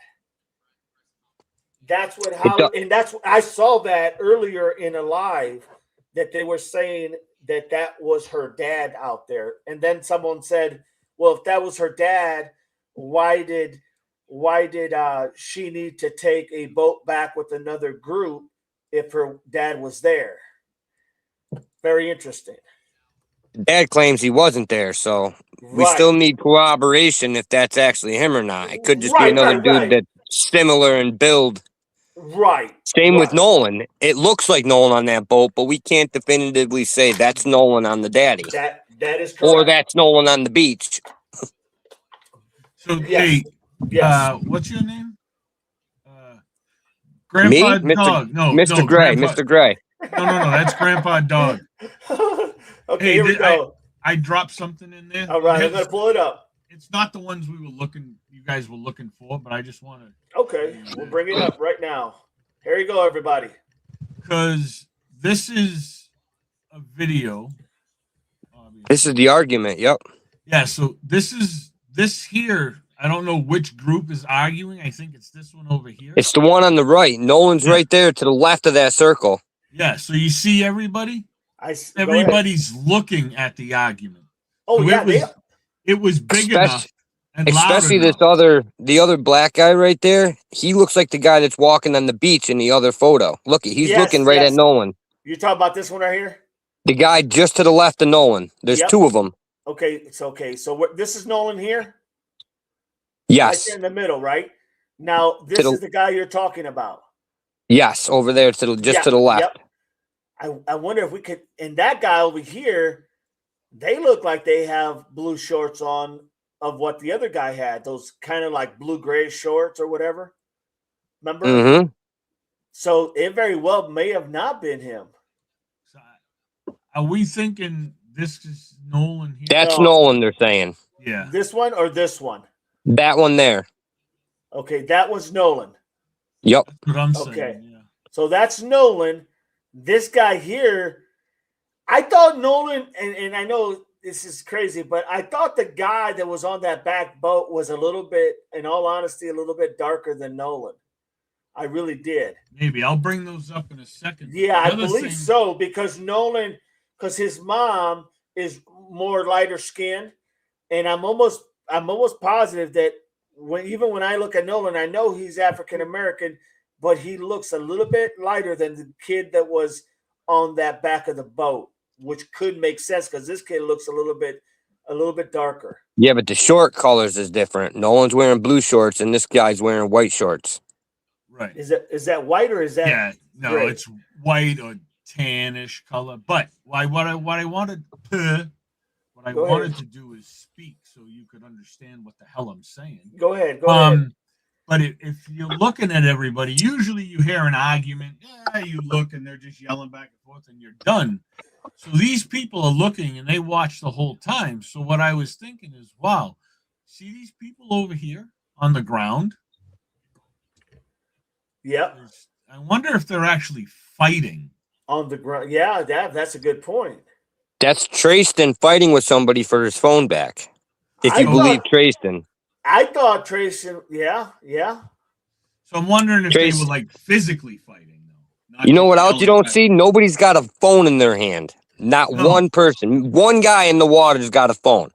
That's what Holly, and that's what I saw that earlier in a live that they were saying that was her dad out there. And then someone said, well, if that was her dad, why did she need to take a boat back with another group if her dad was there? Very interesting. Dad claims he wasn't there, so we still need corroboration if that's actually him or not. It could just be another dude that's similar in build. Right. Same with Nolen. It looks like Nolen on that boat, but we can't definitively say that's Nolen on the daddy. That is correct. Or that's Nolen on the beach. So, yes. What's your name? Grandpa Me? Dog. Mr. Gray. Grandpa. Mr. Gray. No, that's Grandpa Dog. Okay, here we go. I dropped something in there. All right, I'm going to pull it up. It's not the ones you guys were looking for, but I just want to. Okay, we'll bring it up right now. Here you go, everybody. Because this is a video. Obviously. This is the argument. Yep. Yeah. So this here. I don't know which group is arguing. I think it's this one over here. It's the one on the right. Nolen's right there to the left of that circle. Yeah. So you see everybody. Everybody's looking at the argument. Oh, so yeah. It was big enough. And especially loud this the other black guy right there. He looks like the guy that's walking on the beach in the other photo. Look, he's looking right at Nolen. You're talking about this one right here? The guy just to the left of Nolen. There's two of them. Okay, it's okay. So this is Nolen here? Yes. Right there in the middle, right? Now, this is the guy you're talking about. Yes, over there to the left. Yep. I wonder if we could, and that guy over here, they look like they have blue shorts on of what the other guy had, those kind of like blue-gray shorts or whatever. Remember? Mm-hmm. So it very well may have not been him. Are we thinking this is Nolen here? That's Nolen, they're saying. Yeah. This one or this one? That one there. Okay, that was Nolen. Yep. That's what I'm saying. Okay. Yeah. So that's Nolen. This guy here, I thought Nolen, and I know this is crazy, but I thought the guy that was on that back boat was a little bit, in all honesty, a little bit darker than Nolen. I really did. Maybe. I'll bring those up in a second. Yeah, I believe so, because Nolen, because his mom is more lighter skinned, and I'm almost positive that even when I look at Nolen, I know he's African American, but he looks a little bit lighter than the kid that was on that back of the boat, which could make sense because this kid looks a little bit darker. Yeah, but the short colors is different. Nolen's wearing blue shorts and this guy's wearing white shorts. Right. Is that white or is that? Yeah, no, gray? It's white or tannish color. But what I wanted to do is speak so you could understand what the hell I'm saying. Go ahead. Go ahead. But if you're looking at everybody, usually you hear an argument. Yeah, you look and they're just yelling back and forth and you're done. So these people are looking and they watch the whole time. So what I was thinking is, wow, see these people over here on the ground? Yep. I wonder if they're actually fighting on the ground. Yeah, that's a good point. That's Trayston fighting with somebody for his phone back. If you believe Trayston. I thought Trayston, yeah. So I'm wondering if they were like physically fighting, though. You know what else you don't see? Nobody's got a phone in their hand. Not one person. One guy in the water's got a phone.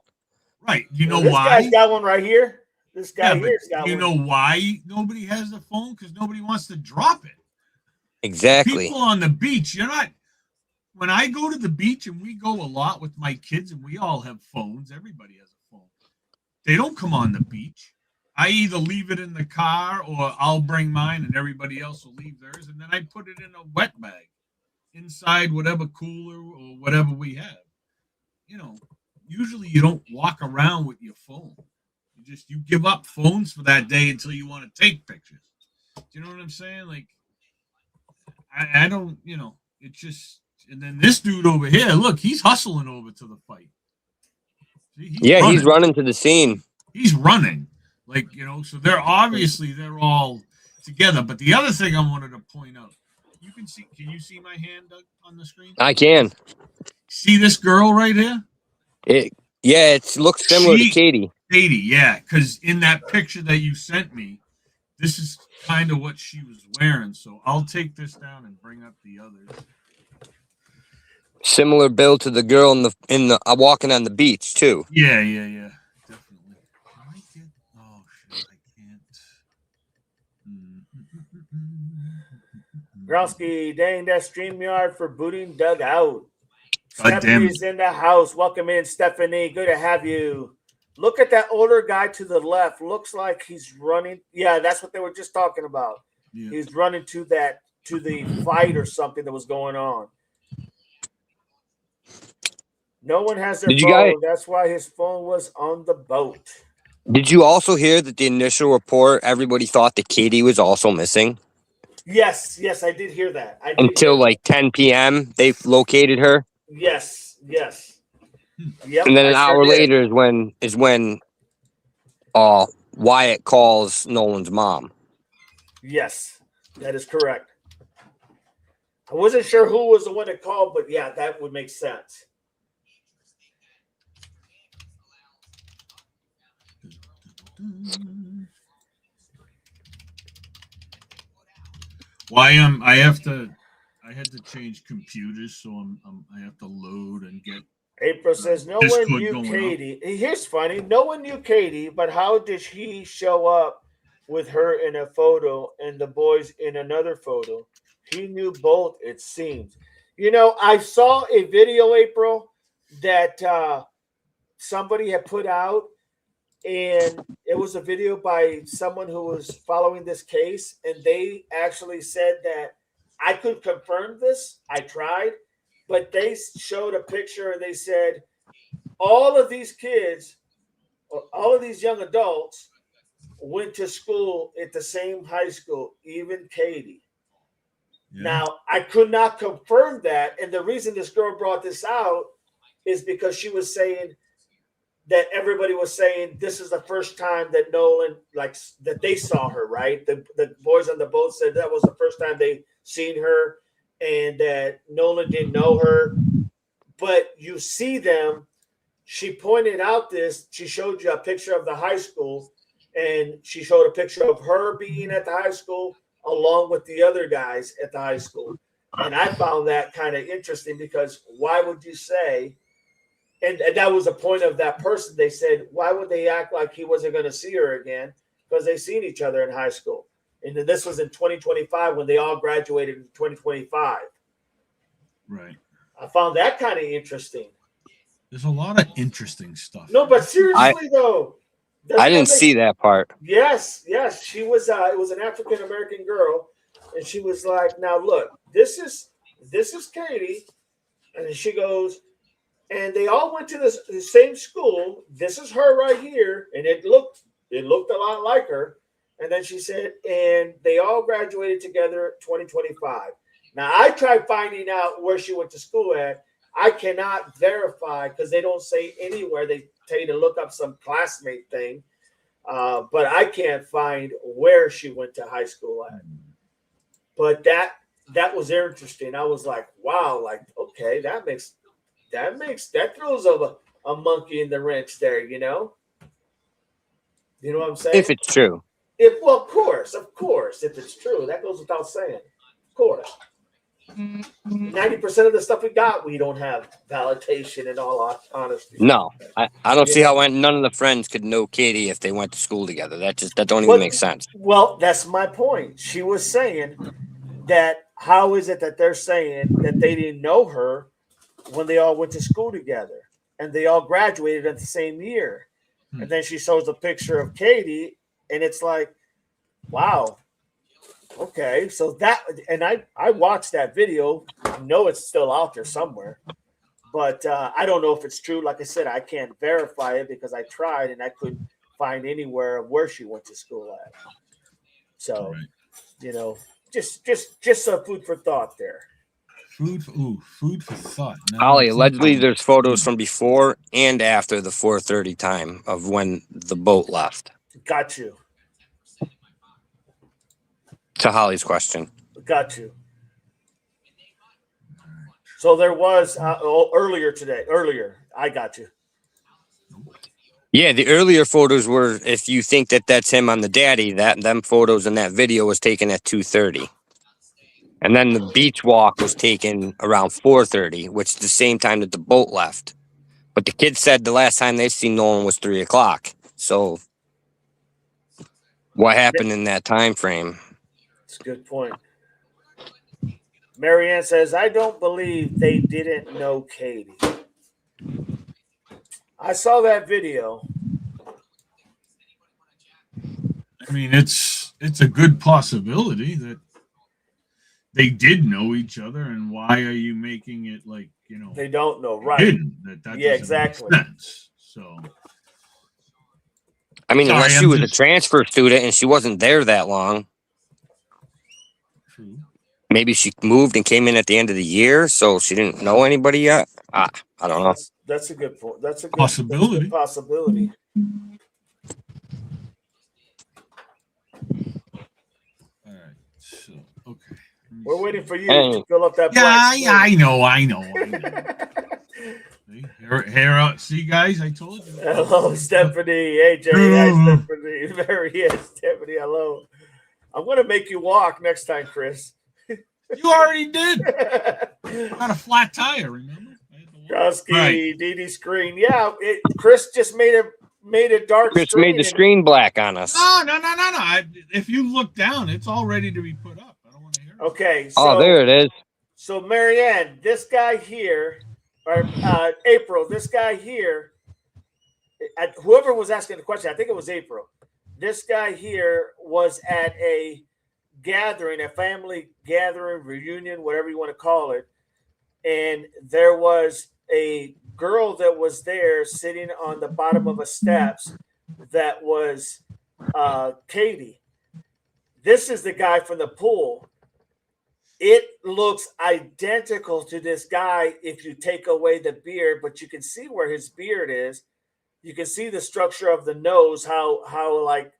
Right. You know this why? This guy's got one right here. This guy here's got one. You know why nobody has a phone? Because nobody wants to drop it. Exactly. People on the beach, you're not. When I go to the beach, and we go a lot with my kids, and we all have phones. Everybody has a phone. They don't come on the beach. I either leave it in the car, or I'll bring mine, and everybody else will leave theirs, and then I put it in a wet bag inside whatever cooler or whatever we have. You know, usually you don't walk around with your phone. You give up phones for that day until you want to take pictures. Do you know what I'm saying? Like, I don't, it's just, and then this dude over here, look, he's hustling over to the fight. See, he's running to the scene. He's running. Like, so they're all together. But the other thing I wanted to point out, can you see my hand, Doug, on the screen? I can. See this girl right here? It looks similar to Katie. Katie, yeah, because in that picture that you sent me, this is kind of what she was wearing. So I'll take this down and bring up the others. Similar build to the girl in the walking on the beach too. Yeah, definitely. Oh shit, I can't. Growski, dang that StreamYard for booting Doug out. Stephanie's in the house. Welcome in, Stephanie. Good to have you. Look at that older guy to the left. Looks like he's running. Yeah, that's what they were just talking about. Yeah. He's running to the fight or something that was going on. No one has their phone. That's why his phone was on the boat. Did you also hear that the initial report, everybody thought that Katie was also missing? Yes, I did hear that. Until like 10 p.m., they located her. Yes. Yep, and then an hour later is when Wyatt calls Nolen's mom. Yes, that is correct. I wasn't sure who was the one that called, but yeah, that would make sense. Well, I had to change computers, so I have to load and get. April says no one knew Katie. Here's funny. No one knew Katie, but how did he show up with her in a photo and the boys in another photo? He knew both, it seems. I saw a video, April, that somebody had put out, and it was a video by someone who was following this case, and they actually said that I could confirm this. I tried. But they showed a picture and they said, all of these kids, or all of these young adults went to school at the same high school, even Katie. Yeah. Now, I could not confirm that. And the reason this girl brought this out is because she was saying that everybody was saying this is the first time that Nolen, that they saw her, right? The boys on the boat said that was the first time they seen her. And that Nolen didn't know her, but you see them. She pointed out this. She showed you a picture of the high school, and she showed a picture of her being at the high school along with the other guys at the high school. And I found that kind of interesting because why would you say, and that was the point of that person. They said, why would they act like he wasn't going to see her again? Because they seen each other in high school. And then this was in 2025 when they all graduated in 2025. Right. I found that kind of interesting. There's a lot of interesting stuff. No, but seriously though. I didn't see that part. Yes. She was it was an African American girl, and she was like, now look, this is Katie. And she goes, and they all went to the same school. This is her right here, and it looked a lot like her. And then she said, and they all graduated together 2025. Now, I tried finding out where she went to school at. I cannot verify because they don't say anywhere. They tell you to look up some classmate thing. But I can't find where she went to high school at. But that was interesting. I was like, wow, okay, that makes that throws a monkey in the wrench there, you know? You know what I'm saying? If it's true. Well, of course, if it's true, that goes without saying. Of course. 90% of the stuff we got, we don't have validation in all honesty. No, I don't see how none of the friends could know Katie if they went to school together. That don't even make sense. Well, that's my point. She was saying that how is it that they're saying that they didn't know her when they all went to school together and they all graduated at the same year? And then she shows a picture of Katie, and it's like, wow. Okay, so that, and I watched that video. I know it's still out there somewhere, but I don't know if it's true. Like I said, I can't verify it because I tried and I couldn't find anywhere where she went to school at. So, you know, just some food for thought there. Food for thought. Ollie, allegedly there's photos from before and after the 4:30 time of when the boat left. Got you. To Holly's question. Got you. So there was earlier. I got you. Yeah, the earlier photos were, if you think that that's him on the daddy, them photos in that video was taken at 2:30. And then the beach walk was taken around 4:30, which is the same time that the boat left. But the kids said the last time they seen Nolen was 3 o'clock. So what happened in that time frame? That's a good point. Marianne says, I don't believe they didn't know Katie. I saw that video. I mean, it's a good possibility that they did know each other, and why are you making it like, you know, they don't know, right? That yeah, exactly. Make sense. So, I mean, unless she was a transfer student and she wasn't there that long. True. Maybe she moved and came in at the end of the year, so she didn't know anybody yet. I don't know. That's a good point. That's a good possibility. Possibility. All right. So, okay. We're waiting for you to fill up that. Yeah, I know. Here, see, guys, I told you. Hello, Stephanie. AJ, hi, Stephanie. There he is, Stephanie. Hello. I'm going to make you walk next time, Chris. You already did. On a flat tire, remember? Krusky, right. DD screen. Yeah, Chris just made a dark Chris screen. made the screen black on us. No. If you look down, it's all ready to be put up. I don't want to hear it. Okay. So, there it is. So, Marianne, this guy here, or April, this guy here, whoever was asking the question, I think it was April. This guy here was at a gathering, a family gathering, reunion, whatever you want to call it. And there was a girl that was there sitting on the bottom of a steps that was Katie. This is the guy from the pool. It looks identical to this guy if you take away the beard, but you can see where his beard is. You can see the structure of the nose, how like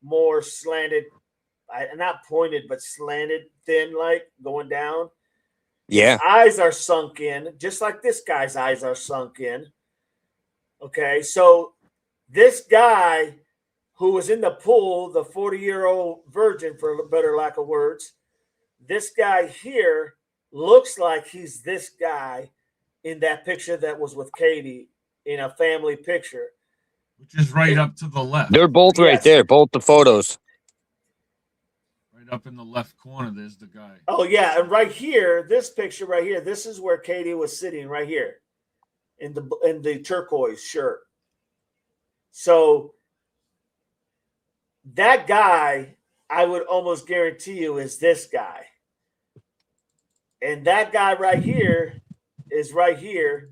more slanted, not pointed, but slanted, thin, like going down. Yeah. His eyes are sunk in, just like this guy's eyes are sunk in. Okay, so this guy who was in the pool, the 40-year-old virgin, for a better lack of words, this guy here looks like he's this guy in that picture that was with Katie in a family picture. Which is right up to the left. They're both right there, both the photos. Right up in the left corner, there's the guy. Oh, yeah, and right here, this picture right here, this is where Katie was sitting right here in the turquoise shirt. So that guy, I would almost guarantee you, is this guy. And that guy right here is right here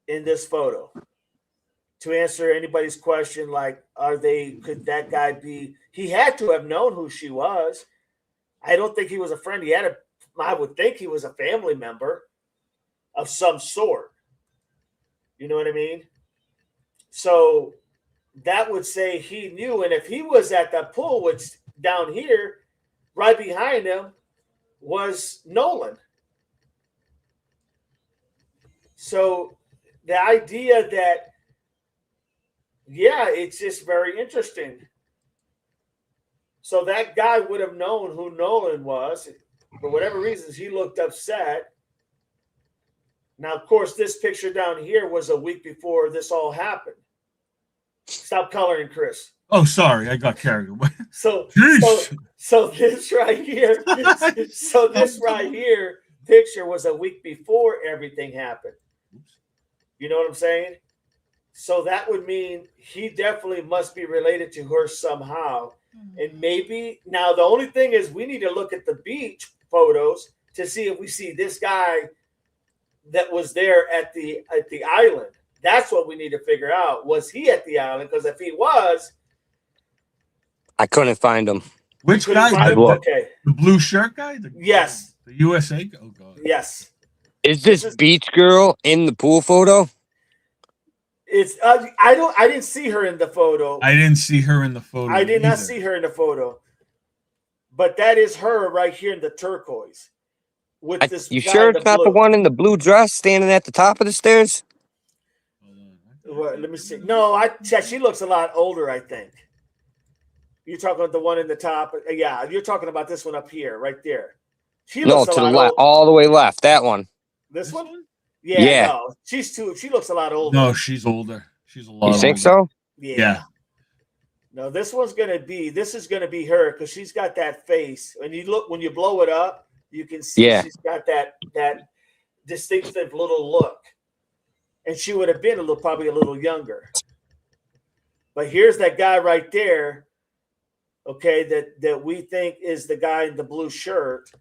in this photo. To answer anybody's question, like, could that guy be, he had to have known who she was. I don't think he was a friend. I would think he was a family member of some sort. You know what I mean? So that would say he knew. And if he was at the pool, which down here, right behind him, was Nolen. So the idea that, yeah, it's just very interesting. So that guy would have known who Nolen was. For whatever reasons, he looked upset. Now, of course, this picture down here was a week before this all happened. Stop coloring, Chris. Oh, sorry, I got carried away. So this right here, picture was a week before everything happened. You know what I'm saying? So that would mean he definitely must be related to her somehow. And maybe now the only thing is we need to look at the beach photos to see if we see this guy that was there at the island. That's what we need to figure out. Was he at the island? Because if he was, I couldn't find him. Which guy? The blue shirt guy? Yes. The USA? Oh, God. Yes. Is this beach girl in the pool photo? It's I didn't see her in the photo. I didn't see her in the photo. I did not see her in the photo. But that is her right here in the turquoise. With this you sure it's not the one in the blue dress standing at the top of the stairs? Well, let me see. No, she looks a lot older, I think. You're talking about the one in the top. Yeah, you're talking about this one up here, right there. She looks to the left, all the way left. That one. This one? Yeah. No, she looks a lot older. No, she's older. She's a lot older. You think so? Yeah. No, this is gonna be her because she's got that face. When you blow it up, you can see she's got that distinctive little look. And she would have been probably a little younger. But here's that guy right there, okay, that we think is the guy in the blue shirt.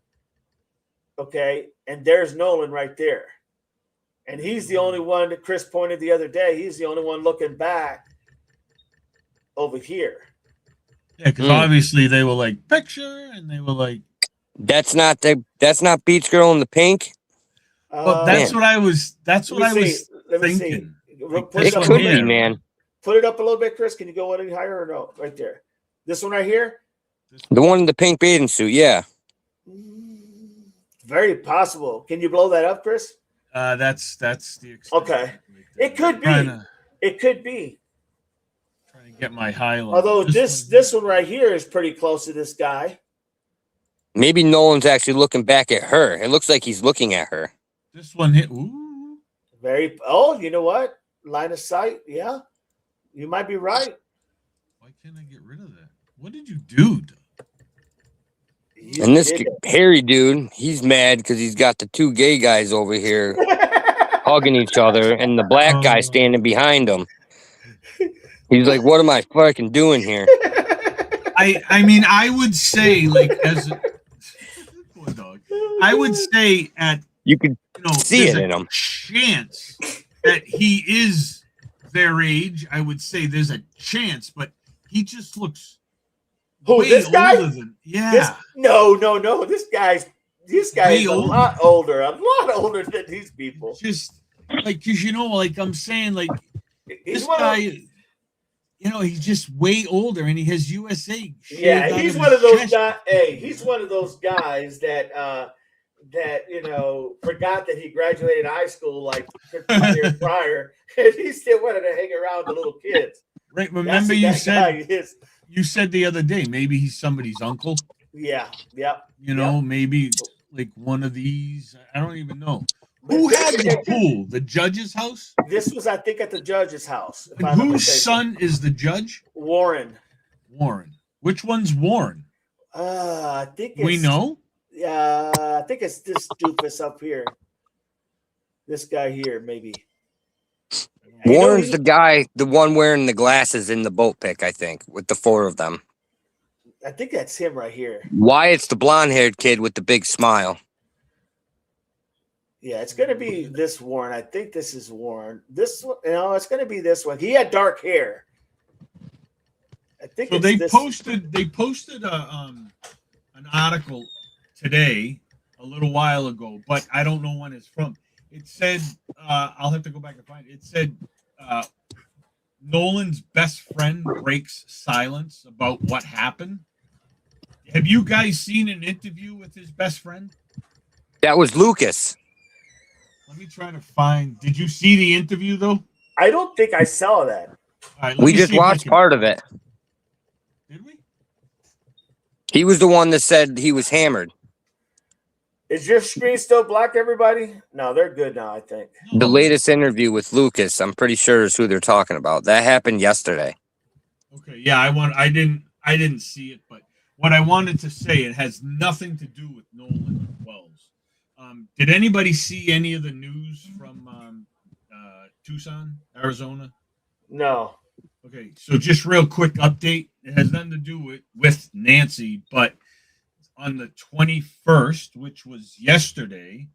Okay, and there's Nolen right there. And he's the only one that Chris pointed the other day. He's the only one looking back over here. Yeah, because obviously they were like picture, and they were like, that's not beach girl in the pink. Well, that's what I was. That's what I was thinking. It could be, man. Put it up a little bit, Chris. Can you go any higher or no? Right there. This one right here. The one in the pink bathing suit. Yeah. Very possible. Can you blow that up, Chris? That's the extent. Okay. It could be. It could be. Trying to get my highlight. Although this one right here is pretty close to this guy. Maybe Nolan's actually looking back at her. It looks like he's looking at her. This one hit. Ooh. You know what? Line of sight. Yeah. You might be right. Why can't I get rid of that? What did you do? And this hairy dude, he's mad because he's got the two gay guys over here hugging each other and the black guy standing behind him. He's like, what am I fucking doing here? I mean, I would say, like, as a poor dog, I would say you could see it in him. Chance that he is their age. I would say there's a chance, but he just looks. Who, this guy? Yeah. No. This guy's a lot older than these people. Just like, because like I'm saying, like this guy, he's just way older and he has USA. Yeah, he's one of those guys. Hey, he's one of those guys that forgot that he graduated high school like 15 years prior, and he still wanted to hang around the little kids. Right. Remember you said the other day, maybe he's somebody's uncle. Yeah. Yep. Maybe like one of these. I don't even know. Who had the pool? The judge's house? This was, I think, at the judge's house. And whose son is the judge? Warren. Which one's Warren? I think we know. I think it's this doofus up here. This guy here, maybe. Warren's the guy, the one wearing the glasses in the boat pic, I think, with the four of them. I think that's him right here. Wyatt's the blonde-haired kid with the big smile. Yeah, it's going to be this Warren. I think this is Warren. This one, it's going to be this one. He had dark hair. I think so. They posted an article today, a little while ago, but I don't know when it's from. It said, I'll have to go back and find it. It said, Nolan's best friend breaks silence about what happened. Have you guys seen an interview with his best friend? That was Lucas. Let me try to find. Did you see the interview though? I don't think I saw that. All right, We just watched part of it. Did we? He was the one that said he was hammered. Is your screen still black, everybody? No, they're good now, I think. The latest interview with Lucas, I'm pretty sure is who they're talking about. That happened yesterday. Okay, yeah, I didn't see it, but what I wanted to say, it has nothing to do with Nolen Wells. Did anybody see any of the news from Tucson, Arizona? No. Okay, so just real quick update. It has nothing to do with Nancy, but on the 21st, which was yesterday,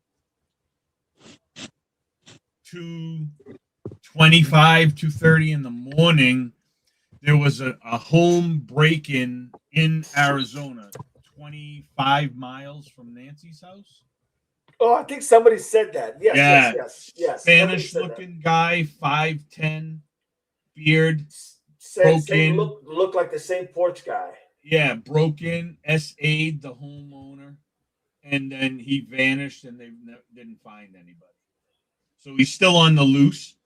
2:25, 2:30 in the morning, there was a home break-in in Arizona, 25 miles from Nancy's house. Oh, I think somebody said that. Yes. Spanish-looking guy, 5'10", beard, broke in. Look like the same porch guy. Yeah, broke in, SA'd the homeowner, and then he vanished, and they didn't find anybody. So he's still on the loose.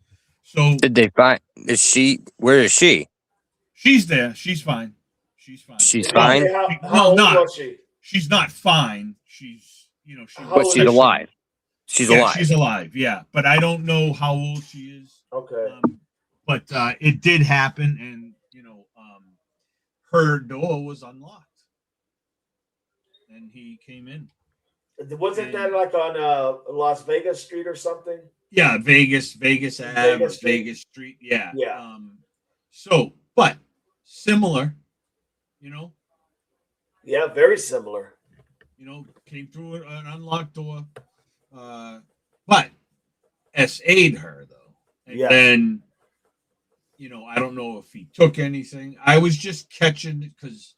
So did they find? Is she? Where is she? She's there. She's fine. She's fine. She's fine. How old was she? She's not fine. She's but she's alive. She's alive. She's alive. Yeah, but I don't know how old she is. Okay. But it did happen, and her door was unlocked, and he came in. Wasn't that like on Las Vegas Street or something? Yeah, Vegas Ave, Vegas Street. Yeah. Yeah. So, but similar, Yeah, very similar. Came through an unlocked door, but SA'd her though, and then. I don't know if he took anything. I was just catching it because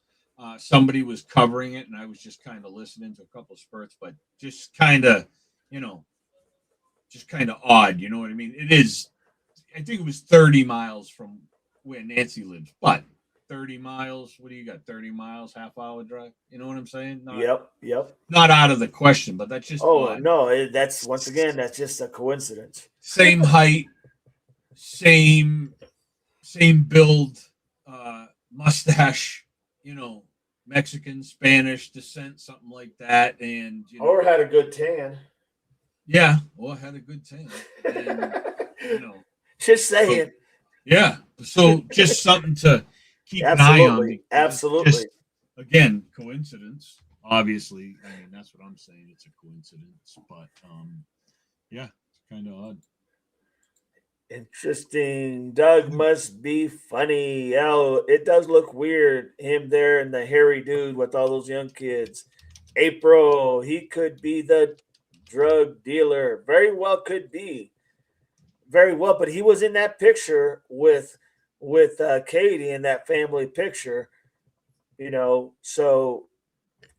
somebody was covering it, and I was just kind of listening to a couple of spurts, but just kind of, odd. You know what I mean? It is. I think it was 30 miles from where Nancy lives, but 30 miles. What do you got? 30 miles, half-hour drive. You know what I'm saying? Yep. Not out of the question, but that's just. Oh no! That's that's just a coincidence. Same height, same build, mustache, Mexican, Spanish descent, something like that, and or had a good tan. Yeah, or had a good tan. And, just saying. So just something to keep an eye on. Absolutely. Just, again, coincidence. Obviously, I mean that's what I'm saying. It's a coincidence, but it's kind of odd. Interesting. Doug must be funny. Oh, it does look weird. Him there and the hairy dude with all those young kids. April, he could be the drug dealer. Very well could be. Very well, but he was in that picture with Katie in that family picture. So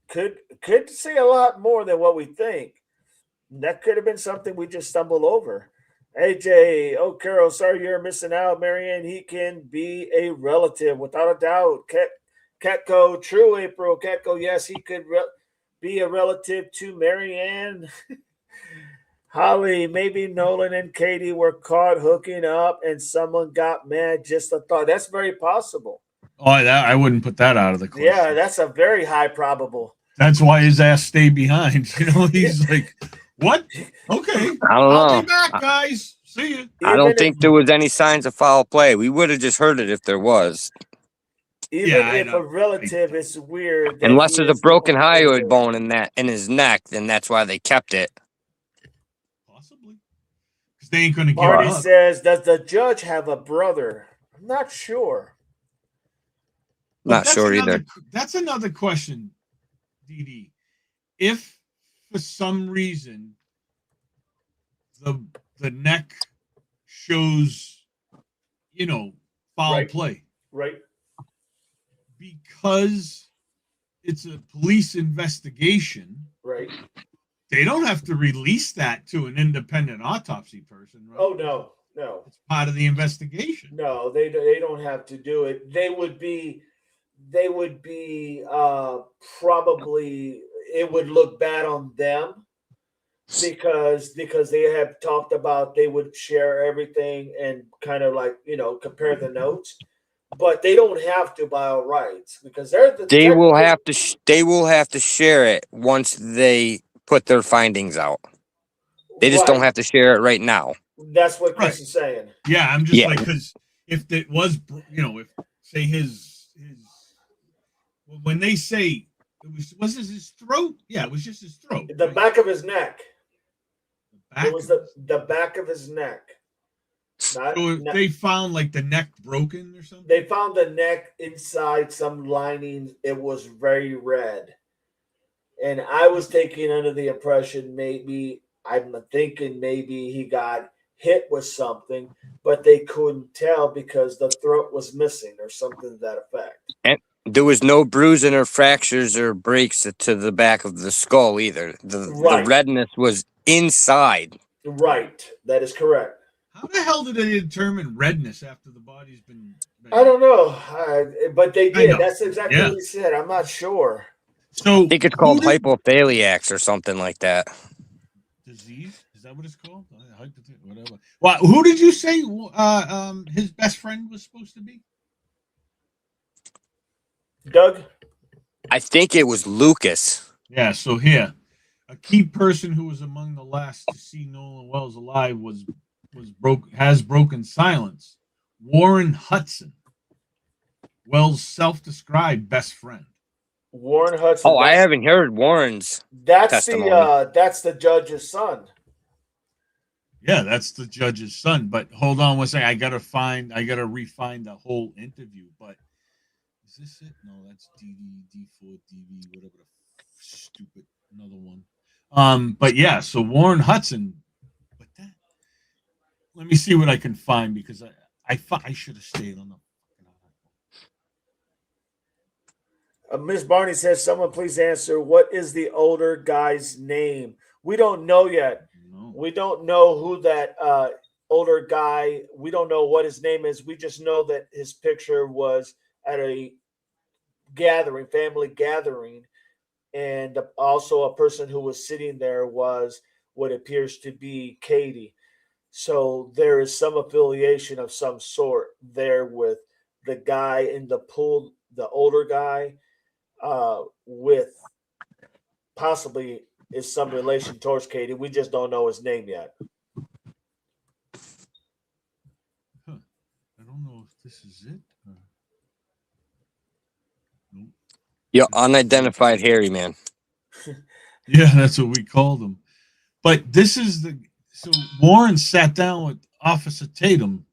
could say a lot more than what we think. That could have been something we just stumbled over. AJ, Carol, sorry you're missing out. Marianne, he can be a relative without a doubt. Catco, true, April. Catco, yes, he could be a relative to Marianne. Holly, maybe Nolen and Katie were caught hooking up and someone got mad. Just a thought. That's very possible. Oh, I wouldn't put that out of the question. Yeah, that's a very high probable. That's why his ass stayed behind. He's like, what? Okay. I don't know. I'll be back, guys. See you. I don't think there was any signs of foul play. We would have just heard it if there was. Even if a relative is weird. Unless there's a broken hyoid bone in his neck, then that's why they kept it. Possibly. Because they ain't going to give Marty up. says, does the judge have a brother? I'm not sure. Not sure either. That's another question, DD. If for some reason the neck shows, foul play. Right. Because it's a police investigation. Right. They don't have to release that to an independent autopsy person, right? Oh, no. It's part of the investigation. No, they don't have to do it. They would be probably, it would look bad on them because they have talked about they would share everything and kind of like compare the notes, but they don't have to by all rights because they're the They will have to. They will have to share it once they put their findings out. They just don't have to share it right now. That's what Chris is saying. Yeah, I'm just like, because if it was, if say his when they say it was his throat, yeah, it was just his throat. The back of his neck. It was the back of his neck. They found like the neck broken or something? They found the neck inside some lining. It was very red. And I was taking under the impression I'm thinking maybe he got hit with something, but they couldn't tell because the throat was missing or something to that effect. And there was no bruising or fractures or breaks to the back of the skull either. The redness was inside. Right. That is correct. How the hell did they determine redness after the body's been? I don't know, but they did. That's exactly what he said. I'm not sure. So I think it's called hypothaliacs or something like that. Disease? Is that what it's called? Whatever. Well, who did you say his best friend was supposed to be? Doug? I think it was Lucas. Yeah, so here, a key person who was among the last to see Nolen Wells alive has broken silence. Warren Hudson, Wells' self-described best friend. Warren Hudson. Oh, I haven't heard Warren's testimony. That's the judge's son. Yeah, that's the judge's son. But hold on one second. I gotta re-find the whole interview. But is this it? No, that's D4, DV, whatever the stupid another one. But yeah, so Warren Hudson. But that. Let me see what I can find because I should have stayed on the. Ms. Barney says, someone please answer, what is the older guy's name? We don't know yet. No. We don't know who that older guy, we don't know what his name is. We just know that his picture was at a gathering, family gathering. And also a person who was sitting there was what appears to be Katie. So there is some affiliation of some sort there with the guy in the pool, the older guy, with possibly is some relation towards Katie. We just don't know his name yet. I don't know if this is it. Nope. Yeah, unidentified hairy man. Yeah, that's what we called him. But this is so Warren sat down with Officer Tatum,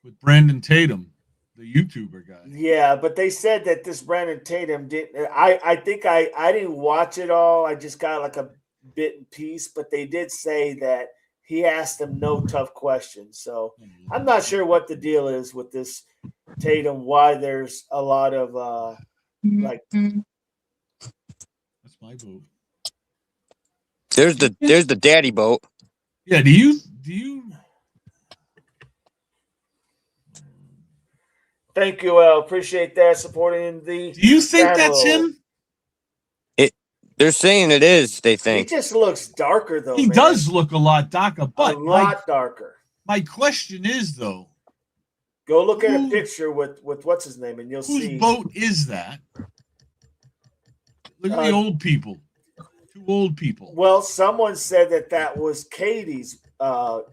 with Brandon Tatum, the YouTuber guy. Yeah, but they said that this Brandon Tatum didn't. I think I didn't watch it all. I just got like a bit and piece, but they did say that he asked him no tough questions. So I'm not sure what the deal is with this Tatum. Why there's a lot of like. That's my vote. There's the daddy boat. Yeah. Do you? Thank you, Al. Appreciate that supporting the. Do you think channel. that's him? They're saying it is. They think he just looks darker though. He does look a lot darker, but a lot darker. My question is though. Go look at a picture with what's his name, and you'll see. Whose boat is that? Look at the old people. Two old people. Well, someone said that was Katie's dad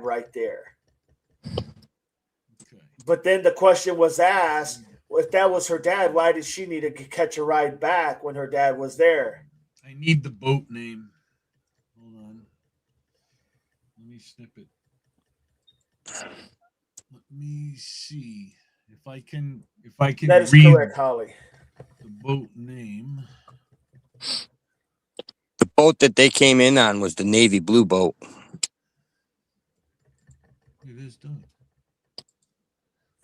right there. Okay. But then the question was asked, if that was her dad, why did she need to catch a ride back when her dad was there? I need the boat name. Hold on. Let me snip it. Let me see if I can That is read correct, Holly. The boat name. The boat that they came in on was the navy blue boat. It is done.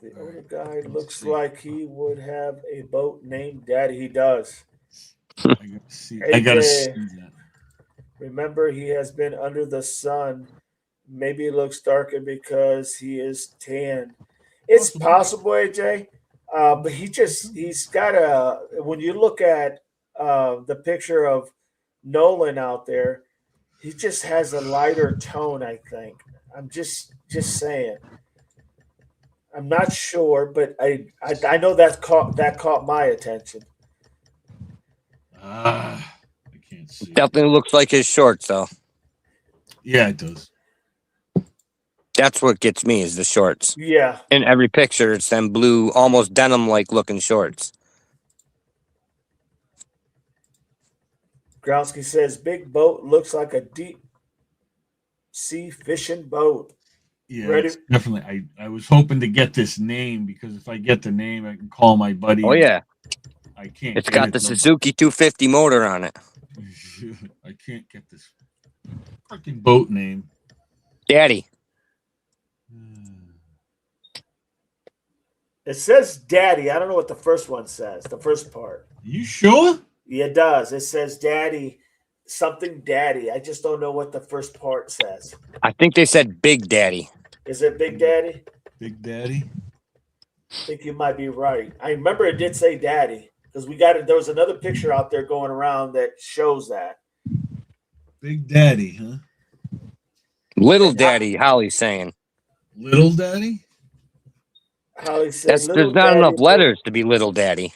The older guy looks like he would have a boat named Daddy. He does. I gotta see. I gotta see that. Remember, he has been under the sun. Maybe it looks darker because he is tan. It's possible, AJ. But he's got when you look at the picture of Nolen out there. He just has a lighter tone, I think. I'm just saying. I'm not sure, but I know that caught my attention. I can't see. Definitely looks like his shorts, though. Yeah, it does. That's what gets me is the shorts. Yeah. In every picture, it's them blue, almost denim-like looking shorts. Growski says, big boat looks like a deep sea fishing boat. Yeah, Ready? definitely. I was hoping to get this name because if I get the name, I can call my buddy. Oh, yeah. I can't. It's got the Suzuki 250 motor on it. I can't get this fucking boat name. Daddy. It says daddy. I don't know what the first one says, the first part. You sure? Yeah, it does. It says daddy, something daddy. I just don't know what the first part says. I think they said Big Daddy. Is it Big Daddy? Big Daddy? I think you might be right. I remember it did say daddy because there was another picture out there going around that shows that. Big Daddy, huh? Little Daddy, Holly's saying. Little Daddy? Holly says There's not enough letters to be Little Daddy.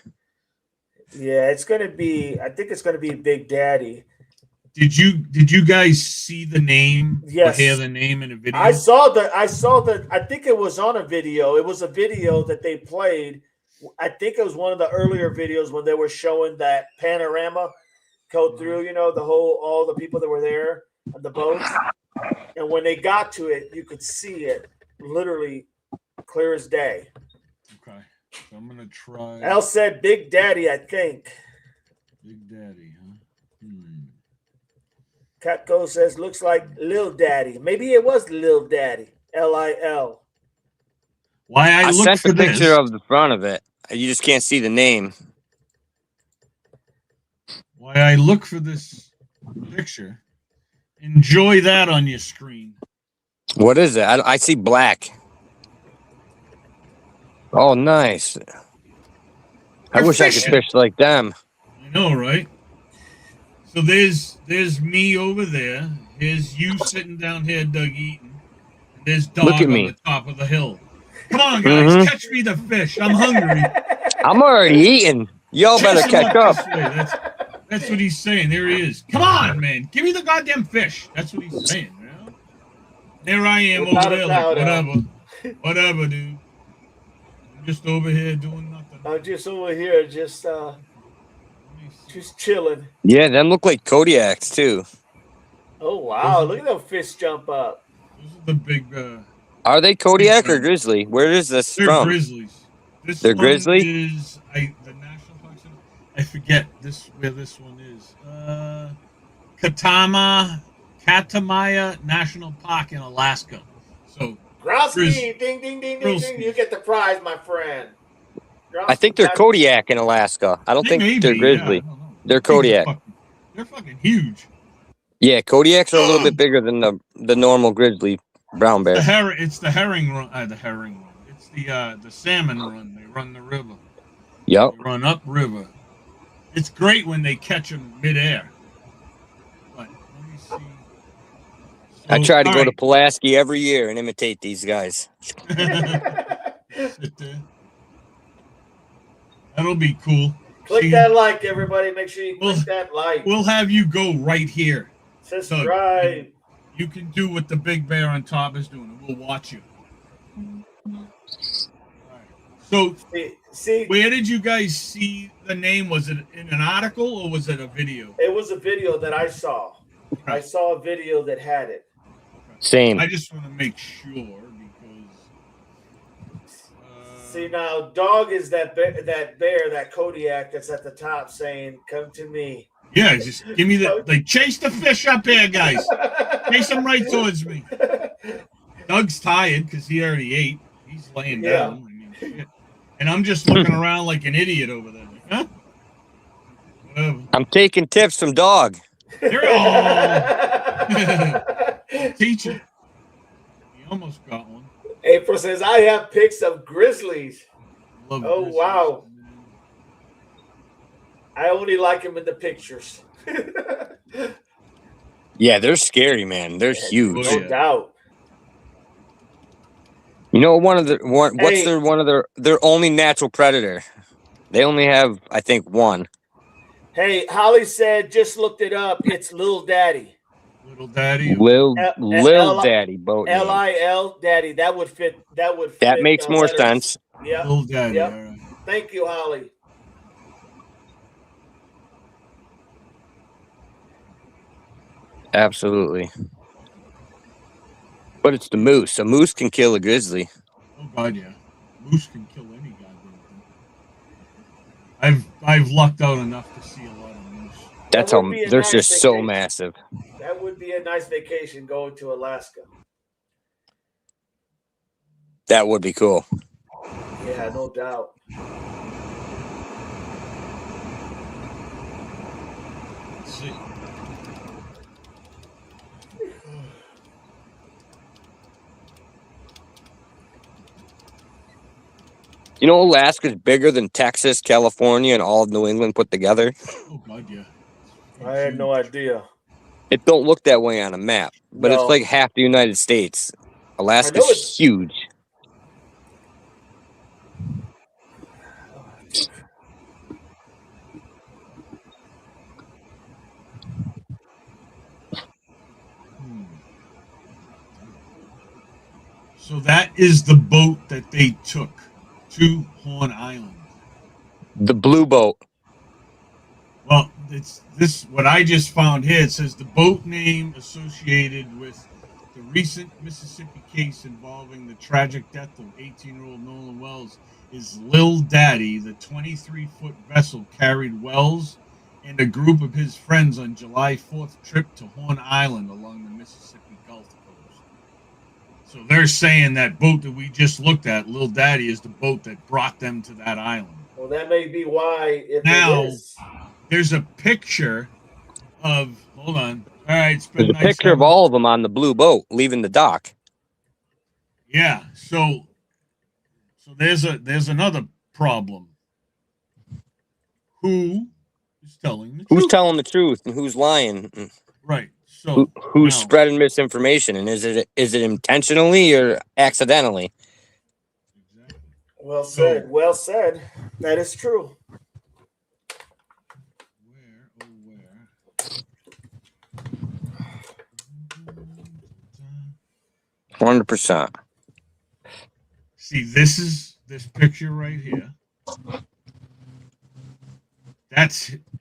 Yeah, it's going to be, I think it's going to be Big Daddy. Did you guys see the name? Yes. Or hear the name in a video? I saw the, I think it was on a video. It was a video that they played. I think it was one of the earlier videos when they were showing that panorama go through, all the people that were there on the boats. And when they got to it, you could see it literally clear as day. Okay. So I'm going to try. Al said Big Daddy, I think. Big Daddy, huh? Catco says, looks like Lil Daddy. Maybe it was Lil Daddy. Lil. Why I look sent for the picture this. of the front of it. You just can't see the name. Why I look for this picture. Enjoy that on your screen. What is it? I see black. Oh, nice. I wish I could fish like them. I know, right? So there's me over there. There's you sitting down here, Doug, eating. And there's Dog on the top of the hill. Come on, guys, catch me the fish. I'm hungry. I'm already eating. Y'all better catch up. That's what he's saying. There he is. Come on, man. Give me the goddamn fish. That's what he's saying, man. There I am over there, like, whatever, dude. I'm just over here doing nothing. I'm just over here, just chilling. Yeah, them look like Kodiaks too. Oh wow! Look at those fish jump up. Those are the big. Are they Kodiak or Grizzly? Where is this They're from? Grizzlies. They're Grizzly. Is the national park? I forget where this one is. Katamaya National Park in Alaska. So Growski, ding, ding, ding, ding, ding. You get the prize, my friend. I think they're Kodiak in Alaska. I don't think they're Grizzly. Yeah, they're Kodiak. They're fucking huge. Yeah, Kodiaks are a little bit bigger than the normal grizzly brown bear. It's the herring run. The herring run. It's the salmon run. They run the river. Yep. They run up river. It's great when they catch them midair. But let me see. I try to go to Pulaski every year and imitate these guys. Sit there. That'll be cool. Click that like, everybody. Make sure you click that like. We'll have you go right here. Subscribe. So you can do what the big bear on top is doing, and we'll watch you. So, where did you guys see the name? Was it in an article or was it a video? It was a video that I saw. Okay. I saw a video that had it. Same. I just want to make sure because. See now, Dog is that bear, that Kodiak that's at the top saying, "Come to me." Yeah, just give me chase the fish up here, guys. Chase him right towards me. Doug's tired because he already ate. He's laying down. I mean, shit. And I'm just looking around like an idiot over there. Like, huh? Whatever. I'm taking tips from Dog. Teacher. He almost got one. April says, I have pics of grizzlies. Grizzlies. Wow. I only like him in the pictures. Yeah, they're scary, man. They're huge. No doubt. You know, one of their only natural predator? They only have, I think, one. Hey, Holly said, just looked it up. It's Lil Daddy. Little Daddy. Lil Daddy boat name. Lil Daddy. That would fit. That makes more sense. Yeah. Lil Daddy. Yep. All right. Thank you, Holly. Absolutely. But it's the moose. A moose can kill a grizzly. Oh God, yeah. Moose can kill any goddamn thing. I've lucked out enough to see a lot of moose. That's how they're just so massive. That would be a nice vacation going to Alaska. That would be cool. Yeah, no doubt. Let's see. You know, Alaska's bigger than Texas, California, and all of New England put together. Oh God, yeah. I had no idea. It don't look that way on a map, but it's like half the United States. Alaska's huge. So that is the boat that they took to Horn Island. The blue boat. Well, it's this. What I just found here, it says the boat name associated with the recent Mississippi case involving the tragic death of 18-year-old Nolen Wells is Lil Daddy. The 23-foot vessel carried Wells and a group of his friends on July 4th trip to Horn Island along the Mississippi Gulf Coast. So they're saying that boat that we just looked at, Lil Daddy, is the boat that brought them to that island. Well, that may be why. There's a picture of. Hold on. All right. There's a picture of all of them on the blue boat leaving the dock. Yeah. So there's another problem. Who is telling the truth? Who's telling the truth and who's lying? Right. So who's spreading misinformation, and is it intentionally or accidentally? Well said. Well said. That is true. 100%. See, this picture right here.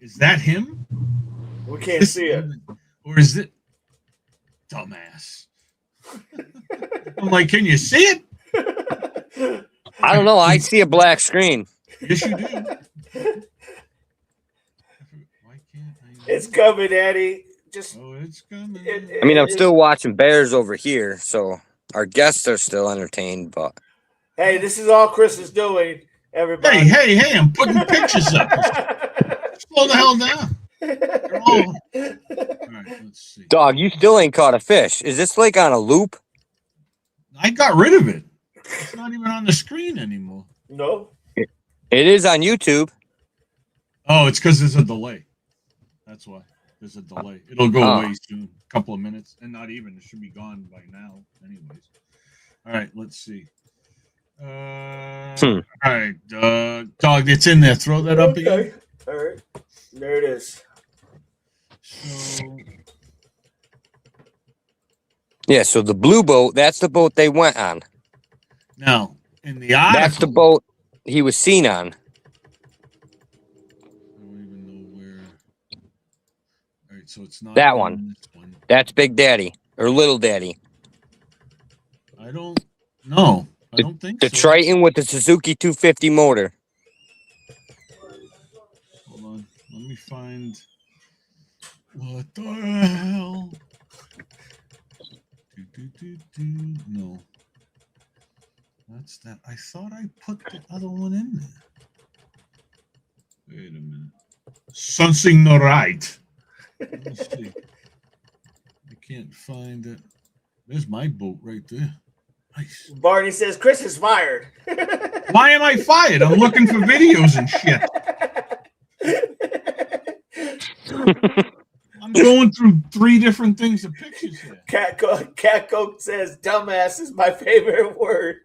Is that him? We can't see it. Or is it dumbass? I'm like, can you see it? I don't know. I see a black screen. Yes, you do. It's coming, Eddie. It's coming. I mean, I'm still watching Bears over here, so our guests are still entertained, but hey, this is all Chris is doing, everybody. Hey, I'm putting pictures up. Slow the hell down. All right, let's see. Dog, you still ain't caught a fish. Is this like on a loop? I got rid of it. It's not even on the screen anymore. No. It is on YouTube. Oh, it's because there's a delay. That's why. There's a delay. It'll go away soon. A couple of minutes. And not even. It should be gone by now. Anyways. All right, let's see. All right, dog, it's in there. Throw that up again. All right. There it is. So yeah, so the blue boat, that's the boat they went on. Now, in the article, that's the boat he was seen on. I don't even know where. All right, so it's not that one. That's Big Daddy or Little Daddy. I don't know. I don't think the so. Triton with the Suzuki 250 motor. Hold on. Let me find. What the hell? No. That's that. I thought I put the other one in there. Wait a minute. Something not right. Let's see. I can't find it. There's my boat right there. Nice. Barney says Chris is fired. Why am I fired? I'm looking for videos and shit. I'm going through 3 different things of pictures here. Cat Coke says, "Dumbass is my favorite word."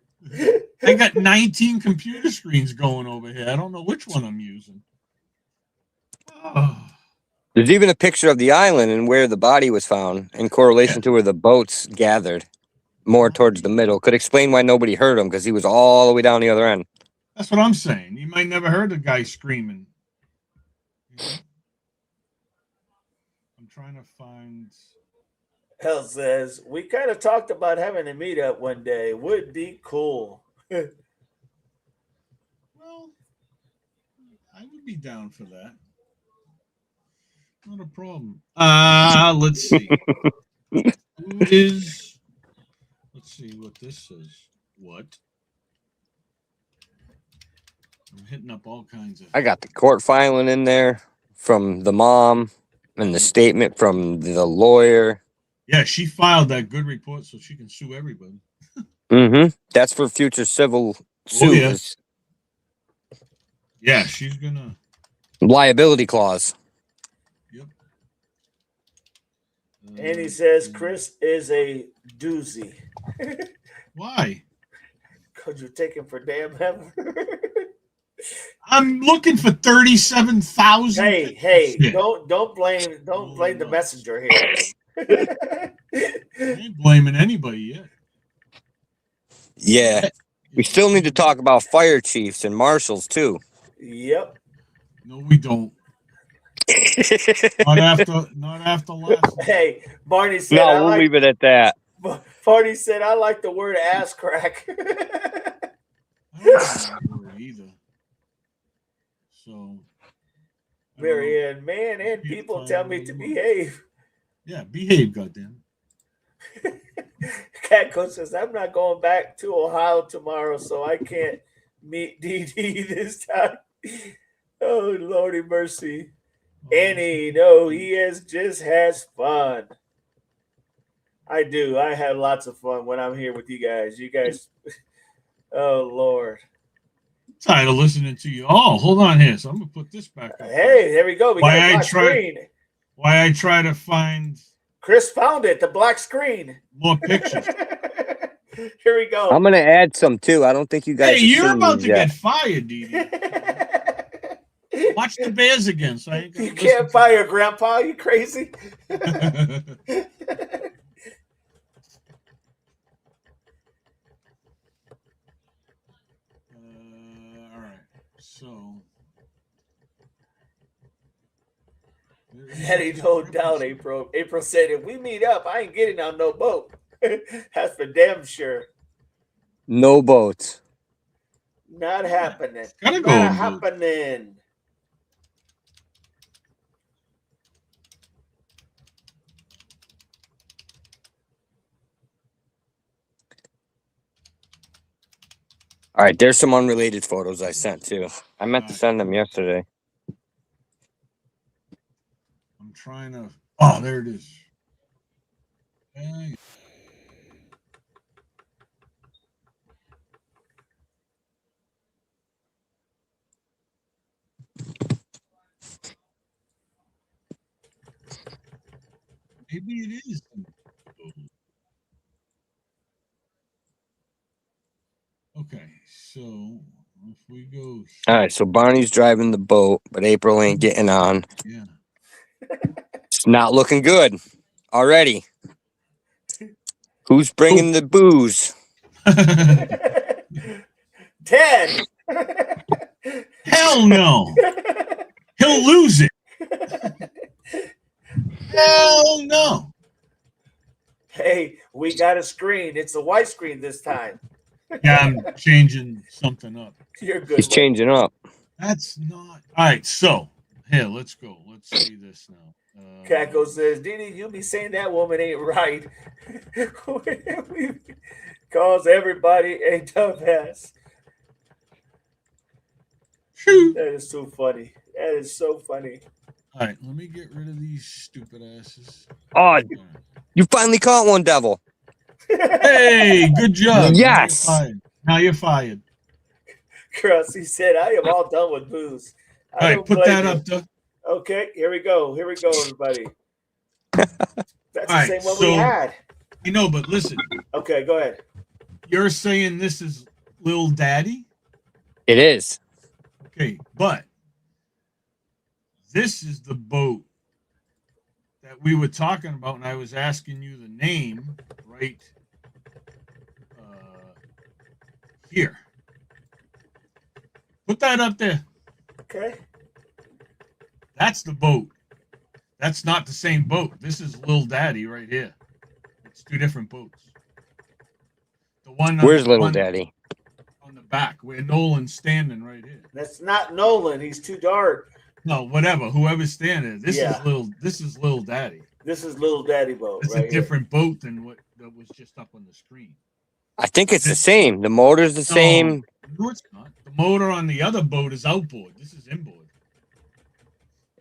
I got 19 computer screens going over here. I don't know which one I'm using. Oh. There's even a picture of the island and where the body was found in correlation to where the boats gathered, more towards the middle. Could explain why nobody heard him, because he was all the way down the other end. That's what I'm saying. You might never heard the guy screaming. I'm trying to find. Hell says, we kind of talked about having a meetup one day. Would be cool. Well, I would be down for that. Not a problem. Let's see. Let's see what this says. What? I'm hitting up all kinds of. I got the court filing in there from the mom and the statement from the lawyer. Yeah, she filed that good report so she can sue everybody. Mm-hmm. That's for future civil suits. Yeah, she's gonna. Liability clause. Yep. And he says Chris is a doozy. Why? Because you're taking for damn heaven. I'm looking for 37,000. Hey, don't blame the messenger here. I ain't blaming anybody yet. Yeah. We still need to talk about fire chiefs and marshals too. Yep. No, we don't. not after last. Hey, Barney said. No, we'll leave it at that. Barney said, "I like the word ass crack." I don't like that word either. So, Marianne, man, and people tell me to behave. Yeah, behave, goddamn. Catco says, "I'm not going back to Ohio tomorrow, so I can't meet DD this time." Oh, Lordy mercy. Annie, no, he just has fun. I do. I have lots of fun when I'm here with you guys. You guys, oh, Lord. I'm tired of listening to you. Oh, hold on here. So I'm going to put this back up. Hey, there we go. We got a black screen. Why I try to find. Chris found it, the black screen. More pictures. Here we go. I'm going to add some too. I don't think you guys. Hey, you're about to get fired, Didi. Watch the Bears again. So you can't fire Grandpa. You crazy? All right. So. Eddie, no doubt, April. April said, "If we meet up, I ain't getting on no boat." That's for damn sure. No boats. Not happening. Gotta go. Not happening. All right, there's some unrelated photos I sent too. I meant to send them yesterday. I'm trying to. Oh, there it is. Hey. Maybe it is. Okay, so if we go. All right, so Barney's driving the boat, but April ain't getting on. Yeah. It's not looking good already. Who's bringing the booze? Ted. Hell no. He'll lose it. Hell no. Hey, we got a screen. It's a white screen this time. Yeah, I'm changing something up. You're good. He's changing up. That's not. All right, so here, let's go. Let's see this now. Caco says, "Didi, you be saying that woman ain't right." Calls everybody a dumbass. That is so funny. That is so funny. All right, let me get rid of these stupid asses. Oh, you finally caught one, devil. Hey, good job. Yes. Now you're fired. Krusty said, "I am all done with booze." All right, put that up, Doug. Okay, here we go. Here we go, everybody. That's the same one we had. You know, but listen. Okay, go ahead. You're saying this is Lil Daddy? It is. Okay, but this is the boat that we were talking about, and I was asking you the name right here. Put that up there. Okay. That's the boat. That's not the same boat. This is Lil Daddy right here. It's two different boats. The one. Where's Little Daddy? On the back, where Nolan's standing right here. That's not Nolan. He's too dark. No, whatever. Whoever's standing. This is Lil Daddy. This is Little Daddy boat. It's a different boat than what that was just up on the screen. I think it's the same. The motor's the same. No, it's not. The motor on the other boat is outboard. This is inboard.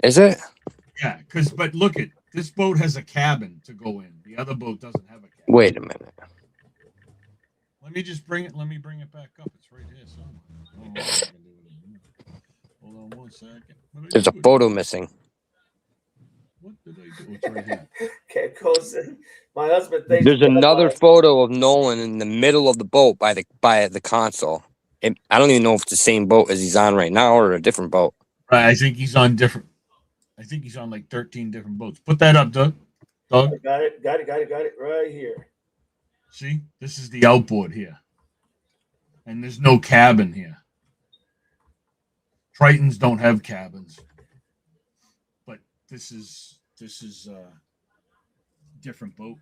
Is it? Yeah, but look at this boat has a cabin to go in. The other boat doesn't have a cabin. Wait a minute. Let me bring it back up. It's right here somewhere. Hold on one second. There's a photo missing. What did I do? It's right here. Okay, cousin. My husband thinks there's another photo of Nolan in the middle of the boat by the console. I don't even know if it's the same boat as he's on right now or a different boat. Right, I think he's on like 13 different boats. Put that up, Doug. Got it right here. See, this is the outboard here, and there's no cabin here. Tritons don't have cabins, but this is a different boat.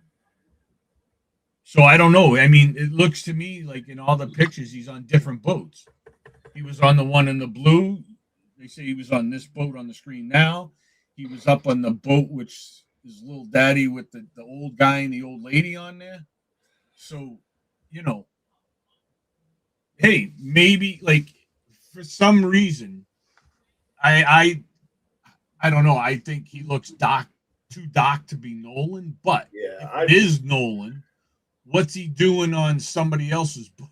So I don't know. I mean, it looks to me like in all the pictures he's on different boats. He was on the one in the blue. They say he was on this boat on the screen now. He was up on the boat, which is Little Daddy with the old guy and the old lady on there. So, hey, maybe like for some reason, I don't know. I think he looks too dark to be Nolan, but if it is Nolan, what's he doing on somebody else's boat?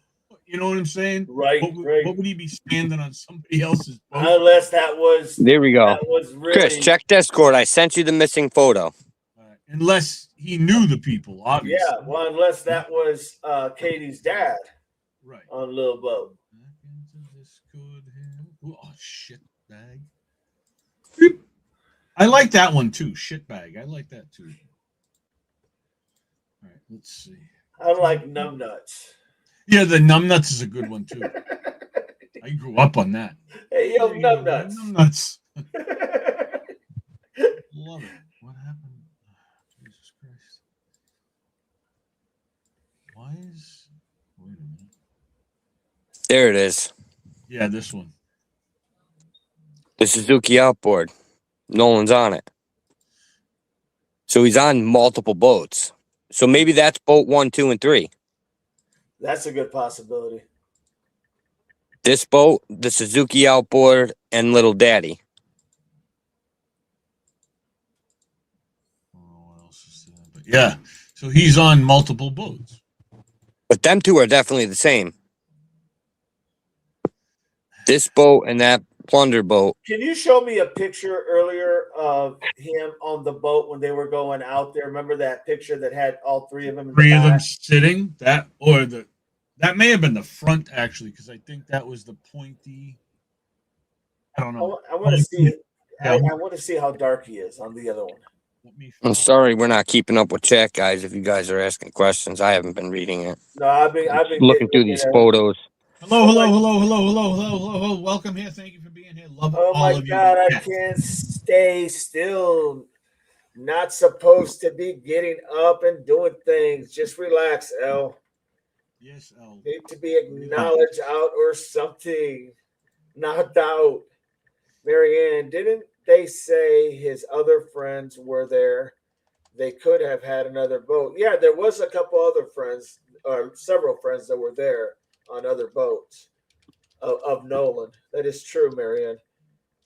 You know what I'm saying? Right. What would he be standing on somebody else's boat? Unless that was. There we go. That was really, Chris, check Discord. I sent you the missing photo. Unless he knew the people, obviously. Yeah, well, unless that was Katie's dad. Right. On Little Boat. Oh, shit bag. I like that one too. Shit bag. I like that too. All right, let's see. I like Numbnuts. Yeah, the Numbnuts is a good one too. I grew up on that. Hey, yo, Numbnuts. Numbnuts. Love it. What happened? Jesus Christ. Why is... Wait a minute. There it is. Yeah, this one. The Suzuki outboard. Nolan's on it. So he's on multiple boats. So maybe that's boat 1, 2, and 3. That's a good possibility. This boat, the Suzuki outboard, and Little Daddy. What else is there? But yeah, so he's on multiple boats. But them two are definitely the same. This boat and that plunder boat. Can you show me a picture earlier of him on the boat when they were going out there? Remember that picture that had all three of them? Three of them sitting. That may have been the front actually, because I think that was the pointy. I don't know. I want to see. I want to see how dark he is on the other one. I'm sorry, we're not keeping up with chat, guys. If you guys are asking questions, I haven't been reading it. No, I've been looking through these photos. Hello. Welcome here. Thank you for being here. Love all of you. Oh my God, I can't stay still. Not supposed to be getting up and doing things. Just relax, El. Yes, El. Need to be acknowledged out or something. Knocked out. Marianne, didn't they say his other friends were there? They could have had another boat. Yeah, there was a couple other friends, or several friends that were there on other boats of Nolan. That is true, Marianne.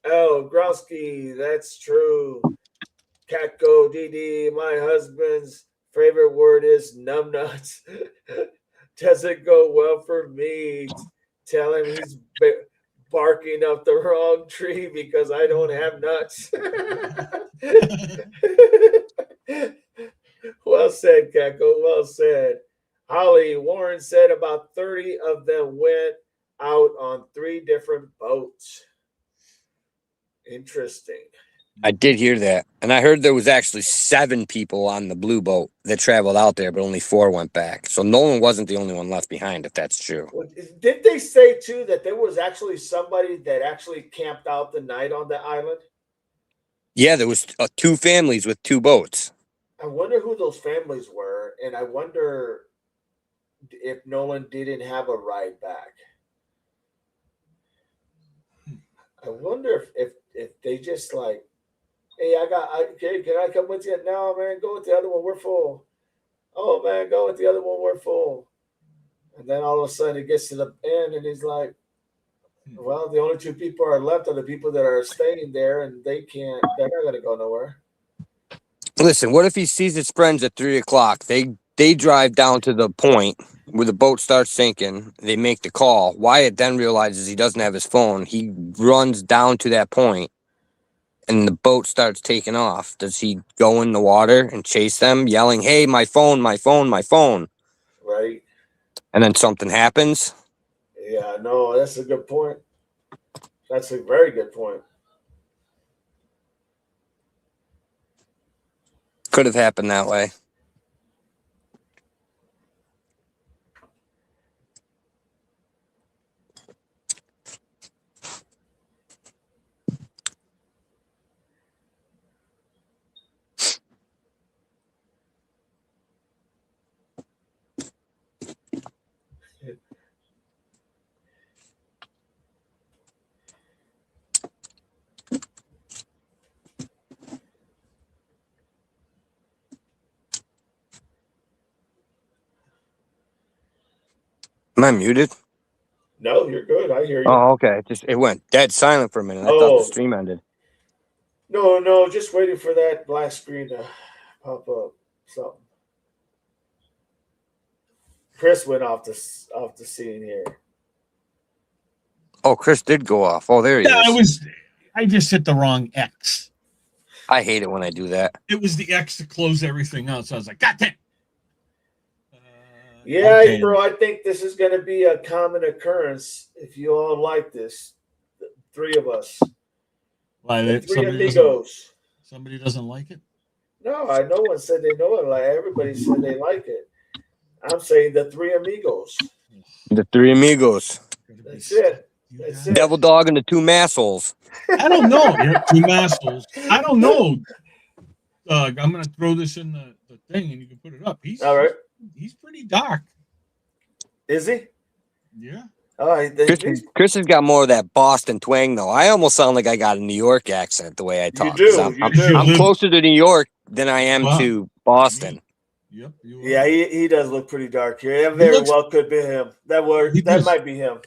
Oh, Growski, that's true. Catco, DD, my husband's favorite word is numbnuts. Doesn't go well for me. Tell him he's barking up the wrong tree because I don't have nuts. Well said, Kako. Well said. Holly, Warren said about 30 of them went out on 3 different boats. Interesting. I did hear that. And I heard there was actually 7 people on the blue boat that traveled out there, but only 4 went back. So Nolan wasn't the only one left behind, if that's true. Did they say, too, that there was actually somebody that actually camped out the night on the island? Yeah, there was 2 families with 2 boats. I wonder who those families were, and I wonder if Nolan didn't have a ride back. I wonder if they just like, hey, okay, can I come with you? No, man, go with the other one. We're full. Oh, man, go with the other one. We're full. And then all of a sudden it gets to the end, and he's like, well, the only 2 people are left are the people that are staying there, and they're not going to go nowhere. Listen, what if he sees his friends at 3 o'clock? They drive down to the point where the boat starts sinking. They make the call. Wyatt then realizes he doesn't have his phone. He runs down to that point, and the boat starts taking off. Does he go in the water and chase them, yelling, hey, my phone, my phone, my phone? Right. And then something happens? Yeah, no, that's a good point. That's a very good point. Could have happened that way. Am I muted? No, you're good. I hear you. Oh, okay. It went dead silent for a minute. I thought the stream ended. No, just waiting for that black screen to pop up. Something. Chris went off the scene here. Oh, Chris did go off. Oh, there he is. I just hit the wrong X. I hate it when I do that. It was the X to close everything out. So I was like, God damn. Yeah, okay. bro, I think this is going to be a common occurrence if you all like this. The 3 of us. Why, the 3 amigos. Somebody doesn't like it? No one said they know it. Like everybody said they like it. I'm saying the 3 amigos. The 3 amigos. That's it. That's it. Devil Dog and the 2 massholes. I don't know. 2 massholes. I don't know. I'm going to throw this in the thing and you can put it up. All right. He's pretty dark. Is he? Yeah. All right. Chris has got more of that Boston twang, though. I almost sound like I got a New York accent the way I talk. You do. I'm closer to New York than I am to Boston. Yep. Yeah, he does look pretty dark here. That very well could be him. That might be him.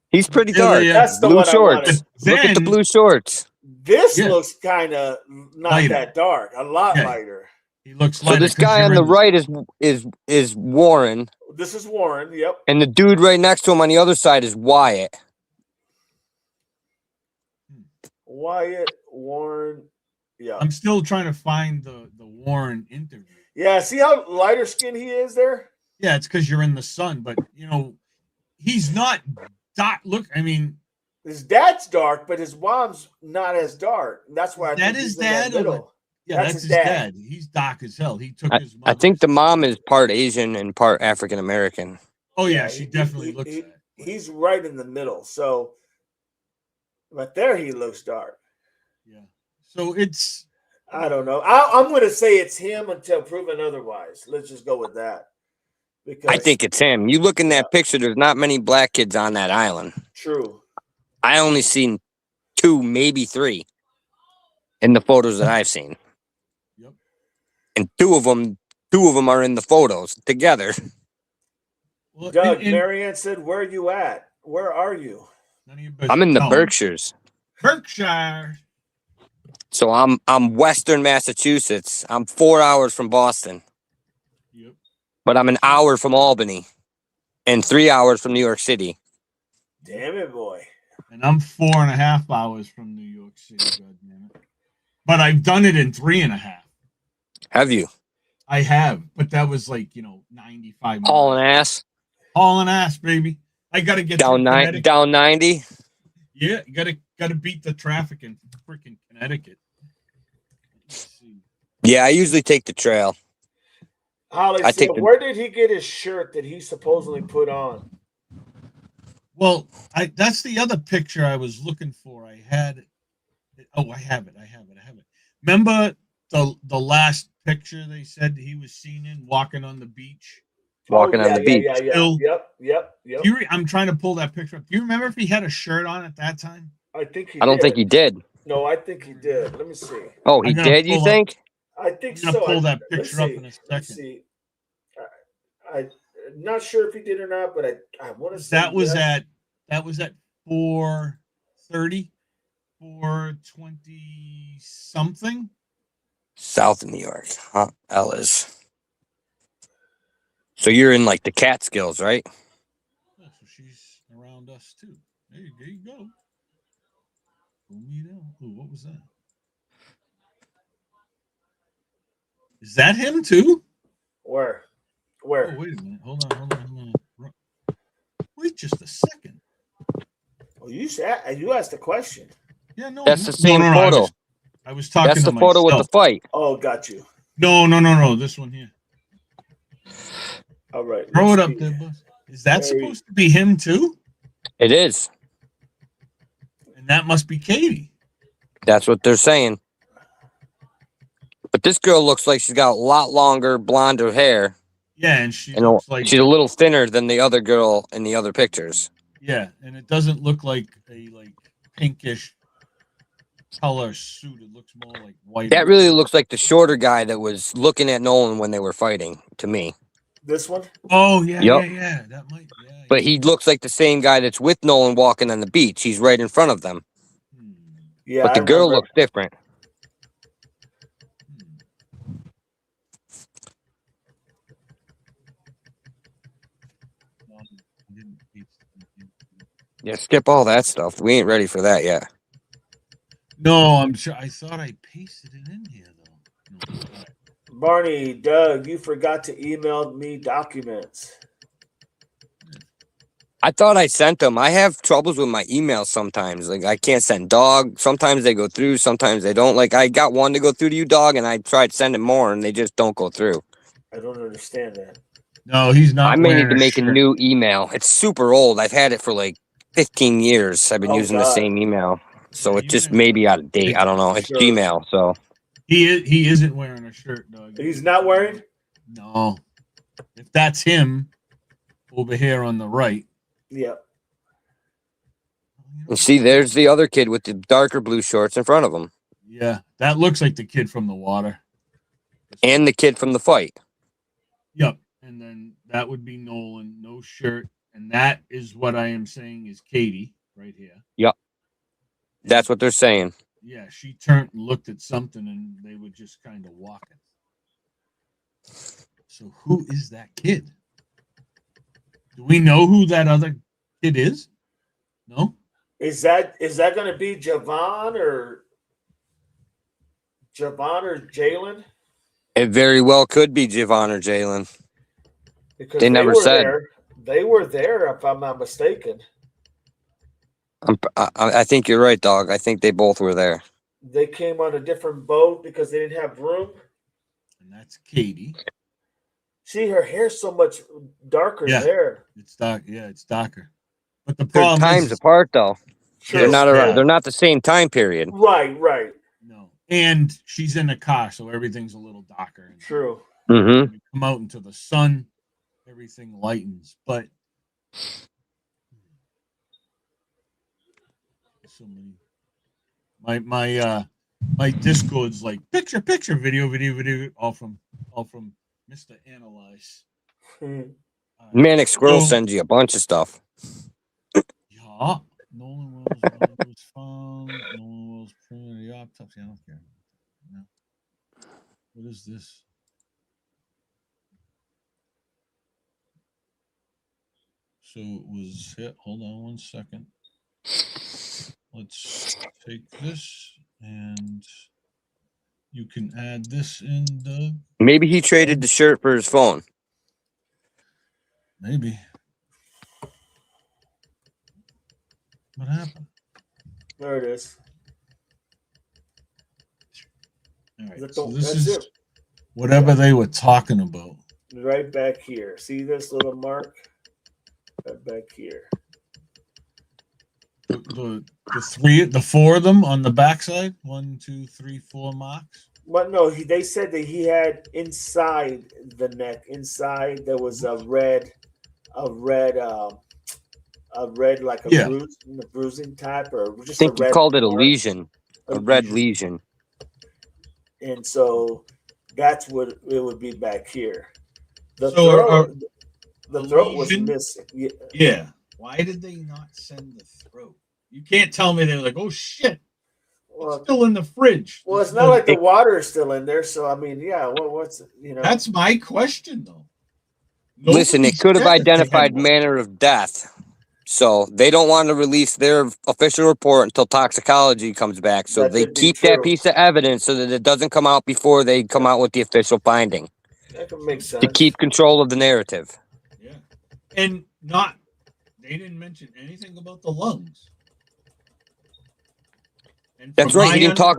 He's pretty dark. That's the blue one shorts. I wanted. Look at the blue shorts. This looks kind of not lighter. That dark. A lot lighter. He looks so this guy on the right is Warren. This is Warren. Yep. And the dude right next to him on the other side is Wyatt. Wyatt, Warren. Yeah. I'm still trying to find the Warren interview. Yeah. See how lighter skin he is there? Yeah, it's because you're in the sun, but he's not dark. Look, I mean, his dad's dark, but his mom's not as dark. That's why I think his he's dad. In that middle. Yeah, that's his dad. He's dark as hell. He took his mother. I think the mom is part Asian and part African American. Oh yeah, she definitely looks. He's right in the middle. So, but there he looks dark. Yeah. So it's. I don't know. I'm going to say it's him until proven otherwise. Let's just go with that. Because I think it's him. You look in that picture. There's not many black kids on that island. True. I only seen 2, maybe 3, in the photos that I've seen. Yep. And two of them are in the photos together. Well, Doug, Marianne said, "Where are you at? Where are you?" I'm in the Berkshires. Berkshire. So I'm Western Massachusetts. I'm 4 hours from Boston. Yep. But I'm an hour from Albany and 3 hours from New York City. Damn it, boy. And I'm 4.5 hours from New York City, God damn it. But I've done it in 3.5. Have you? I have, but that was like 95 miles. Hauling ass. Hauling ass, baby. I gotta get down through Connecticut. Down 90. Yeah, gotta beat the traffic in freaking Connecticut. Let's see. Yeah, I usually take the trail. Holly, where did he get his shirt that he supposedly put on? Well, that's the other picture I was looking for. I had it. Oh, I have it. Remember the last picture they said he was seen in walking on the beach? Walking on the beach. Yeah. Yep. I'm trying to pull that picture up. Do you remember if he had a shirt on at that time? I don't think he did. No, I think he did. Let me see. Oh, he did, you think? I think so. I'm going to pull that picture up in a second. Let's see. I'm not sure if he did or not, but I want to say that was at 4:30, 4:20 something. South of New York, huh? Ellis. So you're in like the Catskills, right? Yeah, so she's around us too. There you go. Ooh, what was that? Is that him too? Where? Oh, wait a minute. Hold on. Wait just a second. Oh, you asked the question. Yeah, no. That's the same photo. I was talking That's to the photo with the fight. Oh, got you. No. This one here. All right. Throw it up there, boss. Is that supposed to be him too? It is. And that must be Katie. That's what they're saying. But this girl looks like she's got a lot longer, blonder hair. Yeah, and looks like she's a little thinner than the other girl in the other pictures. Yeah, and it doesn't look like a pinkish color suit. It looks more like white. That really looks like the shorter guy that was looking at Nolen when they were fighting, to me. This one? Oh, yeah, yep. Yeah. That might, yeah. But he looks like the same guy that's with Nolen walking on the beach. He's right in front of them. Yeah, but the girl looks different. Yeah, skip all that stuff. We ain't ready for that yet. No, I'm sure. I thought I pasted it in here, though. No, Barney, Doug, you forgot to email me documents. I thought I sent them. I have troubles with my emails sometimes. Like, I can't send dog. Sometimes they go through. Sometimes they don't. Like, I got one to go through to you, dog, and I tried sending more, and they just don't go through. I don't understand that. No, he's not. I may need to make a new email. It's super old. I've had it for like 15 years. I've been using the same email. So it just may be out of date. I don't know. It's Gmail, so. He isn't wearing a shirt, dog. He's not wearing? No. If that's him, over here on the right. Yep. And see, there's the other kid with the darker blue shorts in front of him. Yeah, that looks like the kid from the water. And the kid from the fight. Yep. And then that would be Nolen, no shirt. And that is what I am saying is Katie right here. Yep. That's what they're saying. Yeah, she turned and looked at something and they were just kind of walking. So who is that kid? Do we know who that other kid is? No? Is that going to be Javon or Jalen? It very well could be Javon or Jalen. Because they never said. They were there, if I'm not mistaken. I think you're right, dog. I think they both were there. They came on a different boat because they didn't have room. And that's Katie. See, her hair's so much darker there. It's dark. Yeah, it's darker. But the They're problem times apart, though. Sure. They're not around. They're not the same time period. Right. No. And she's in a car, so everything's a little darker. True. Mm-hmm. When you come out into the sun, everything lightens. But so many. My Discord's like picture, video, all from Mr. Analyze. Manic Squirrel sends you a bunch of stuff. Yeah. Nolen Wells found. Nolen Wells printed the autopsy. I don't care. No. What is this? So it was hit. Hold on 1 second. Let's take this and You can add this in the. Maybe he traded the shirt for his phone. Maybe. What happened? There it is. All right. So this is it. whatever they were talking about. Right back here. See this little mark? Right back here. The four of them on the backside. 1, 2, 3, 4 marks. But no, they said that he had inside the neck. Inside there was a red like a bruising type, or just I think a red. he called it a mark. Lesion, a red lesion. And so that's what it would be back here. The throat was missing. Yeah. Why did they not send the throat? You can't tell me they're like, oh shit, it's still in the fridge. Well, it's not like the water is still in there. So I mean, yeah. What's That's my question though. Listen, it could have identified manner of death. So they don't want to release their official report until toxicology comes back. So they keep that piece of evidence so that it doesn't come out before they come out with the official finding. That can make sense. To keep control of the narrative. Yeah. And they didn't mention anything about the lungs. That's right. He didn't talk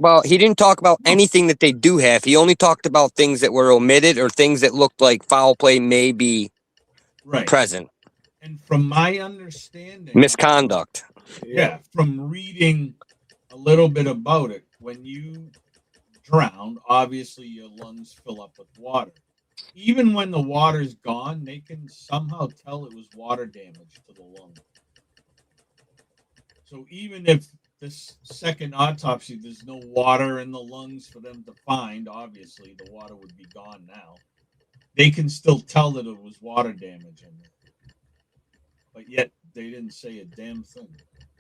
about anything that they do have. He only talked about things that were omitted or things that looked like foul play may be present. And from my understanding, misconduct. Yeah, from reading a little bit about it, when you drown, obviously your lungs fill up with water. Even when the water's gone, they can somehow tell it was water damage to the lung. So even if this second autopsy, there's no water in the lungs for them to find, obviously the water would be gone now. They can still tell that it was water damage in there. But yet they didn't say a damn thing.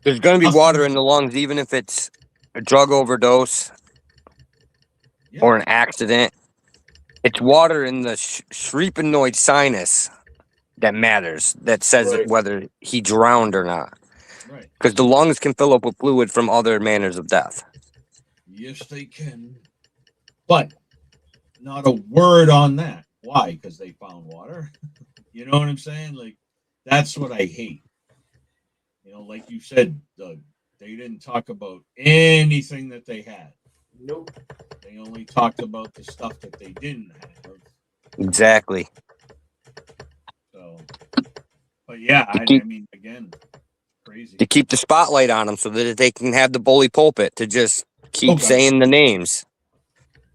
There's going to be water in the lungs, even if it's a drug overdose or an accident. It's water in the shrapenoid sinus that matters, that says whether he drowned or not. Right. Because the lungs can fill up with fluid from other manners of death. Yes, they can. But not a word on that. Why? Because they found water. You know what I'm saying? Like, that's what I hate. You know, like you said, Doug, they didn't talk about anything that they had. Nope. They only talked about the stuff that they didn't have. Exactly. So, but yeah, I mean, again, crazy. To keep the spotlight on them so that they can have the bully pulpit to just keep saying the names.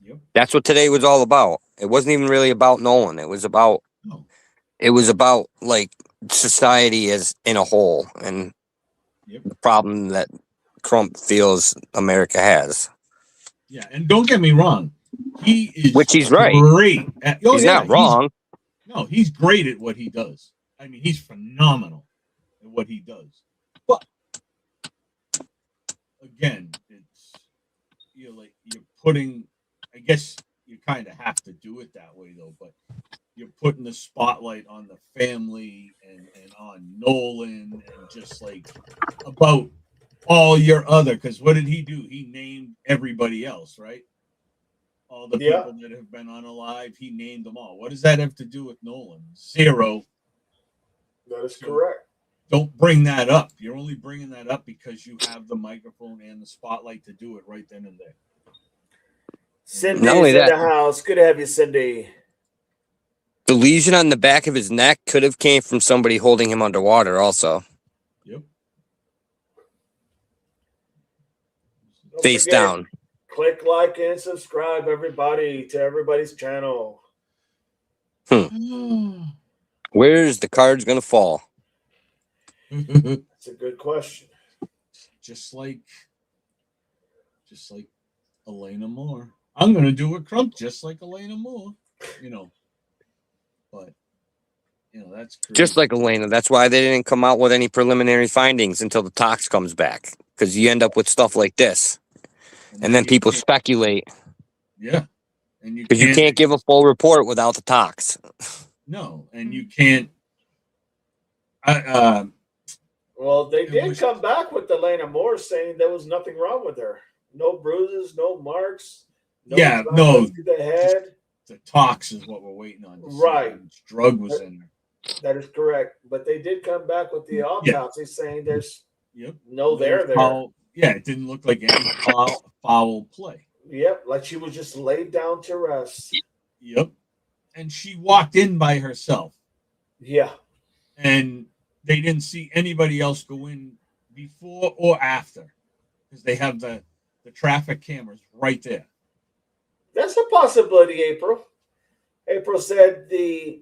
Yep. That's what today was all about. It wasn't even really about Nolan. It was about like society as in a whole and the problem that Trump feels America has. Yeah, and don't get me wrong, he is he's right. Great. He's not wrong. He's great at what he does. I mean, he's phenomenal at what he does. But again, it's you're putting. I guess you kind of have to do it that way, though. But you're putting the spotlight on the family and on Nolen and just like about all your other, because what did he do? He named everybody else, right? All the people that have been unalive, he named them all. What does that have to do with Nolen? Zero. That is correct. Don't bring that up. You're only bringing that up because you have the microphone and the spotlight to do it right then and there. Cindy's in the house. Good to have you, Cindy. The lesion on the back of his neck could have came from somebody holding him underwater also. Yep. Face down. Click like and subscribe, everybody, to everybody's channel. Where's the cards gonna fall? That's a good question. Just like Elena Moore. I'm gonna do a crump just like Elena Moore. But that's crazy. Just like Elena. That's why they didn't come out with any preliminary findings until the tox comes back. Because you end up with stuff like this. And then people speculate. Yeah. Because you can't give a full report without the tox. No, and you can't. Well, they did come back with Elena Moore saying there was nothing wrong with her. No bruises, no marks. Yeah, no. The head. The tox is what we're waiting on. Right. Which drug was in there. That is correct. But they did come back with the autopsy saying there's no there. Yeah, it didn't look like any foul play. Yep, like she was just laid down to rest. Yep. And she walked in by herself. Yeah. And they didn't see anybody else go in before or after because they have the traffic cameras right there. That's a possibility, April. April said the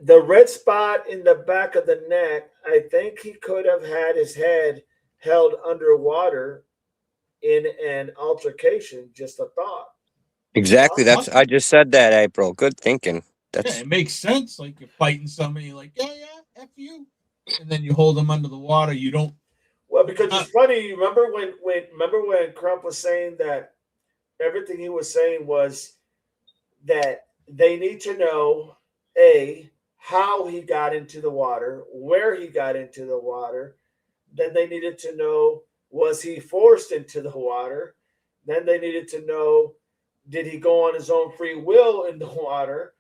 red spot in the back of the neck, I think he could have had his head held underwater in an altercation. Just a thought. Exactly. I just said that, April. Good thinking. It makes sense. Like you're fighting somebody, like F you, and then you hold them under the water. You don't. Well, because it's funny. You remember when Crump was saying that everything he was saying was that they need to know how he got into the water, where he got into the water. Then they needed to know, was he forced into the water? Then they needed to know, did he go on his own free will in the water?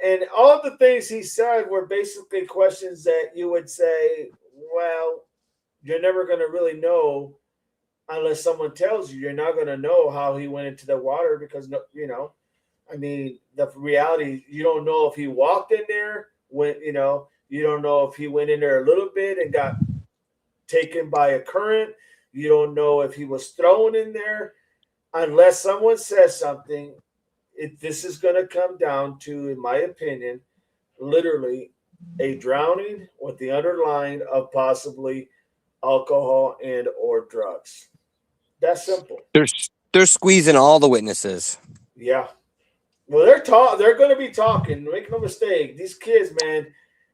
And all the things he said were basically questions that you would say, well, you're never going to really know unless someone tells you. You're not going to know how he went into the water because, I mean, the reality, you don't know if he walked in there, you don't know if he went in there a little bit and got taken by a current. You don't know if he was thrown in there. Unless someone says something, this is going to come down to, in my opinion, literally a drowning with the underlying of possibly alcohol and or drugs. That's simple. They're squeezing all the witnesses. Yeah. Well, they're going to be talking. Make no mistake. These kids, man,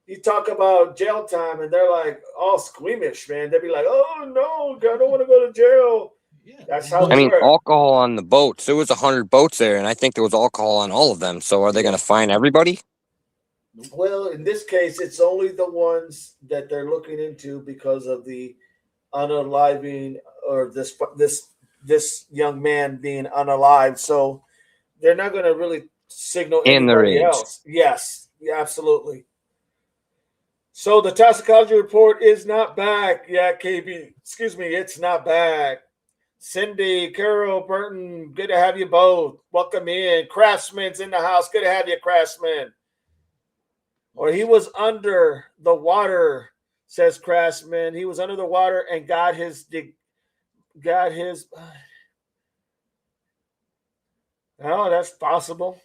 you talk about jail time and they're like all squeamish, man. They'll be like, oh, no, I don't want to go to jail. Yeah, that's how alcohol on the boats. There was 100 boats there, and I think there was alcohol on all of them. So are they going to fine everybody? Well, in this case, it's only the ones that they're looking into because of the unaliving or this young man being unalived. So they're not going to really signal anybody else. Yes, yeah, absolutely. So the toxicology report is not back. Yeah, KB, excuse me, it's not back. Cindy, Carol, Burton, good to have you both. Welcome in. Craftsman's in the house. Good to have you, Craftsman. Or he was under the water, says Craftsman. He was under the water and got his. Oh, that's possible.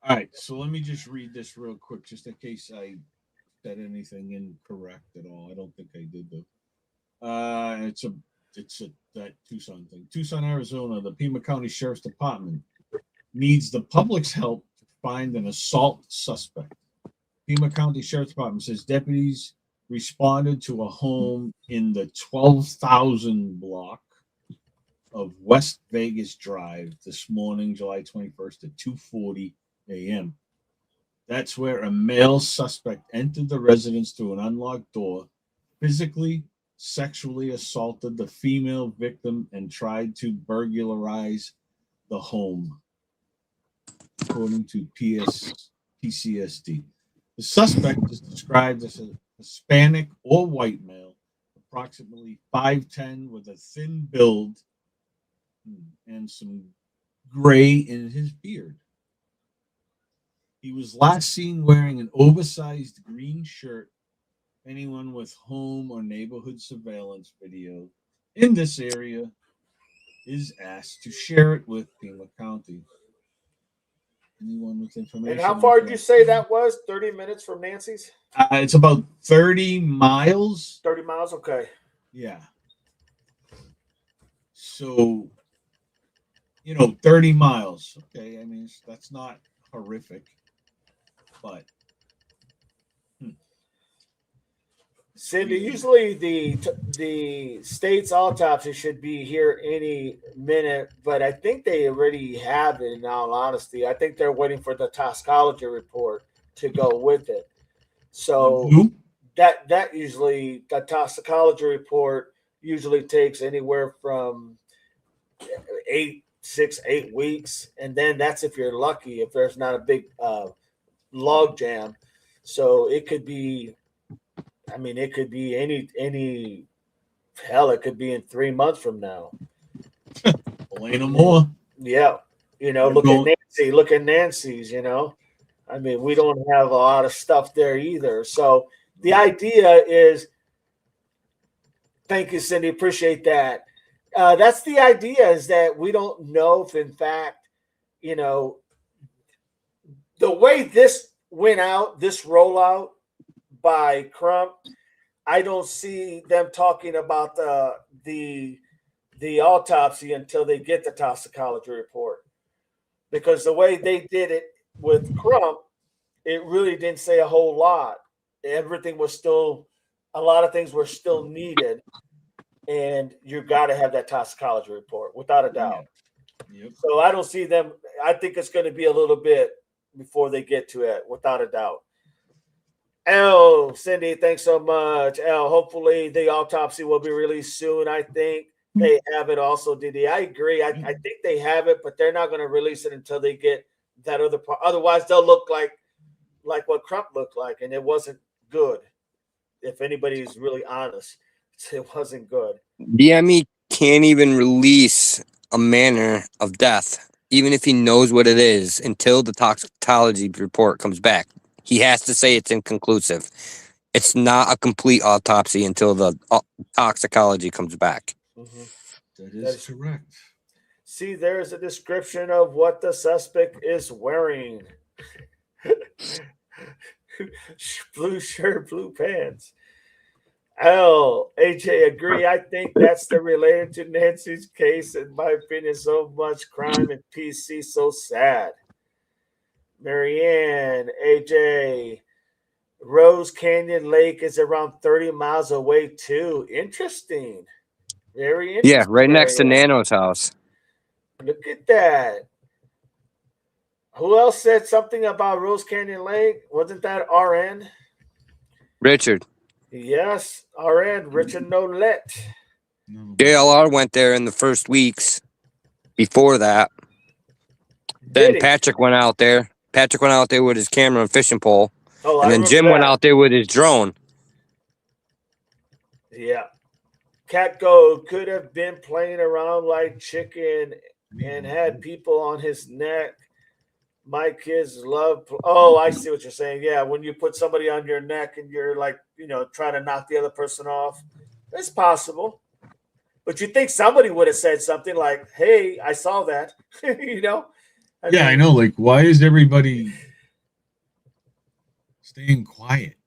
All right, so let me just read this real quick, just in case I said anything incorrect at all. I don't think I did though. It's that Tucson thing. Tucson, Arizona, the Pima County Sheriff's Department needs the public's help to find an assault suspect. Pima County Sheriff's Department says deputies responded to a home in the 12,000 block of West Vegas Drive this morning, July 21st at 2:40 a.m. That's where a male suspect entered the residence through an unlocked door, physically, sexually assaulted the female victim, and tried to burglarize the home, according to PCSD. The suspect is described as a Hispanic or white male, approximately 5'10", with a thin build and some gray in his beard. He was last seen wearing an oversized green shirt. Anyone with home or neighborhood surveillance video in this area is asked to share it with Pima County. Anyone with information? And how far did you say that was? 30 minutes from Nancy's? It's about 30 miles. 30 miles? Okay. Yeah. So, 30 miles. Okay, I mean, that's not horrific. But Cindy, usually the state's autopsy should be here any minute, but I think they already have it. In all honesty, I think they're waiting for the toxicology report to go with it. So that usually, that toxicology report usually takes anywhere from 8 weeks, and then that's if you're lucky, if there's not a big log jam. So it could be, I mean, it could be any hell, it could be in 3 months from now. Ain't no more. Yeah. Look at Nancy's, I mean, we don't have a lot of stuff there either. So the idea is, thank you, Cindy, appreciate that. That's the idea, is that we don't know if, in fact, the way this went out, this rollout by Crump, I don't see them talking about the autopsy until they get the toxicology report, because the way they did it with Crump, it really didn't say a whole lot. Everything was still, a lot of things were still needed, and you got to have that toxicology report without a doubt. Yep. So I don't see them. I think it's going to be a little bit before they get to it, without a doubt. Cindy, thanks so much. Hopefully the autopsy will be released soon. I think they have it also, Didi. I agree. I think they have it, but they're not going to release it until they get that other part. Otherwise, they'll look like what Crump looked like, and it wasn't good. If anybody's really honest, it wasn't good. DME can't even release a manner of death, even if he knows what it is, until the toxicology report comes back. He has to say it's inconclusive. It's not a complete autopsy until the toxicology comes back. Mm-hmm. That is correct. See, there's a description of what the suspect is wearing. Blue shirt, blue pants. AJ, agree. I think that's the related to Nancy's case. In my opinion, so much crime in PC, so sad. Marianne, AJ, Rose Canyon Lake is around 30 miles away too. Interesting. Very interesting. Yeah, right next to Nano's house. Look at that. Who else said something about Rose Canyon Lake? Wasn't that RN? Richard. Yes, RN, Richard Nolen. JLR went there in the first weeks before that. Then Patrick went out there. Patrick went out there with his camera and fishing pole. And then Jim went out there with his drone. Yeah. Catgo could have been playing around like chicken and had people on his neck. My kids love. Oh, I see what you're saying. Yeah, when you put somebody on your neck and you're like, trying to knock the other person off, it's possible. But you think somebody would have said something like, "Hey, I saw that," I know. Like, why is everybody staying quiet?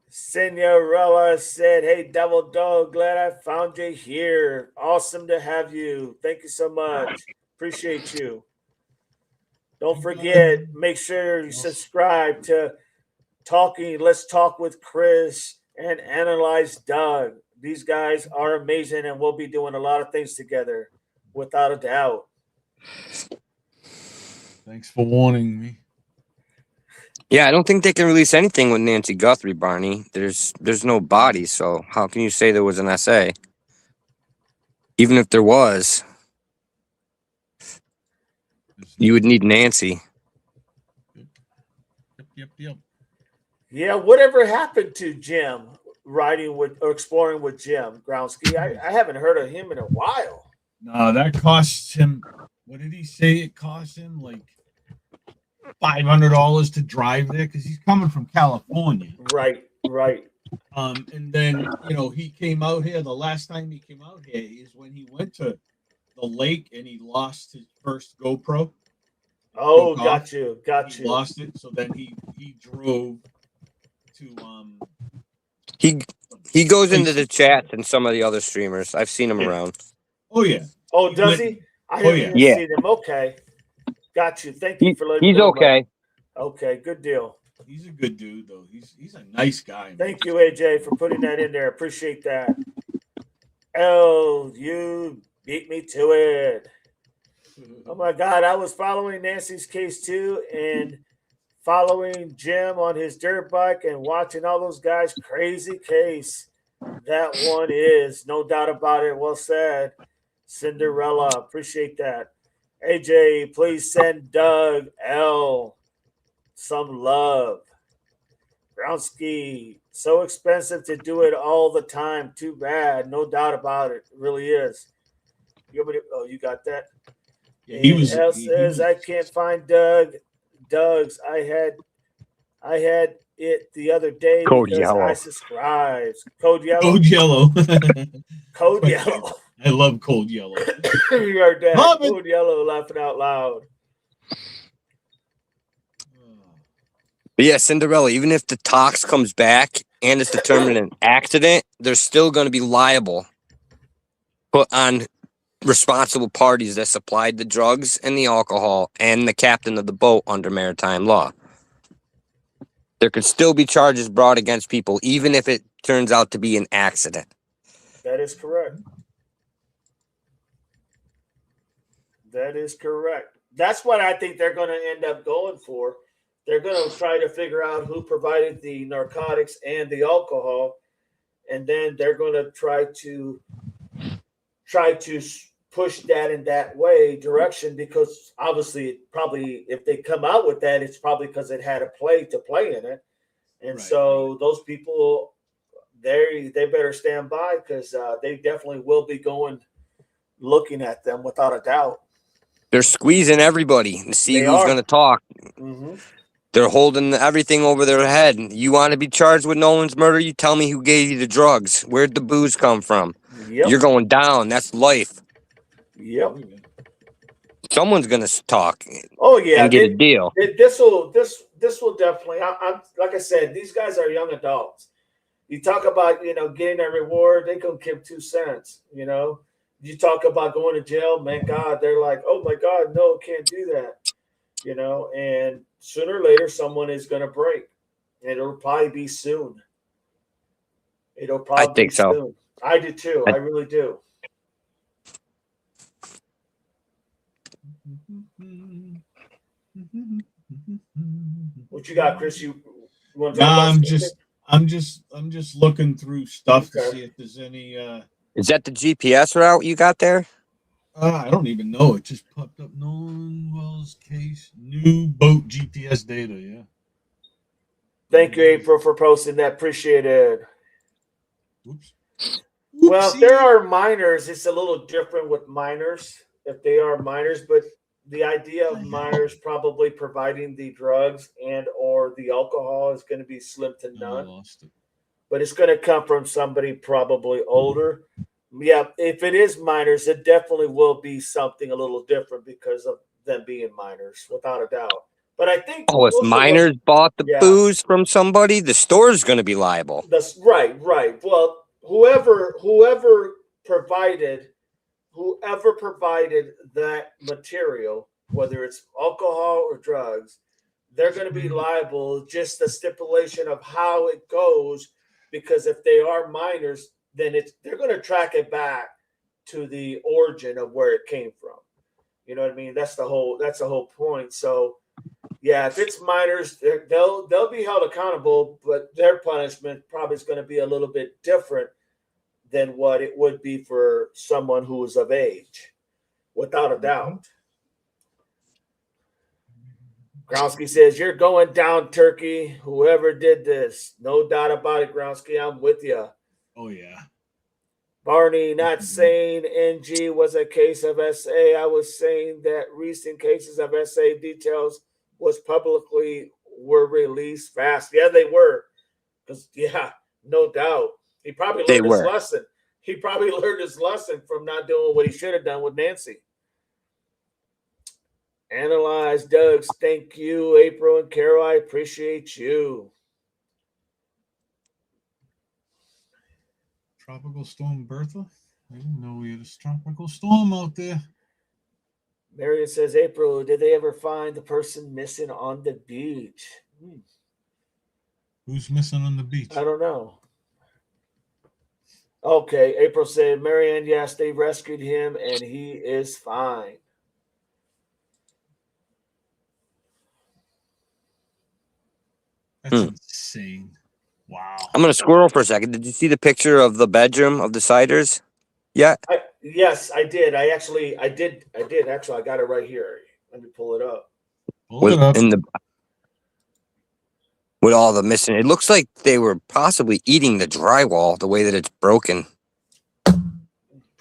Senorella said, "Hey, Devil Dog, glad I found you here. Awesome to have you. Thank you so much. Appreciate you. Don't forget, make sure you subscribe to Let's Talk with Chris and Analyzethatdoug. These guys are amazing, and we'll be doing a lot of things together, without a doubt." Thanks for warning me. Yeah, I don't think they can release anything with Nancy Guthrie, Barney. There's no body, so how can you say there was an SA? Even if there was, you would need Nancy. Yep. Yeah, whatever happened to Jim riding with or exploring with Jim Growski? I haven't heard of him in a while. No, that costs him. What did he say? It cost him like $500 to drive there because he's coming from California. Right. And then he came out here. The last time he came out here is when he went to the lake and he lost his first GoPro. Oh, got you. He lost it, so then he drove to He goes into the chats and some of the other streamers. I've seen him around. Oh yeah. Oh, does he? I haven't even seen him. Okay. Got you. Thank you for letting me know. He's okay. Okay, good deal. He's a good dude, though. He's a nice guy. Man. Thank you, AJ, for putting that in there. Appreciate that. You beat me to it. Oh my God, I was following Nancy's case too, and following Jim on his dirt bike and watching all those guys. Crazy case. That one is. No doubt about it. Well said. Cinderella. Appreciate that. AJ, please send Doug L some love. Brownsky, so expensive to do it all the time. Too bad. No doubt about it. It really is. You got that? Yeah, L says, I can't find Doug's. I had it the other day Code because yellow. I subscribed. Code yellow. Code yellow. Code yellow. I love Code Yellow. You heard that. Love it. Code yellow laughing out loud. But yeah, Cinderella, even if the tox comes back and it's determined an accident, they're still going to be liable, put on responsible parties that supplied the drugs and the alcohol and the captain of the boat under maritime law. There could still be charges brought against people, even if it turns out to be an accident. That is correct. That is correct. That's what I think they're going to end up going for. They're going to try to figure out who provided the narcotics and the alcohol, and then they're going to try to push that in that direction, because obviously probably if they come out with that, it's probably because it had a play in it. And so those people, they better stand by, because they definitely will be looking at them without a doubt. They're squeezing everybody to see who's going to talk. Mm-hmm. They're holding everything over their head. You want to be charged with Nolen's murder? You tell me who gave you the drugs. Where'd the booze come from? Yep. You're going down. That's life. Yep. Someone's going to talk. Oh yeah, and get a deal. This will definitely. I'm like I said, these guys are young adults. You talk about getting a reward, they can give 2 cents. You talk about going to jail, man, God, they're like, oh my God, no, can't do that. And sooner or later, someone is going to break, and it'll probably be soon. I think so. Soon. I do too. I really do. What you got, Chris? You want to talk about I'm just looking through stuff to see if there's any. Is that the GPS route you got there? I don't even know. It just popped up. Nolen Wells case, new boat GPS data. Yeah. Thank you, April, for posting that. Appreciate it. Oops. Well, if there are minors, it's a little different with minors. If they are minors, but the idea of minors probably providing the drugs and or the alcohol is going to be slim to none. But it's going to come from somebody probably older. Yeah, if it is minors, it definitely will be something a little different because of them being minors, without a doubt. But I think if minors bought the booze from somebody, the store's going to be liable. That's right. Well, whoever provided that material, whether it's alcohol or drugs, they're going to be liable. Just the stipulation of how it goes, because if they are minors, then they're going to track it back to the origin of where it came from. You know what I mean? That's the whole point. So, yeah, if it's minors, they'll be held accountable, but their punishment probably is going to be a little bit different than what it would be for someone who is of age, without a doubt. Gronsky says, you're going down, Turkey. Whoever did this. No doubt about it, Gronsky. I'm with you. Oh, yeah. Barney, not saying NG was a case of SA. I was saying that recent cases of SA details were released fast. Yeah, they were. Because, no doubt. He probably learned his lesson. He probably learned his lesson from not doing what he should have done with Nancy. Analyze Doug's. Thank you, April and Carol. I appreciate you. Tropical storm Bertha? I didn't know we had a tropical storm out there. Marion says, April, did they ever find the person missing on the beach? Who's missing on the beach? I don't know. Okay, April said, Marianne, yes, they rescued him and he is fine. That's insane. Wow. I'm gonna squirrel for a second. Did you see the picture of the bedroom of the Siders? Yeah. Yes, I did. I did. Actually, I got it right here. Let me pull it up. With all the missing, it looks like they were possibly eating the drywall the way that it's broken.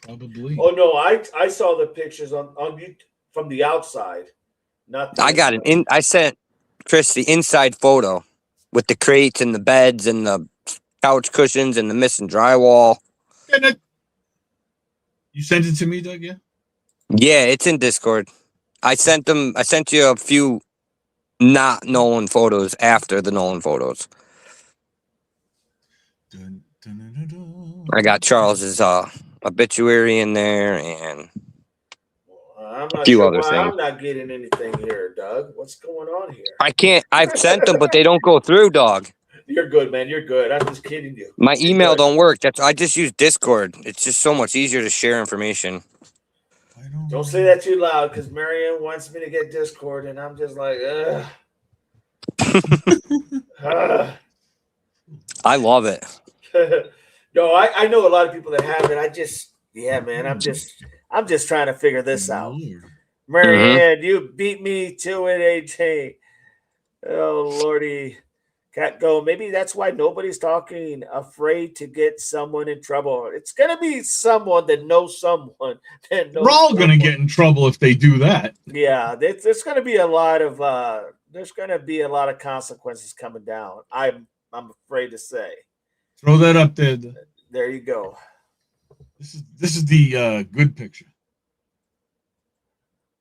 Probably. Oh no, I saw the pictures on from the outside. Not the I got it in. I sent Chris the inside photo with the crates and the beds and the couch cushions and the missing drywall. You sent it to me, Doug? Yeah. Yeah, it's in Discord. I sent you a few not Nolen photos after the Nolen photos. I got Charles's obituary in there and I'm not a few sure other why things. I'm not getting anything here, Doug. What's going on here? I've sent them, but they don't go through, dog. You're good, man. You're good. I'm just kidding you. My email don't work. I just use Discord. It's just so much easier to share information. Don't say that too loud, because Marianne wants me to get Discord, and I'm just like, ugh. I love it. No, I know a lot of people that have it. Man, I'm just trying to figure this out. Marianne, you beat me to it, AJ. Oh, Lordy. Cat go. Maybe that's why nobody's talking, afraid to get someone in trouble. It's going to be someone that knows someone. We're all going to get in trouble if they do that. Yeah, there's going to be a lot of consequences coming down. I'm afraid to say. Throw that up there. There you go. This is the good picture.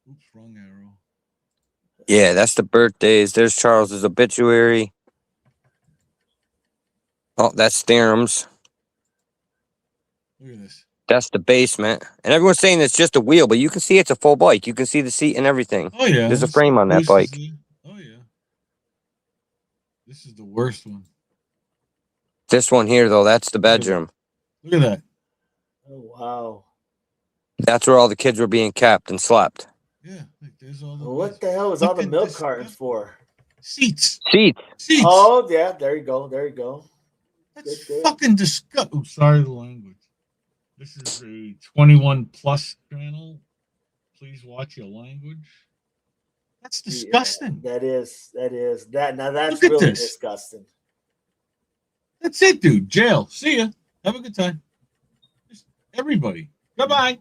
Oops, wrong arrow. Yeah, that's the birthdays. There's Charles's obituary. Oh, that's Theorem's. Look at this. That's the basement. And everyone's saying it's just a wheel, but you can see it's a full bike. You can see the seat and everything. Oh, yeah. There's a frame on that bike. Oh, yeah. This is the worst one. This one here, though, that's the bedroom. Look at that. Oh, wow. That's where all the kids were being kept and slept. Yeah. Like there's all the what the hell is all the milk cartons for? Seats. Oh, yeah. There you go. That's fucking disgusting. Oh, sorry the language. This is a 21 plus channel. Please watch your language. That's disgusting. Yeah, that is. Now that's really disgusting. That's it, dude. Jail. See ya. Have a good time. Just everybody. Goodbye.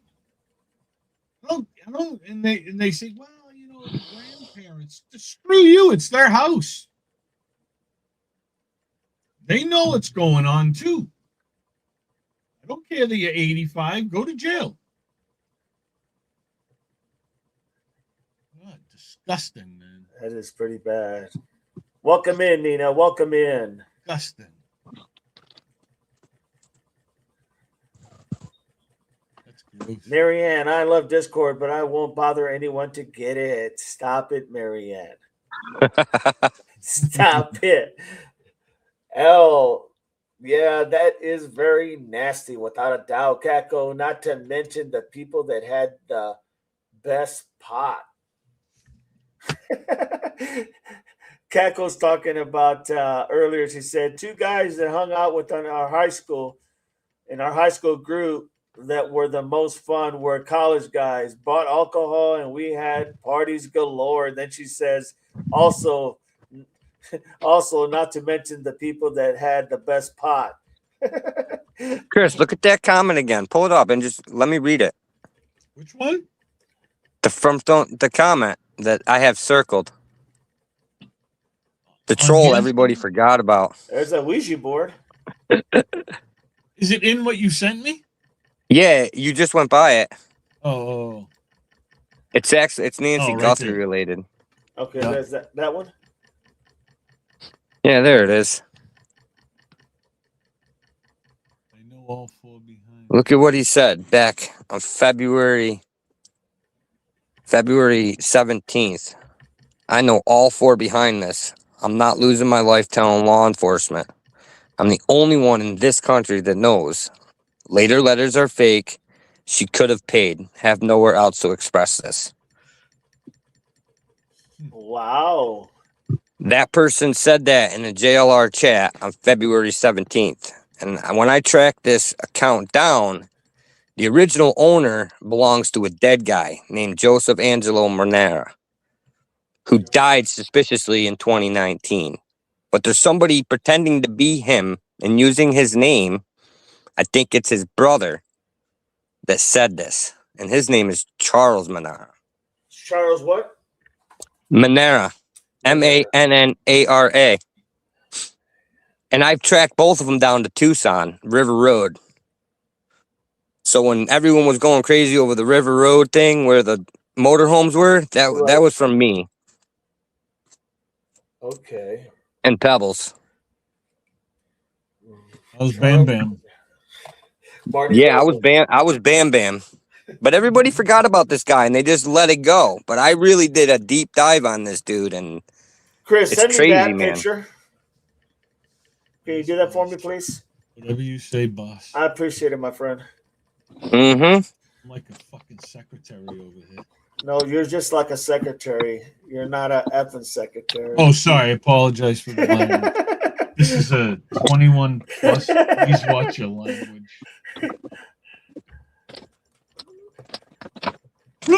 I don't, and they say, well, the grandparents. Just screw you. It's their house. They know what's going on too. I don't care that you're 85. Go to jail. God, disgusting, man. That is pretty bad. Welcome in, Nina. Welcome in. Disgusting. That's gross. Marianne, I love Discord, but I won't bother anyone to get it. Stop it, Marianne. Stop it. Yeah, that is very nasty, without a doubt, Kako. Not to mention the people that had the best pot. Kako's talking about earlier. She said 2 guys that hung out with in our high school group that were the most fun were college guys. Bought alcohol and we had parties galore. And then she says, also, not to mention the people that had the best pot. Chris, look at that comment again. Pull it up and just let me read it. Which one? The comment that I have circled. The troll everybody forgot about. There's a Ouija board. Is it in what you sent me? Yeah, you just went by it. Oh. It's Nancy right Guthrie there. related. Okay, there's that one. Yeah, there it is. I know all 4 behind. Look at what he said back on February 17th. I know all 4 behind this. I'm not losing my life telling law enforcement. I'm the only one in this country that knows. Later letters are fake. She could have paid. Have nowhere else to express this. Wow. That person said that in a JLR chat on February 17th. And when I tracked this account down, the original owner belongs to a dead guy named Joseph Angelo Monera, who died suspiciously in 2019. But there's somebody pretending to be him and using his name. I think it's his brother that said this. And his name is Charles Monera. Charles what? Monera. Mannara. And I've tracked both of them down to Tucson, River Road. So when everyone was going crazy over the River Road thing where the motorhomes were, that was from me. Okay. And Pebbles. I was Bam Bam. Yeah, I was Bam Bam. But everybody forgot about this guy and they just let it go. But I really did a deep dive on this dude, and Chris, it's send crazy, me that man. picture. Can you do that for me, please? Whatever you say, boss. I appreciate it, my friend. Mm-hmm. I'm like a fucking secretary over here. No, you're just like a secretary. You're not a effing secretary. Oh, sorry. I apologize for the language. This is a 21 plus. Please watch your language.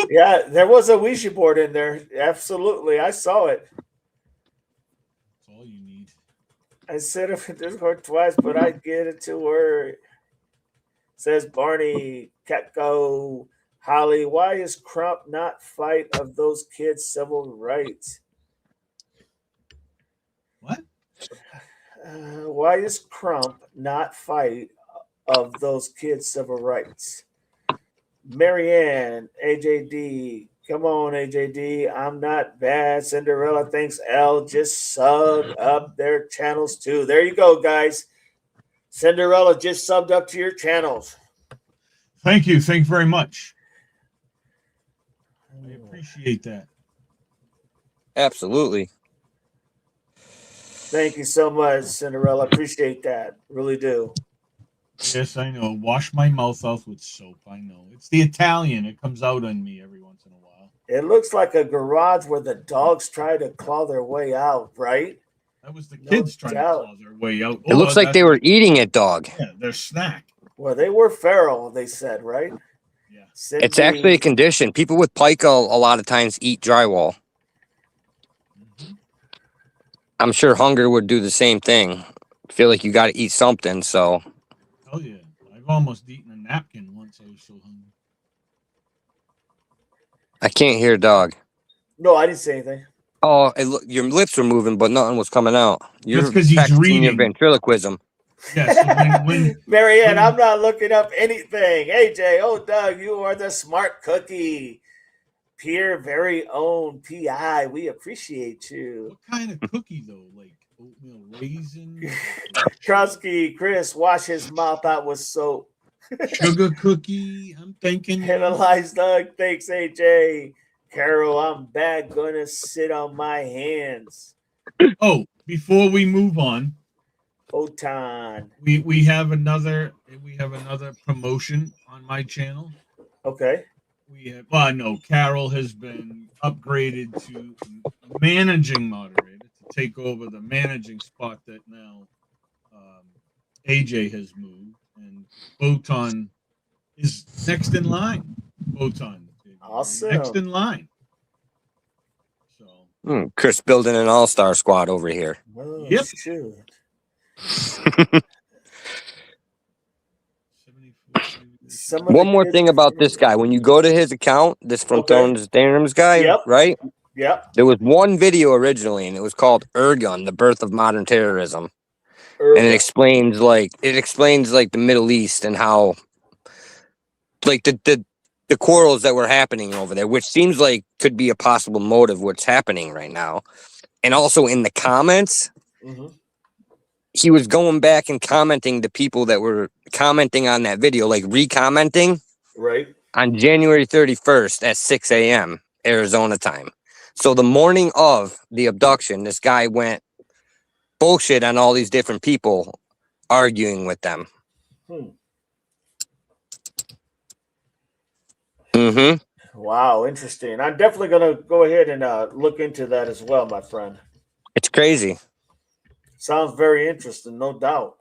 Yeah, there was a Ouija board in there. Absolutely. I saw it. That's all you need. I said it in Discord twice, but I get it to her. Says Barney, Ketko, Holly, why is Crump not fight of those kids' civil rights? What? Why is Crump not fight of those kids' civil rights? Marianne, AJD, come on, AJD. I'm not bad. Cinderella thinks L just subbed up their channels too. There you go, guys. Cinderella just subbed up to your channels. Thank you. Thank you very much. I appreciate that. Absolutely. Thank you so much, Cinderella. Appreciate that. Really do. Yes, I know. Wash my mouth out with soap. I know. It's the Italian. It comes out on me every once in a while. It looks like a garage where the dogs try to claw their way out, right? That was the kids trying to claw their way out. It looks like they were eating it, dog. Yeah, their snack. Well, they were feral, they said, right? Yeah. Cindy, It's actually a condition. People with pica a lot of times eat drywall. I'm sure hunger would do the same thing. Feel like you got to eat something, so. Oh yeah, I've almost eaten a napkin once. I was so hungry. I can't hear, dog. No, I didn't say anything. Oh, your lips were moving, but nothing was coming out. You're That's 'cause he's practicing your reading. ventriloquism. Yeah, so when Marianne, I'm not looking up anything. AJ, oh, Doug, you are the smart cookie. Pierre, very own PI. We appreciate you. what kind of cookie though? Like oatmeal raisin, Trotsky, Chris, wash his mouth out with soap. sugar cookie. I'm thinking. Analyze Doug. Thanks, AJ. Carol, I'm back. Gonna sit on my hands. Oh, before we move on, Otan. we have another promotion on my channel. Okay. No, Carol has been upgraded to managing moderator to take over the managing spot that now AJ has moved, and Botan is next in line. Botan, awesome. Next in line. So Chris building an all-star squad over here. Oh, yep. Shoot. One more thing about this guy. When you go to his account, this from Tones Danums guy, right? Yep. There was one video originally, and it was called Ergun, the birth of modern terrorism. And it explains like the Middle East and how like the quarrels that were happening over there, which seems like could be a possible motive what's happening right now. And also in the comments, he was going back and commenting to people that were commenting on that video, like re-commenting on January 31st at 6 a.m. Arizona time. So the morning of the abduction, this guy went bullshit on all these different people, arguing with them. Wow, interesting. I'm definitely going to go ahead and look into that as well, my friend. It's crazy. Sounds very interesting, no doubt.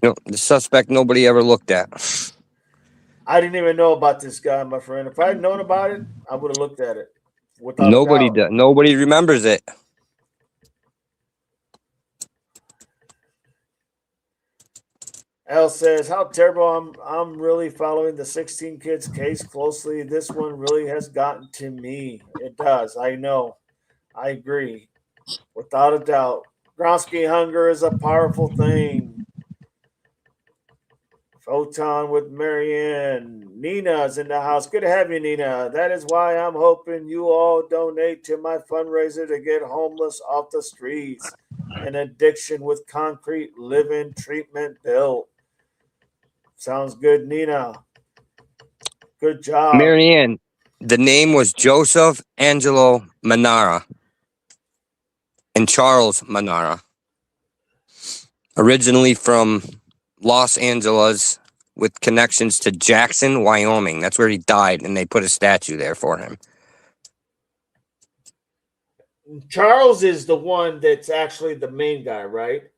The suspect nobody ever looked at. I didn't even know about this guy, my friend. If I had known about it, I would have looked at it. Without Nobody a doubt. does. Nobody remembers it. L says, "How terrible! I'm really following the 16 kids case closely. This one really has gotten to me. It does. I know. I agree, without a doubt. Gronsky hunger is a powerful thing." Photon with Marianne. Nina's in the house. Good to have you, Nina. That is why I'm hoping you all donate to my fundraiser to get homeless off the streets and addiction with concrete living treatment built. Sounds good, Nina. Good job. Marianne, the name was Joseph Angelo Manara and Charles Manara. Originally from Los Angeles with connections to Jackson, Wyoming. That's where he died, and they put a statue there for him. Charles is the one that's actually the main guy, right?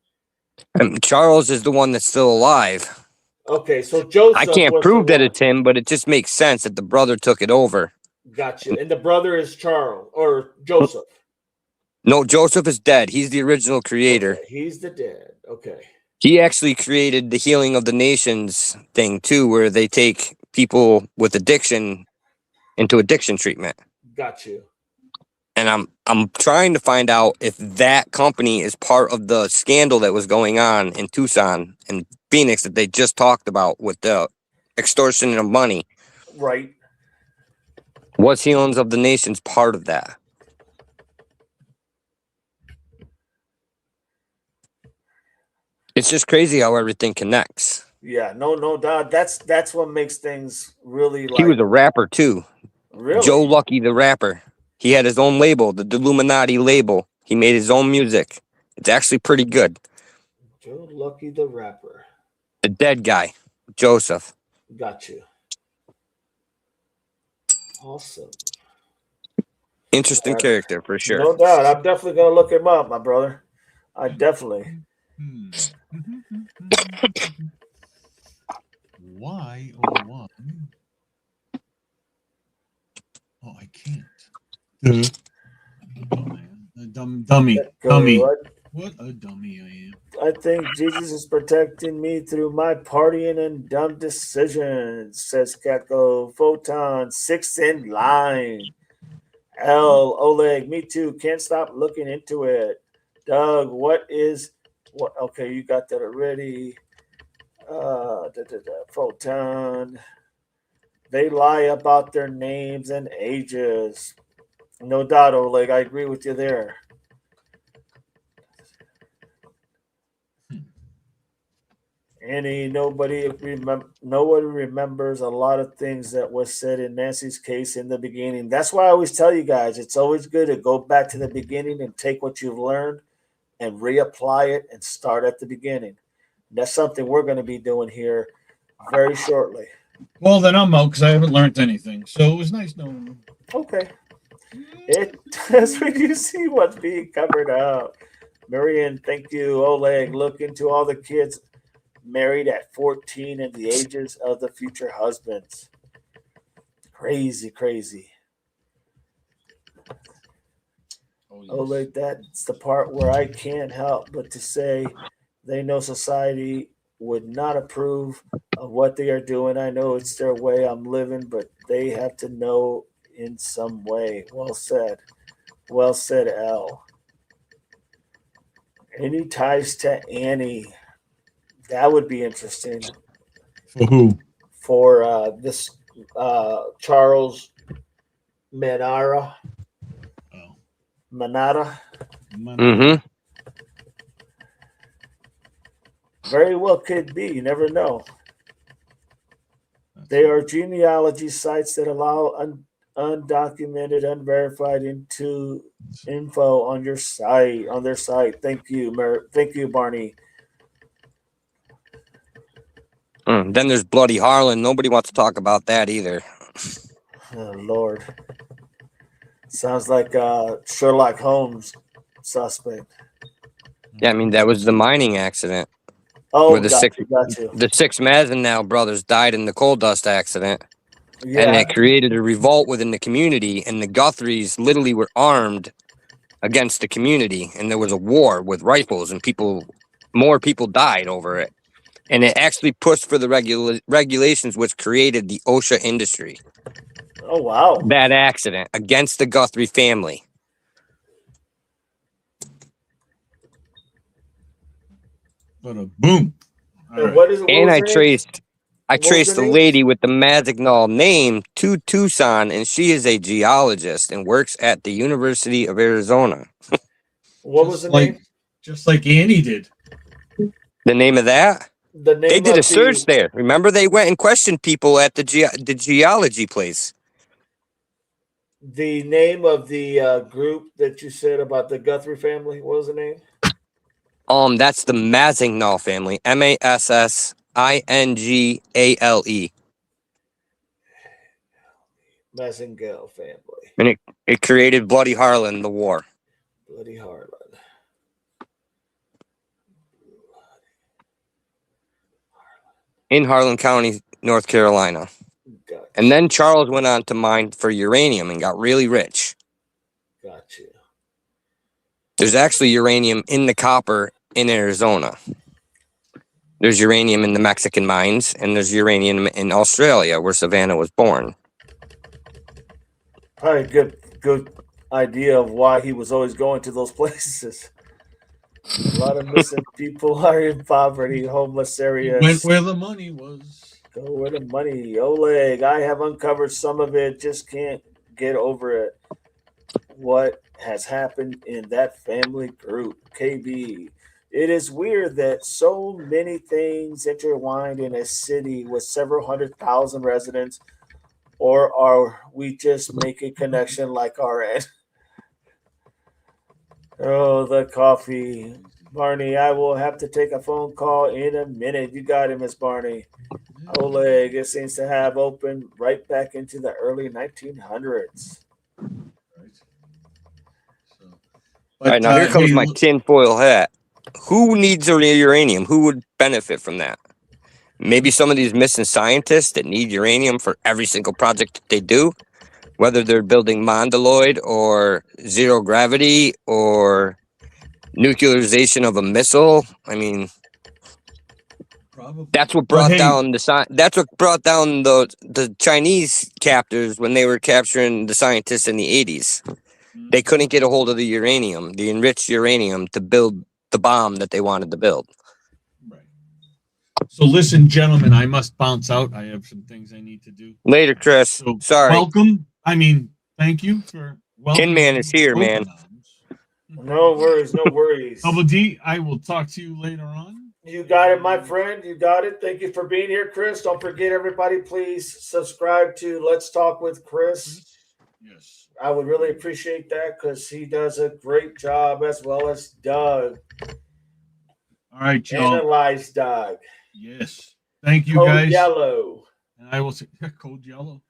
Charles is the one that's still alive. Okay, so Joseph. I can't prove that it's him, but it just makes sense that the brother took it over. Gotcha. And the brother is Charles or Joseph. No, Joseph is dead. He's the original creator. Okay, he's the dead. Okay. He actually created the Healing of the Nations thing too, where they take people with addiction into addiction treatment. Got you. And I'm trying to find out if that company is part of the scandal that was going on in Tucson and Phoenix that they just talked about with the extortion of money. Right. Was Healings of the Nations part of that? It's just crazy how everything connects. Yeah, no doubt. That's what makes things really like. He was a rapper too. Really? Joe Lucky, the rapper. He had his own label, the Illuminati label. He made his own music. It's actually pretty good. Joe Lucky, the rapper. The dead guy, Joseph. Got you. Awesome. Interesting character for sure. No doubt. I'm definitely gonna look him up, my brother. I definitely. Why, oh why? Oh, I can't. Oh, man. Dummy. What a dummy I am. I think Jesus is protecting me through my partying and dumb decisions, says Catco. Photon, 6th in line. L, Oleg, me too. Can't stop looking into it. Doug, what? Okay, you got that already. Photon. They lie about their names and ages. No doubt, Oleg. I agree with you there. Annie, nobody remembers a lot of things that was said in Nancy's case in the beginning. That's why I always tell you guys, it's always good to go back to the beginning and take what you've learned and reapply it and start at the beginning. That's something we're going to be doing here very shortly. Well, then I'm out because I haven't learned anything. So it was nice knowing you. Okay. It does when you see what's being covered up. Marian, thank you. Oleg, look into all the kids married at 14 and the ages of the future husbands. Crazy, crazy. Oh, yes. Oleg, that's the part where I can't help but to say they know society would not approve of what they are doing. I know it's their way I'm living, but they have to know in some way. Well said. Well said, Al. Any ties to Annie? That would be interesting. For who? For this Charles Manara. Oh. Manara. Mm-hmm. Very well could be. You never know. They are genealogy sites that allow undocumented, unverified info on your site, on their site. Thank you, thank you, Barney. Then there's Bloody Harlan. Nobody wants to talk about that either. Oh, Lord. Sounds like Sherlock Holmes suspect. Yeah, I mean that was the mining accident. Oh, where the got you. the six Mazenow brothers died in the coal dust accident. Yeah. And it created a revolt within the community, and the Guthries literally were armed against the community, and there was a war with rifles, and more people died over it. And it actually pushed for the regulations, which created the OSHA industry. Oh, wow. That accident against the Guthrie family. But a boom. And I traced the lady with the Mazenow name to Tucson, and she is a geologist and works at the University of Arizona. What was the name? Just like Annie did. The name of that? The name they did of a search there. Remember, they went and questioned people at the geology place. The name of the group that you said about the Guthrie family, what was the name? That's the Mazenow family. Massingle. Mazenow family. And it created Bloody Harlan, the war. Bloody Harlan. In Harlan County, North Carolina. Gotcha. And then Charles went on to mine for uranium and got really rich. Gotcha. There's actually uranium in the copper in Arizona. There's uranium in the Mexican mines, and there's uranium in Australia, where Savannah was born. Probably good idea of why he was always going to those places. A lot of missing people are in poverty, homeless areas. Went where the money was. Go where the money. Oleg, I have uncovered some of it. Just can't get over it. What has happened in that family group? KB. It is weird that so many things intertwined in a city with several 100,000 residents, or are we just making connection like our end? Oh, the coffee. Barney, I will have to take a phone call in a minute. You got it, Miss Barney. Oleg, it seems to have opened right back into the early 1900s. All right, now here comes my tinfoil hat. Who needs uranium? Who would benefit from that? Maybe some of these missing scientists that need uranium for every single project that they do, whether they're building Mongoloid or zero gravity or nuclearization of a missile. I mean, that's what brought down the Chinese captors when they were capturing the scientists in the 80s. They couldn't get a hold of the uranium, the enriched uranium, to build the bomb that they wanted to build. Right. So listen, gentlemen, I must bounce out. I have some things I need to do. Later, Chris. So sorry. Welcome. I mean, thank you for welcome. Kinman is here, man. No worries, no worries. Double D, I will talk to you later on. You got it, my friend. You got it. Thank you for being here, Chris. Don't forget, everybody, please subscribe to Let's Talk with Chris. Yes. I would really appreciate that because he does a great job, as well as Doug. All right, y'all. Analyzethatdoug. Yes. Thank you, Code guys. Yellow. And I will say Code Yellow.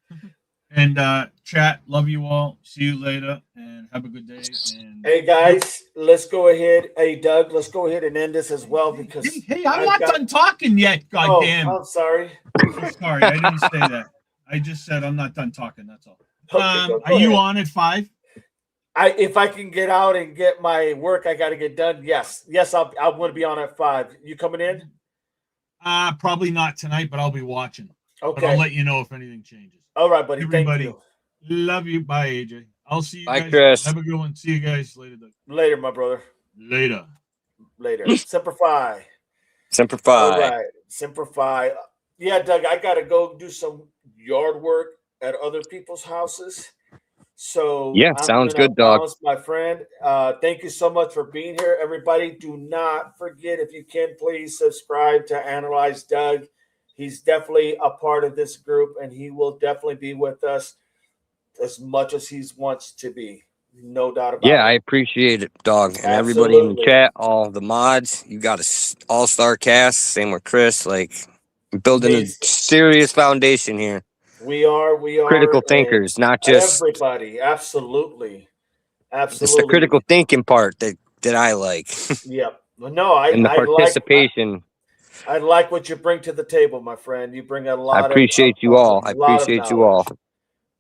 And chat, love you all. See you later and have a good day. And hey guys, let's go ahead. Hey Doug, let's go ahead and end this as well because hey, I'm not done talking yet. Goddamn. I'm sorry. I'm sorry, I didn't say that. I just said I'm not done talking. That's all. Okay, are you on at 5? If I can get out and get my work, I got to get done. Yes, I'm going to be on at 5. You coming in? Probably not tonight, but I'll be watching. Okay. But I'll let you know if anything changes. All right, buddy. Everybody, thank you. Love you. Bye, AJ. I'll see you Bye, guys. Chris. Have a good one. See you guys later. Doug. Later, my brother. Later. Semper Fi. Semper Fi. All right. Semper Fi. Yeah, Doug, I got to go do some yard work at other people's houses. So yeah, sounds good, dog. My friend, thank you so much for being here, everybody. Do not forget, if you can, please subscribe to Analyzethatdoug. He's definitely a part of this group, and he will definitely be with us as much as he wants to be. No doubt about it. Yeah, I appreciate it, dog. And everybody in the chat, all the mods. You got a all-star cast. Same with Chris. Like, building a serious foundation here. We are critical thinkers, not just everybody. Absolutely. it's the critical thinking part that I like. Yep. No, and the participation. I like what you bring to the table, my friend. You bring a lot I appreciate you all. I appreciate you all.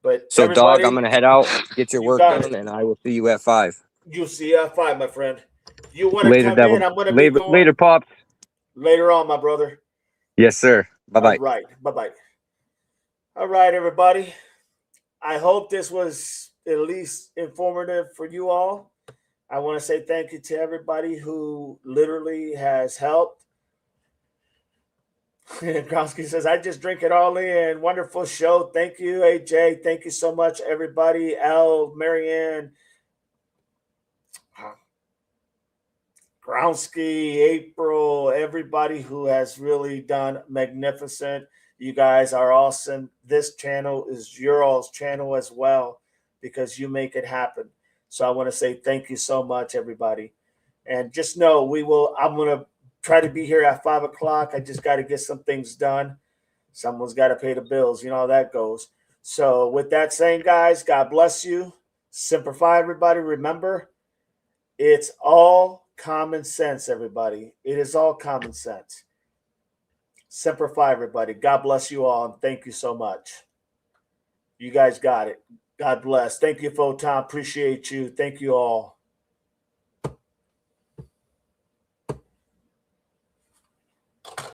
But so, Dog, I'm gonna head out, get your work done, and I will see you at 5. You'll see you at 5, my friend. If you want to Later, come devil. in, I'm gonna be going Later, Pops. Later on, my brother. Yes, sir. Bye-bye. All right. Bye-bye. All right, everybody. I hope this was at least informative for you all. I want to say thank you to everybody who literally has helped. Kronsky says, I just drink it all in. Wonderful show. Thank you, AJ. Thank you so much, everybody. Al, Marianne, Kronsky, April, everybody who has really done magnificent. You guys are awesome. This channel is your all's channel as well because you make it happen. So I want to say thank you so much, everybody. And just know I'm going to try to be here at 5 o'clock. I just got to get some things done. Someone's got to pay the bills. You know how that goes. So with that saying, guys, God bless you. Simplify, everybody. Remember, it's all common sense, everybody. It is all common sense. Simplify, everybody. God bless you all, and thank you so much. You guys got it. God bless. Thank you, Photon. Appreciate you. Thank you all.